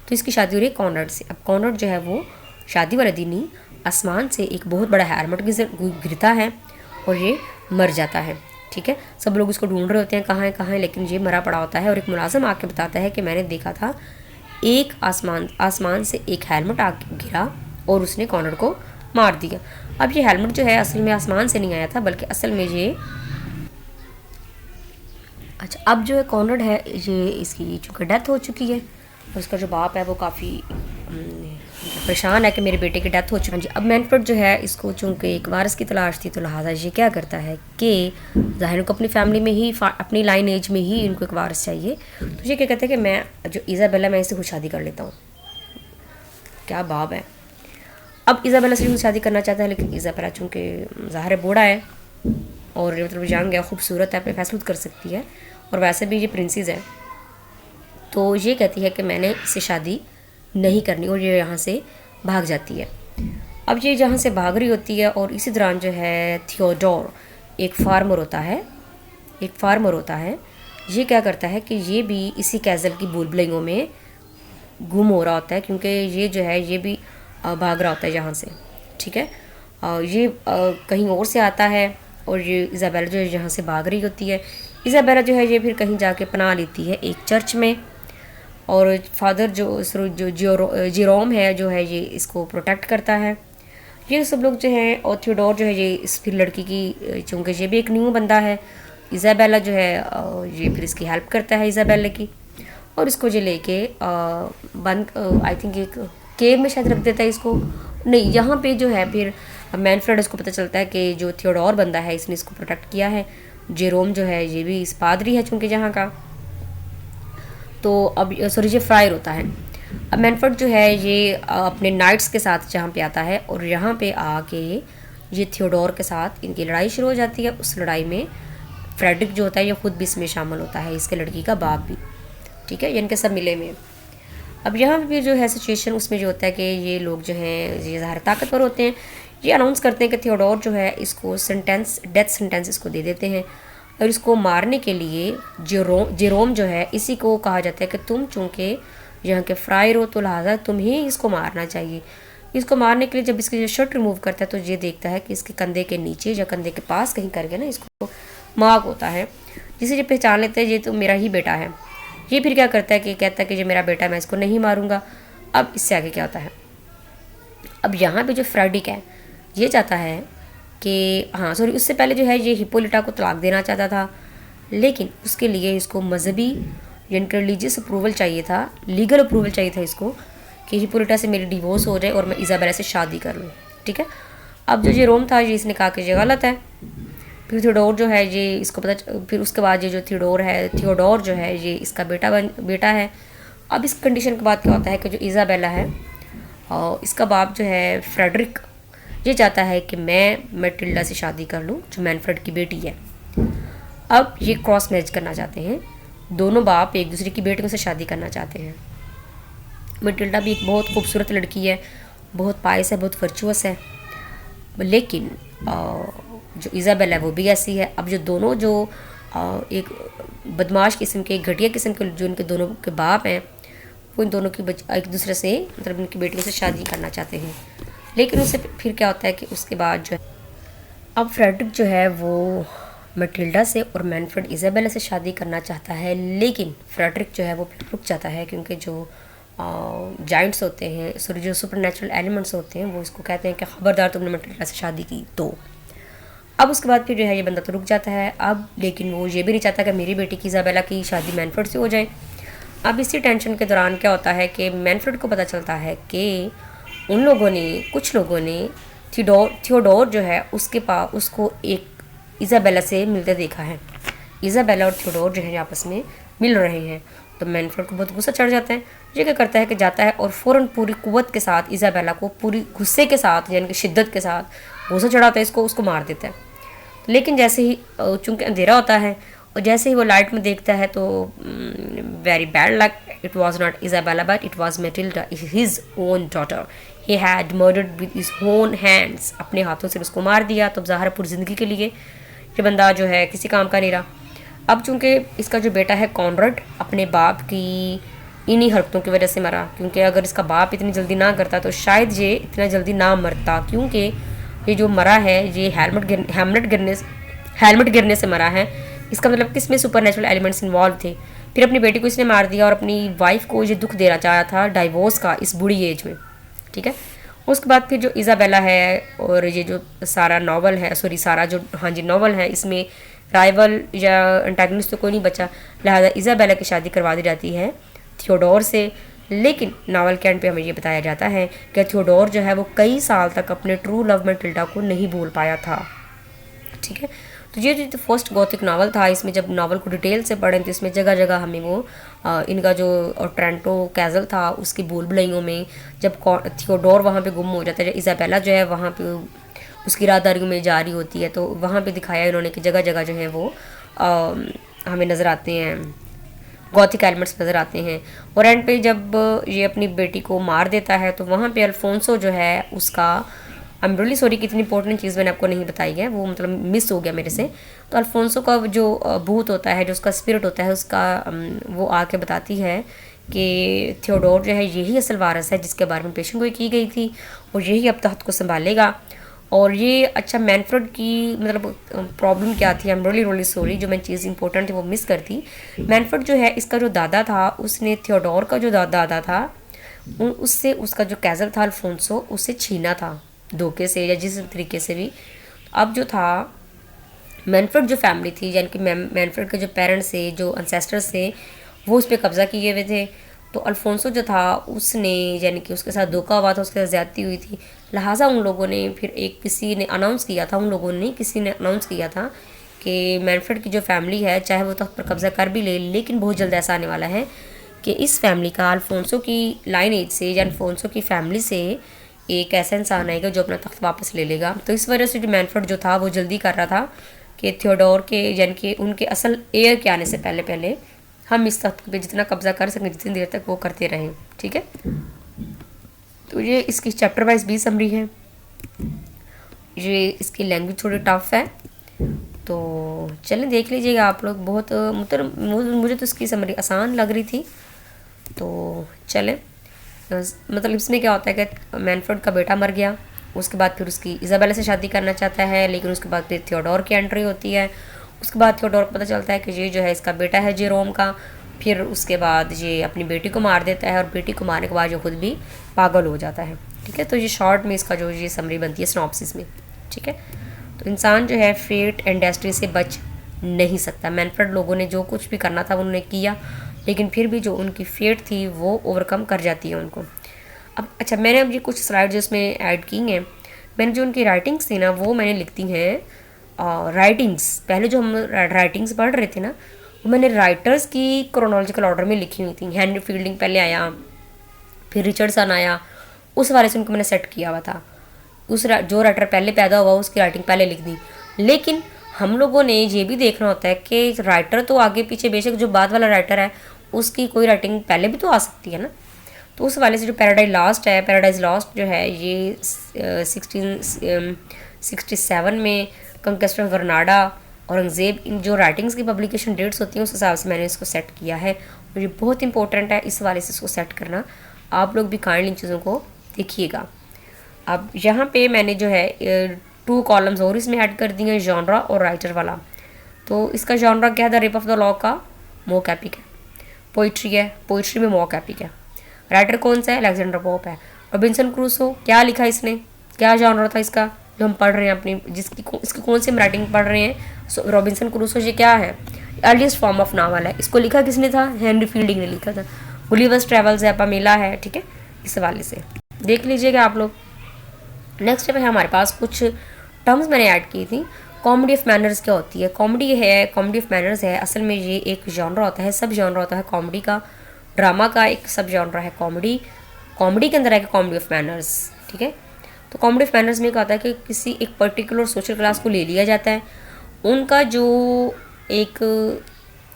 तो इसकी शादी हो रही है कॉन्रेड से। अब कॉन्रेड जो है वो शादी वाले दिन ही आसमान से एक बहुत बड़ा हेलमेट गिरता है और ये मर जाता है, ठीक है। सब लोग इसको ढूंढ रहे होते हैं कहाँ है, लेकिन ये मरा पड़ा होता है और एक मुलाजिम आके बताता है कि मैंने देखा था एक आसमान से एक हेलमेट आके गिरा और उसने कॉन्रेड को मार दिया। अब ये हेलमेट जो है असल में आसमान से नहीं आया था, बल्कि असल में ये अच्छा, अब जो है कॉन्रेड है ये इसकी चूँकि डेथ हो चुकी है और उसका जो बाप है वो काफ़ी परेशान है कि मेरे बेटे की डेथ हो चुकी है। अब मैनफ्रेड जो है इसको चूँकि एक वारिस की तलाश थी, तो लिहाजा ये क्या करता है कि ज़ाहिर को अपनी फैमिली में ही, अपनी लाइन एज में ही इनको एक वारिस चाहिए। तो ये क्या कहता है कि मैं जो इज़ाबेला, मैं इससे खुद शादी कर लेता हूँ। क्या बाप है। अब इज़ाबेला से खुद शादी करना चाहता है, लेकिन इज़ाबेला चूँकि ज़ाहिर बूढ़ा है और मतलब यंग है, खूबसूरत है, अपने फैसले कर सकती है और वैसे भी ये प्रिंसेस है, तो ये कहती है कि मैंने इससे शादी नहीं करनी और ये यहाँ से भाग जाती है। अब ये जहाँ से भाग रही होती है और इसी दौरान जो है थियोडोर एक फार्मर होता है, ये क्या करता है कि ये भी इसी कैसल की बुलबुलियों में गुम हो रहा होता है, क्योंकि ये जो है ये भी भाग रहा होता है यहाँ से, ठीक है। ये कहीं और से आता है और ये इज़ाबेला जो है यहाँ से भाग रही होती है। इज़ाबेला जो है ये फिर कहीं जाके पनाह लेती है एक चर्च में और फादर जो जेरोम है जो है ये इसको प्रोटेक्ट करता है। ये सब लोग जो हैं और थियोडोर जो है ये इस फिर लड़की की, चूँकि ये भी एक न्यू बंदा है, इज़ाबेला जो है ये फिर इसकी हेल्प करता है इज़ाबेला की और इसको जो लेके बंद, आई थिंक एक केव में शायद रख देता है इसको। नहीं, यहाँ पे जो है फिर मैनफ्रेड इसको पता चलता है कि जो थियोडोर बंदा है इसने इसको प्रोटेक्ट किया है। जेरोम जो है ये भी इस पादरी है चूँकि जहाँ का, तो अब सॉरी ये फ्रायर होता है। अब मैनफ्रेड जो है ये अपने नाइट्स के साथ जहाँ पे आता है और यहाँ पे आके ये थियोडोर के साथ इनकी लड़ाई शुरू हो जाती है। उस लड़ाई में फ्रेडरिक जो होता है ये खुद भी इसमें शामिल होता है, इसके लड़की का बाप भी, ठीक है, इनके सब मिले में। अब यहाँ पे जो है सिचुएशन उसमें जो होता है कि ये लोग जो हैं ये ज़ाहिर ताकतवर होते हैं, ये अनाउंस करते हैं कि थियोडोर जो है इसको डेथ सेंटेंस इसको दे देते हैं और इसको मारने के लिए जेरोम जो है इसी को कहा जाता है कि तुम चूँकि यहाँ के फ्रायर हो तो लिहाजा तुम ही इसको मारना चाहिए। इसको मारने के लिए जब इसकी जो शर्ट रिमूव करता है तो ये देखता है कि इसके कंधे के नीचे या कंधे के पास कहीं करके ना इसको मार्क होता है, जिसे ये पहचान लेते हैं ये तो मेरा ही बेटा है। ये फिर क्या करता है कि कहता है कि ये मेरा बेटा है, मैं इसको नहीं मारूंगा। अब इससे आगे क्या होता है, अब यहाँ पे जो फ्रेडरिक है ये चाहता है कि हाँ सॉरी उससे पहले जो है ये हिप्पोलिटा को तलाक देना चाहता था, लेकिन उसके लिए इसको मजहबी यानी रिलीजियस अप्रूवल चाहिए था, लीगल अप्रूवल चाहिए था इसको कि हिप्पोलिटा से मेरी डिवोर्स हो जाए और मैं इज़ाबेला से शादी कर लूँ, ठीक है। अब जो जेरोम था ये इसने कहा कि ये गलत है। फिर थियोडोर जो है ये इसको फिर उसके बाद ये जो थियोडोर जो है ये इसका बेटा है। अब इस कंडीशन के बाद क्या होता है कि जो इज़ाबेला है और इसका बाप जो है फ्रेडरिक ये चाहता है कि मैं मैटिल्डा से शादी कर लूँ जो मैनफ्रेड की बेटी है। अब ये क्रॉस मैरिज करना चाहते हैं, दोनों बाप एक दूसरे की बेटियों से शादी करना चाहते हैं। मैटिल्डा भी एक बहुत खूबसूरत लड़की है, बहुत पायस है, बहुत वर्चुअस है, लेकिन जो इज़ाबेला है वो भी ऐसी है। अब जो दोनों जो एक बदमाश किस्म के, घटिया किस्म के जो इनके दोनों के बाप हैं, वो इन दोनों की एक दूसरे से मतलब इनकी बेटियों से शादी करना चाहते हैं। लेकिन उससे फिर क्या होता है कि उसके बाद जो है अब फ्रेडरिक जो है वो मैटिल्डा से और मैनफ्रेड इज़ाबेला से शादी करना चाहता है, लेकिन फ्रेडरिक जो है वो रुक जाता है क्योंकि जो जाइंट्स होते हैं, सॉरी जो सुपर नेचुरल एलिमेंट्स होते हैं वो इसको कहते हैं कि ख़बरदार तुमने मैटिल्डा से शादी की तो। अब उसके बाद फिर जो है ये बंदा तो रुक जाता है अब, लेकिन वो ये भी नहीं चाहता कि मेरी बेटी की इज़ाबेला की शादी मैनफ्रेड से हो जाए। अब इसी टेंशन के दौरान क्या होता है कि मैनफ्रेड को पता चलता है कि उन लोगों ने, कुछ लोगों ने थियोडोर जो है उसके पास उसको एक इज़ाबेला से मिलते देखा है। इज़ाबेला और थियोडोर जो है आपस में मिल रहे हैं। तो मैनफ्रेड को बहुत गुस्सा चढ़ जाता है। ये क्या करता है कि जाता है और फ़ौरन पूरी कुव्वत के साथ इज़ाबेला को पूरी गुस्से के साथ यानी कि शिद्दत के साथ गुस्सा चढ़ाता है, उसको मार देता है। लेकिन जैसे ही चूँकि अंधेरा होता है और जैसे ही वो लाइट में देखता है तो very bad luck, it was not Isabella but it was Matilda, his own daughter. He had murdered with his own hands, अपने हाथों से उसको मार दिया। तो ज़ाहिर पूरी ज़िंदगी के लिए ये बंदा जो है किसी काम का नहीं रहा। अब चूँकि इसका जो बेटा है कॉनरड अपने बाप की इन्हीं हरकतों की वजह से मरा, क्योंकि अगर इसका बाप इतनी जल्दी ना करता तो शायद ये इतना जल्दी ना मरता, क्योंकि ये जो मरा है ये हेलमेट गिरने से मरा है। इसका मतलब कि इसमें सुपर नेचुरल एलिमेंट्स इन्वॉल्व थे। फिर अपनी बेटी को इसने मार दिया और अपनी वाइफ को ये दुख देना चाहा था डाइवोर्स का इस बुढ़ी एज में, ठीक है। उसके बाद फिर जो इज़ाबेला है और ये जो सारा नॉवल है, सॉरी सारा जो हाँ जी नॉवल है, इसमें राइवल या एंटागनिस्ट तो कोई नहीं बचा, लिहाजा इज़ाबेला की शादी करवा दी जाती है थियोडोर से। लेकिन नावल के एंड पे हमें ये बताया जाता है कि थियोडोर जो है वो कई साल तक अपने ट्रू लव मैटिल्डा को नहीं भूल पाया था, ठीक है। तो ये जो फर्स्ट गॉथिक नावल था, इसमें जब नावल को डिटेल से पढ़ें तो इसमें जगह जगह हमें वो इनका जो ट्रेंटो कैसल था उसकी भूल भुलैयों में जब थियोडोर वहाँ पे गुम हो जाता है, इज़ाबेला जो है वहाँ पे उसकी राहदारियों में जा रही होती है, तो वहाँ पे दिखाया इन्होंने कि जगह जगह जो है वो हमें नज़र आते हैं, गॉथिक एलिमेंट्स नज़र आते हैं। और एंड पे जब ये अपनी बेटी को मार देता है तो वहाँ पे अल्फोंसो जो है उसका, आई एम रियली सॉरी कि इतनी इंपॉर्टेंट चीज़ मैंने आपको नहीं बताई है, वो मतलब मिस हो गया मेरे से। तो अल्फोंसो का जो भूत होता है, जो उसका स्पिरिट होता है, उसका वो आके बताती है कि थियोडोर जो है यही असल वारिस है जिसके बारे में पेशन गोई की गई थी और यही अब तख्त को संभालेगा। और ये अच्छा मैनफ्रेड की मतलब प्रॉब्लम क्या थी, आई एम रियली सॉरी, जो मैं चीज़ इंपॉर्टेंट थी वो मिस कर दी। मैनफ्रेड जो है इसका जो दादा था उसने थियोडोर का जो दादा था उससे उसका जो कैसल था अल्फोंसो उससे छीना था धोखे से या जिस तरीके से भी। अब जो था मैनफ्रेड जो फैमिली थी यानी कि मैनफ्रेड के जो पेरेंट्स थे, जो अनसेस्टर्स थे, वो उस पर कब्ज़ा किए हुए थे। तो अल्फोंसो जो था उसने यानी कि उसके साथ धोखा हुआ था, उसके साथ ज़्यादती हुई थी, लिहाजा उन लोगों ने फिर किसी ने अनाउंस किया था, उन लोगों ने किसी ने अनाउंस किया था कि मैनफ्रेड की जो फैमिली है चाहे वो तख्त पर कब्ज़ा कर भी ले, लेकिन बहुत जल्द ऐसा आने वाला है कि इस फैमिली का अल्फोंसो की लाइन एज से या अल्फोंसो की फैमिली से एक ऐसा इंसान आएगा जो अपना तख्त वापस ले लेगा। तो इस वजह से जो मैनफ्रेड जो था वो जल्दी कर रहा था कि थियोडोर के यानी कि उनके असल एयर के आने से पहले पहले हम इस तख्त पे जितना कब्ज़ा कर सकें जितनी देर तक वो करते रहें, ठीक है। तो ये इसकी चैप्टर वाइज भी समरी है। ये इसकी लैंग्वेज थोड़ी टफ है, तो चलें देख लीजिएगा आप लोग। बहुत मुझे तो इसकी समरी आसान लग रही थी, तो चलें। मतलब इसमें क्या होता है कि मैनफ्रेड का बेटा मर गया, उसके बाद फिर उसकी इज़ाबेला से शादी करना चाहता है, लेकिन उसके बाद फिर थियोडोर की एंट्री होती है। उसके बाद थियोडोर को पता चलता है कि ये जो है इसका बेटा है जेरोम का। फिर उसके बाद ये अपनी बेटी को मार देता है और बेटी को मारने के बाद ये खुद भी पागल हो जाता है, ठीक है। तो ये शॉर्ट में इसका जो ये समरी बनती है सिनॉप्सिस में, ठीक है। तो इंसान जो है फेट एंड डेस्टिनी से बच नहीं सकता। मैनफ्रेड लोगों ने जो कुछ भी करना था उन्होंने किया, लेकिन फिर भी जो उनकी फेट थी वो ओवरकम कर जाती है उनको। अब अच्छा, मैंने अब ये कुछ स्लाइड जो इसमें ऐड की हैं, मैंने जो उनकी राइटिंग्स थी ना वो मैंने लिखती हैं राइटिंग्स। पहले जो हम राइटिंग्स पढ़ रहे थे ना वो मैंने राइटर्स की क्रोनोलॉजिकल ऑर्डर में लिखी हुई थी। हेनरी फील्डिंग पहले आया, फिर रिचर्डसन आया, उस वाले से उनको मैंने सेट किया हुआ था। जो राइटर पहले पैदा हुआ उसकी राइटिंग पहले लिख दी। लेकिन हम लोगों ने ये भी देखना होता है कि राइटर तो आगे पीछे, बेशक जो बाद वाला राइटर है उसकी कोई राइटिंग पहले भी तो आ सकती है ना। तो उस वाले से जो पैराडाइज लॉस्ट जो है ये 1667 में कंक्वेस्ट ऑफ ग्रेनाडा औरंगज़ेब, इन जो राइटिंग्स की पब्लिकेशन डेट्स होती हैं उस हिसाब से मैंने इसको सेट किया है और ये बहुत इंपॉर्टेंट है इस वाले से इसको सेट करना। आप लोग भी काइंडली इन चीज़ों को देखिएगा। अब यहाँ पे मैंने जो है 2 कॉलम्स और इसमें ऐड कर दिए हैं, जॉनरा और राइटर वाला। तो इसका जॉनरा क्या है, the rape of the lock का मॉक एपिक है। पोइट्री है, पोइट्री में मॉक एपिक है। राइटर कौन सा है, अलेक्जेंडर पोप है। रॉबिन्सन क्रूसो क्या लिखा इसने, क्या जॉनरा था इसका जो हम पढ़ रहे हैं अपनी, इसकी कौन सी हम राइटिंग पढ़ रहे हैं। सो रॉबिन्सन क्रूसो ये क्या है, अर्लीस्ट फॉर्म ऑफ नावल है। इसको लिखा किसने था, हेनरी फील्डिंग ने लिखा था। गुलिवर्स ट्रेवल्स है, पमेला है, ठीक है, इस वाले से देख लीजिएगा आप लोग। नेक्स्ट पे हमारे पास कुछ टर्म्स मैंने ऐड की थी। कॉमेडी ऑफ मैनर्स क्या होती है, कॉमेडी है, कॉमेडी ऑफ मैनर्स है, असल में ये एक जॉनरा होता है, सब जॉनरा होता है कॉमेडी का। ड्रामा का एक सब जॉनरा है कॉमेडी, कॉमेडी के अंदर है कॉमेडी ऑफ मैनर्स, ठीक है। तो कॉमेडी ऑफ मैनर्स में क्या होता है कि किसी एक पर्टिकुलर सोशल क्लास को ले लिया जाता है, उनका जो एक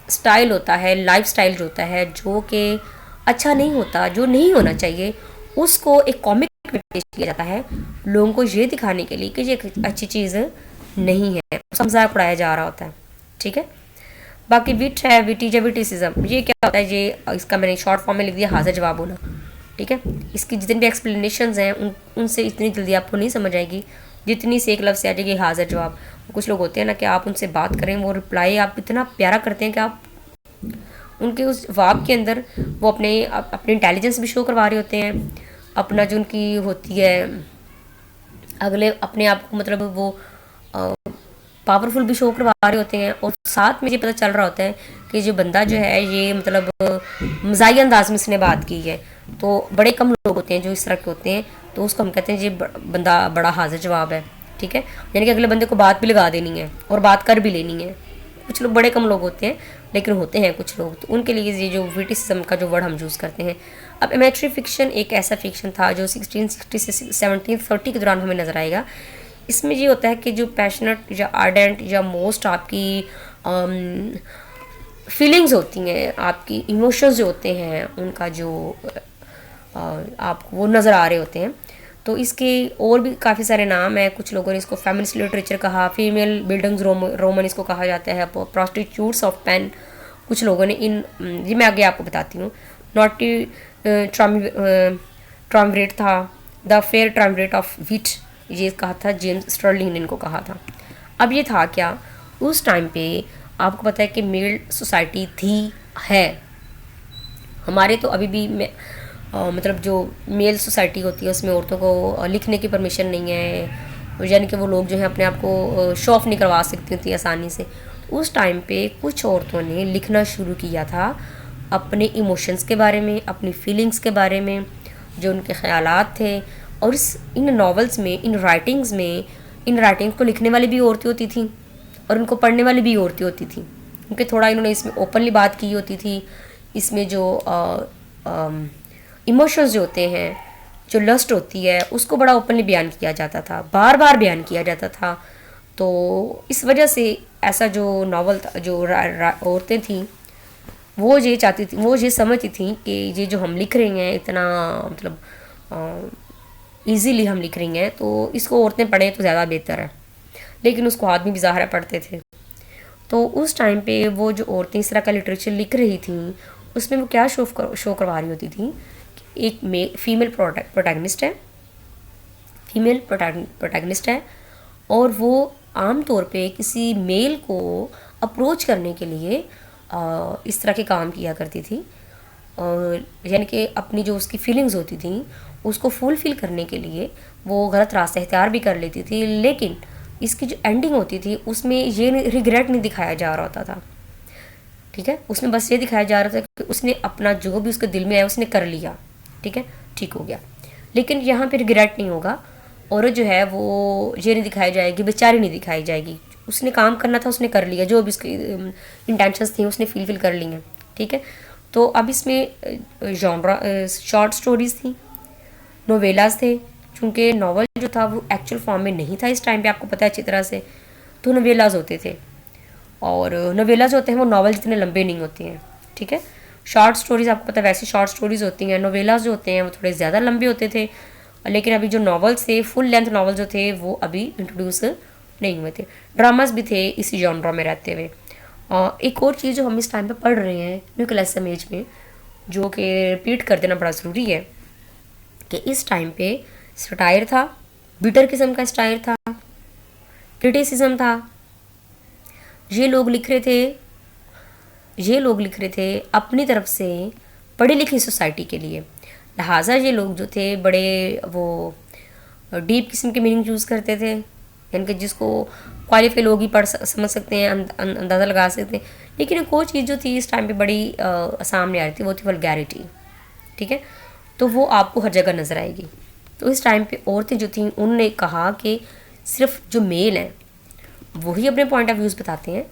स्टाइल होता है, लाइफ स्टाइल जो होता है, जो कि अच्छा नहीं होता, जो नहीं होना चाहिए, उसको एक कॉमिक में पेश किया जाता है लोगों को ये दिखाने के लिए कि ये अच्छी चीज़ नहीं है, उसका मजाक उड़ाया जा रहा होता है, ठीक है। बाकी विट है, विटीज या विटिसिज्म, ये क्या होता है, ये इसका मैंने शॉर्ट फॉर्म में लिख दिया हाजिर जवाब होना, ठीक है। इसकी जितनी भी एक्सप्लेनेशंस हैं उनसे इतनी जल्दी आपको नहीं समझ आएगी जितनी से एक लफ्ज़ से आ जाएगी हाजिर जवाब। कुछ लोग होते हैं ना कि आप उनसे बात करें, वो रिप्लाई आप इतना प्यारा करते हैं कि आप उनके उस जवाब के अंदर वो अपने इंटेलिजेंस भी शो करवा रहे होते हैं, अपना जो उनकी होती है अगले अपने आप को मतलब वो पावरफुल भी शो करवा रहे होते हैं, और साथ में ये पता चल रहा होता है कि जो बंदा जो है ये मतलब मज़ाही अंदाज में इसने बात की है। तो बड़े कम लोग होते हैं जो इस तरह के होते हैं, तो उसको हम कहते हैं ये बंदा बड़ा हाजिर जवाब है, ठीक है। यानी कि अगले बंदे को बात भी लगा देनी है और बात कर भी लेनी है। कुछ लोग, बड़े कम लोग होते हैं लेकिन होते हैं कुछ लोग, तो उनके लिए ये जो विटिसिज्म का जो वर्ड हम यूज़ करते हैं। अब इमेट्री फिक्शन एक ऐसा फिक्शन था जो 1660 से 1730 के दौरान हमें नज़र आएगा। इसमें ये होता है कि जो पैशनेट या आर्डेंट या मोस्ट आपकी फीलिंग्स होती हैं, आपकी इमोशंस जो होते हैं, उनका जो आपको वो नज़र आ रहे होते हैं। तो इसके और भी काफ़ी सारे नाम हैं। कुछ लोगों ने इसको फेमिनिस्ट लिटरेचर कहा, फीमेल बिल्डिंग्स रोमन इसको कहा जाता है, प्रोस्टिट्यूट्स ऑफ पेन कुछ लोगों ने ये मैं आगे आपको बताती हूँ। नॉटी ट्रामरेट था, द फेयर ट्रामरेट ऑफ विट ये कहा था जेम्स स्टर्लिंग ने इनको कहा था। अब ये था क्या, उस टाइम पे आपको पता है कि मेल सोसाइटी थी है हमारे, तो अभी भी मतलब जो मेल सोसाइटी होती है उसमें औरतों को लिखने की परमिशन नहीं है, यानी कि वो लोग जो हैं अपने आप को शो ऑफ नहीं करवा सकती होती आसानी से। उस टाइम पे कुछ औरतों ने लिखना शुरू किया था अपने इमोशंस के बारे में, अपनी फीलिंग्स के बारे में, जो उनके ख्यालात थे। और इन नॉवेल्स में, इन राइटिंग्स को लिखने वाली भी औरतें होती थी और उनको पढ़ने वाली भी औरतें होती थी, क्योंकि थोड़ा इन्होंने इसमें ओपनली बात की होती थी। इसमें जो इमोशंस जो होते हैं, जो लस्ट होती है, उसको बड़ा ओपनली बयान किया जाता था, बार बार बयान किया जाता था। तो इस वजह से ऐसा जो नावल था, जो औरतें थीं वो ये चाहती थी, वो ये समझती थी कि ये जो हम लिख रही हैं इतना मतलब ईजीली हम लिख रही हैं, तो इसको औरतें पढ़ें तो ज़्यादा बेहतर है। लेकिन उसको आदमी भी ज़ाहिर पढ़ते थे। तो उस टाइम पे वो जो औरतें इस तरह का लिटरेचर लिख रही थी, उसमें वो क्या शो करवा रही होती थी, एक फीमेल प्रोटैगनिस्ट है, और वो आम तौर पे किसी मेल को अप्रोच करने के लिए इस तरह के काम किया करती थी, और यानी कि अपनी जो उसकी फीलिंग्स होती थी उसको फुलफिल करने के लिए वो गलत रास्ता इख्तियार भी कर लेती थी। लेकिन इसकी जो एंडिंग होती थी उसमें ये रिग्रेट नहीं दिखाया जा रहा होता था, ठीक है। उसमें बस ये दिखाया जा रहा था कि उसने अपना जो भी उसके दिल में आया उसने कर लिया, ठीक है, ठीक हो गया। लेकिन यहाँ पे रिग्रेट नहीं होगा, और जो है वो ये नहीं दिखाई जाएगी, बेचारी नहीं दिखाई जाएगी। उसने काम करना था, उसने कर लिया, जो भी उसकी इंटेंशंस थी उसने फुलफिल कर ली हैं, ठीक है। तो अब इसमें जॉनरा शॉर्ट स्टोरीज़ थी, नोवेलाज थे, चूँकि नावल जो था वो एक्चुअल फॉर्म में नहीं था इस टाइम पे, आपको पता है अच्छी तरह से, तो नोवेलाज होते थे। और नोवेलाज होते हैं वो नावल जितने लंबे नहीं होते हैं, ठीक है। शॉर्ट स्टोरीज़ आपको पता है वैसी शॉर्ट स्टोरीज़ होती हैं। नोवेलाज जो होते हैं वो थोड़े ज़्यादा लंबे होते थे, लेकिन अभी जो नावल्स थे, फुल लेंथ नावल जो थे वो अभी इंट्रोड्यूस नहीं हुए थे। ड्रामास भी थे इसी जॉनरा में रहते हुए। एक और चीज़ जो हम इस टाइम पे पढ़ रहे हैं न्यू क्लासिकल एज में, जो कि रिपीट कर देना बड़ा ज़रूरी है, कि इस टाइम पे सटायर था, बिटर किस्म का स्टाइल था, क्रिटिसिज्म था। ये लोग लिख रहे थे अपनी तरफ से पढ़ी लिखी सोसाइटी के लिए। लिहाजा ये लोग जो थे बड़े वो डीप किस्म के मीनिंग यूज़ करते थे, यानी कि जिसको क्वालिफाई लोग ही पढ़ समझ सकते हैं, अंदाज़ा लगा सकते हैं। लेकिन एक और चीज़ जो थी इस टाइम पे बड़ी सामने आ रही थी, वो थी वल्गैरिटी। ठीक है, तो वो आपको हर जगह नज़र आएगी। तो इस टाइम पे औरतें जो थी उनने कहा कि सिर्फ जो मेल हैं वही अपने पॉइंट ऑफ व्यूज़ बताते हैं,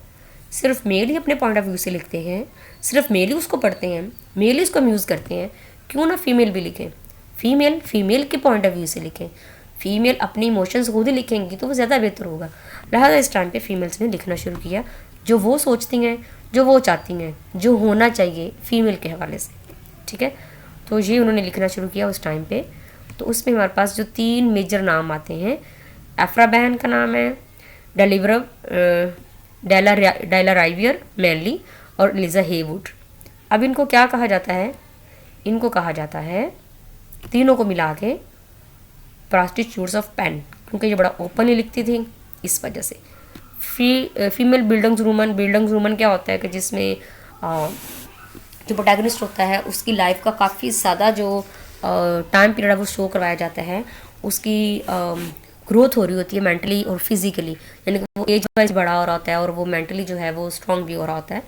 सिर्फ मेल ही अपने पॉइंट ऑफ व्यू से लिखते हैं, सिर्फ मेल ही उसको पढ़ते हैं, मेल ही उसको यूज़ करते हैं। क्यों ना फीमेल भी लिखें, फीमेल के पॉइंट ऑफ व्यू से लिखें, फीमेल अपनी इमोशंस खुद ही लिखेंगी तो वो ज़्यादा बेहतर होगा। लिहाजा इस टाइम पे फीमेल्स ने लिखना शुरू किया जो वो सोचती हैं, जो वो चाहती हैं, जो होना चाहिए फीमेल के हवाले से। ठीक है, तो ये उन्होंने लिखना शुरू किया उस टाइम पे। तो उसमें हमारे पास जो 3 मेजर नाम आते हैं, एफ्रा बहन का नाम है, डेला राइवियर मैनली और लिजा हेवुड। अब इनको क्या कहा जाता है? इनको कहा जाता है तीनों को मिला के प्रॉस्टिट्यूट्स ऑफ पेन, क्योंकि ये बड़ा ओपनली लिखती थी इस वजह से। फीमेल बिल्डिंग्स क्या होता है कि जिसमें जो प्रोटैगनिस्ट होता है उसकी लाइफ का काफ़ी ज़्यादा जो टाइम पीरियड है वो शो करवाया जाता है, उसकी ग्रोथ हो रही होती है मेंटली और फिजिकली, यानी कि वो एज वाइज बड़ा हो रहा होता है और वो मेंटली जो है वो स्ट्रॉन्ग भी हो रहा होता है।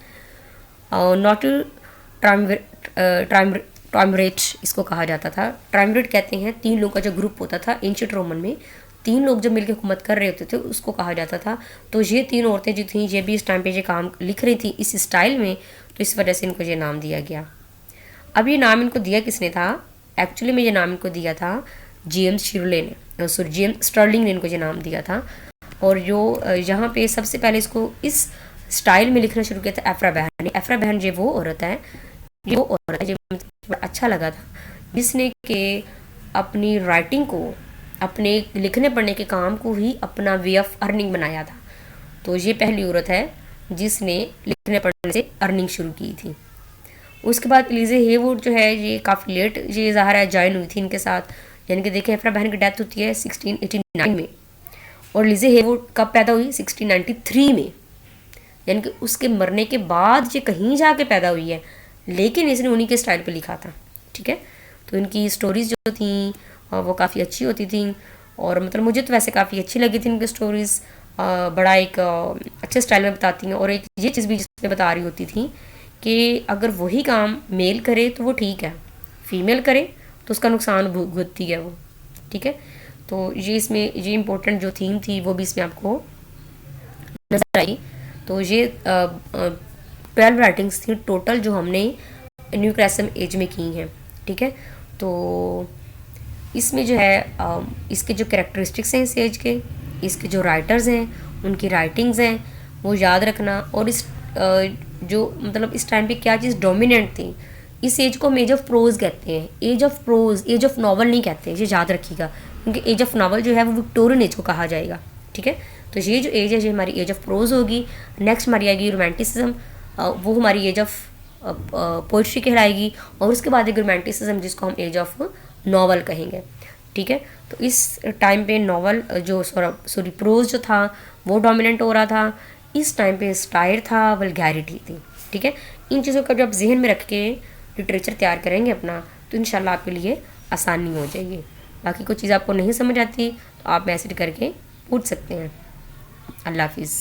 नॉट ट्राइमरेट इसको कहा जाता था। ट्राइमरेट कहते हैं 3 लोगों का जो ग्रुप होता था एंशिएंट रोमन में, 3 लोग जब मिलकर हुकूमत कर रहे होते थे उसको कहा जाता था। तो ये 3 औरतें जो थीं ये भी इस टाइम पे ये काम लिख रही थी इस स्टाइल में, तो इस वजह से इनको ये नाम दिया गया। अब ये नाम इनको दिया किसने था? एक्चुअली में ये नाम इनको दिया था जेम्स स्टर्लिंग ने इनको ये नाम दिया था। और जो यहाँ पे सबसे पहले इसको इस स्टाइल में लिखना शुरू किया था एफ्रा बहन ने। एफ्रा बहन ये वो औरत है, ये बड़ा अच्छा लगा था जिसने के अपनी राइटिंग को, अपने लिखने पढ़ने के काम को ही अपना वे ऑफ अर्निंग बनाया था। तो ये पहली औरत है जिसने लिखने पढ़ने से अर्निंग शुरू की थी। उसके बाद एलिजा हेवुड जो है ये काफ़ी लेट ये ज़ाहिर है ज्वाइन हुई थी इनके साथ, यानी कि देखें एफ्रा बहन की डेथ होती है 1689 में और एलिजा हेवुड कब पैदा हुई? 1693 में, यानी कि उसके मरने के बाद ये कहीं जाके पैदा हुई है, लेकिन इसने उन्हीं के स्टाइल पे लिखा था। ठीक है, तो इनकी स्टोरीज़ जो थी वो काफ़ी अच्छी होती थी और मतलब मुझे तो वैसे काफ़ी अच्छी लगी थी इनकी स्टोरीज़। बड़ा एक अच्छे स्टाइल में बताती हैं। और एक ये चीज़ भी जिसमें बता रही होती थी कि अगर वही काम मेल करे तो वो ठीक है, फीमेल करे तो उसका नुकसान भुगतती है वो। ठीक है, तो ये इसमें ये इम्पोर्टेंट जो थीम थी वो भी इसमें आपको नजर आई। तो ये 12 राइटिंग्स थी टोटल जो हमने न्यू क्लासिकल एज में की हैं। ठीक है, तो इसमें जो है इसके जो कैरेक्टरिस्टिक्स हैं इस एज के, इसके जो राइटर्स हैं उनकी राइटिंग्स हैं वो याद रखना। और इस जो मतलब इस टाइम पे क्या चीज़ डोमिनेंट थी, इस एज को हम एज ऑफ प्रोज कहते हैं, age of prose, age of novel नहीं कहते, ये याद रखिएगा, क्योंकि एज ऑफ नॉवल जो है वो विक्टोरियन एज को कहा जाएगा। ठीक है, तो ये जो एज है ये हमारी एज ऑफ प्रोज होगी। नेक्स्ट हमारी आएगी रोमांटिसिज्म, वो हमारी एज ऑफ पोइट्री कहलाएगी। और उसके बाद एक रोमांटिसिज्म जिसको हम एज ऑफ नॉवल कहेंगे। ठीक है, तो इस टाइम पे नॉवल जो सॉरी प्रोज जो था वो डोमिनेंट हो रहा था। इस टाइम पे स्टाइल था, वल्गैरिटी थी। ठीक है, इन चीज़ों का जब आप जहन में रख के लिटरेचर तैयार करेंगे अपना तो इंशाल्लाह आपके लिए आसानी हो जाएगी। बाकी कोई चीज़ आपको नहीं समझ आती तो आप मैसेज करके पूछ सकते हैं। अल्लाह हाफिज़।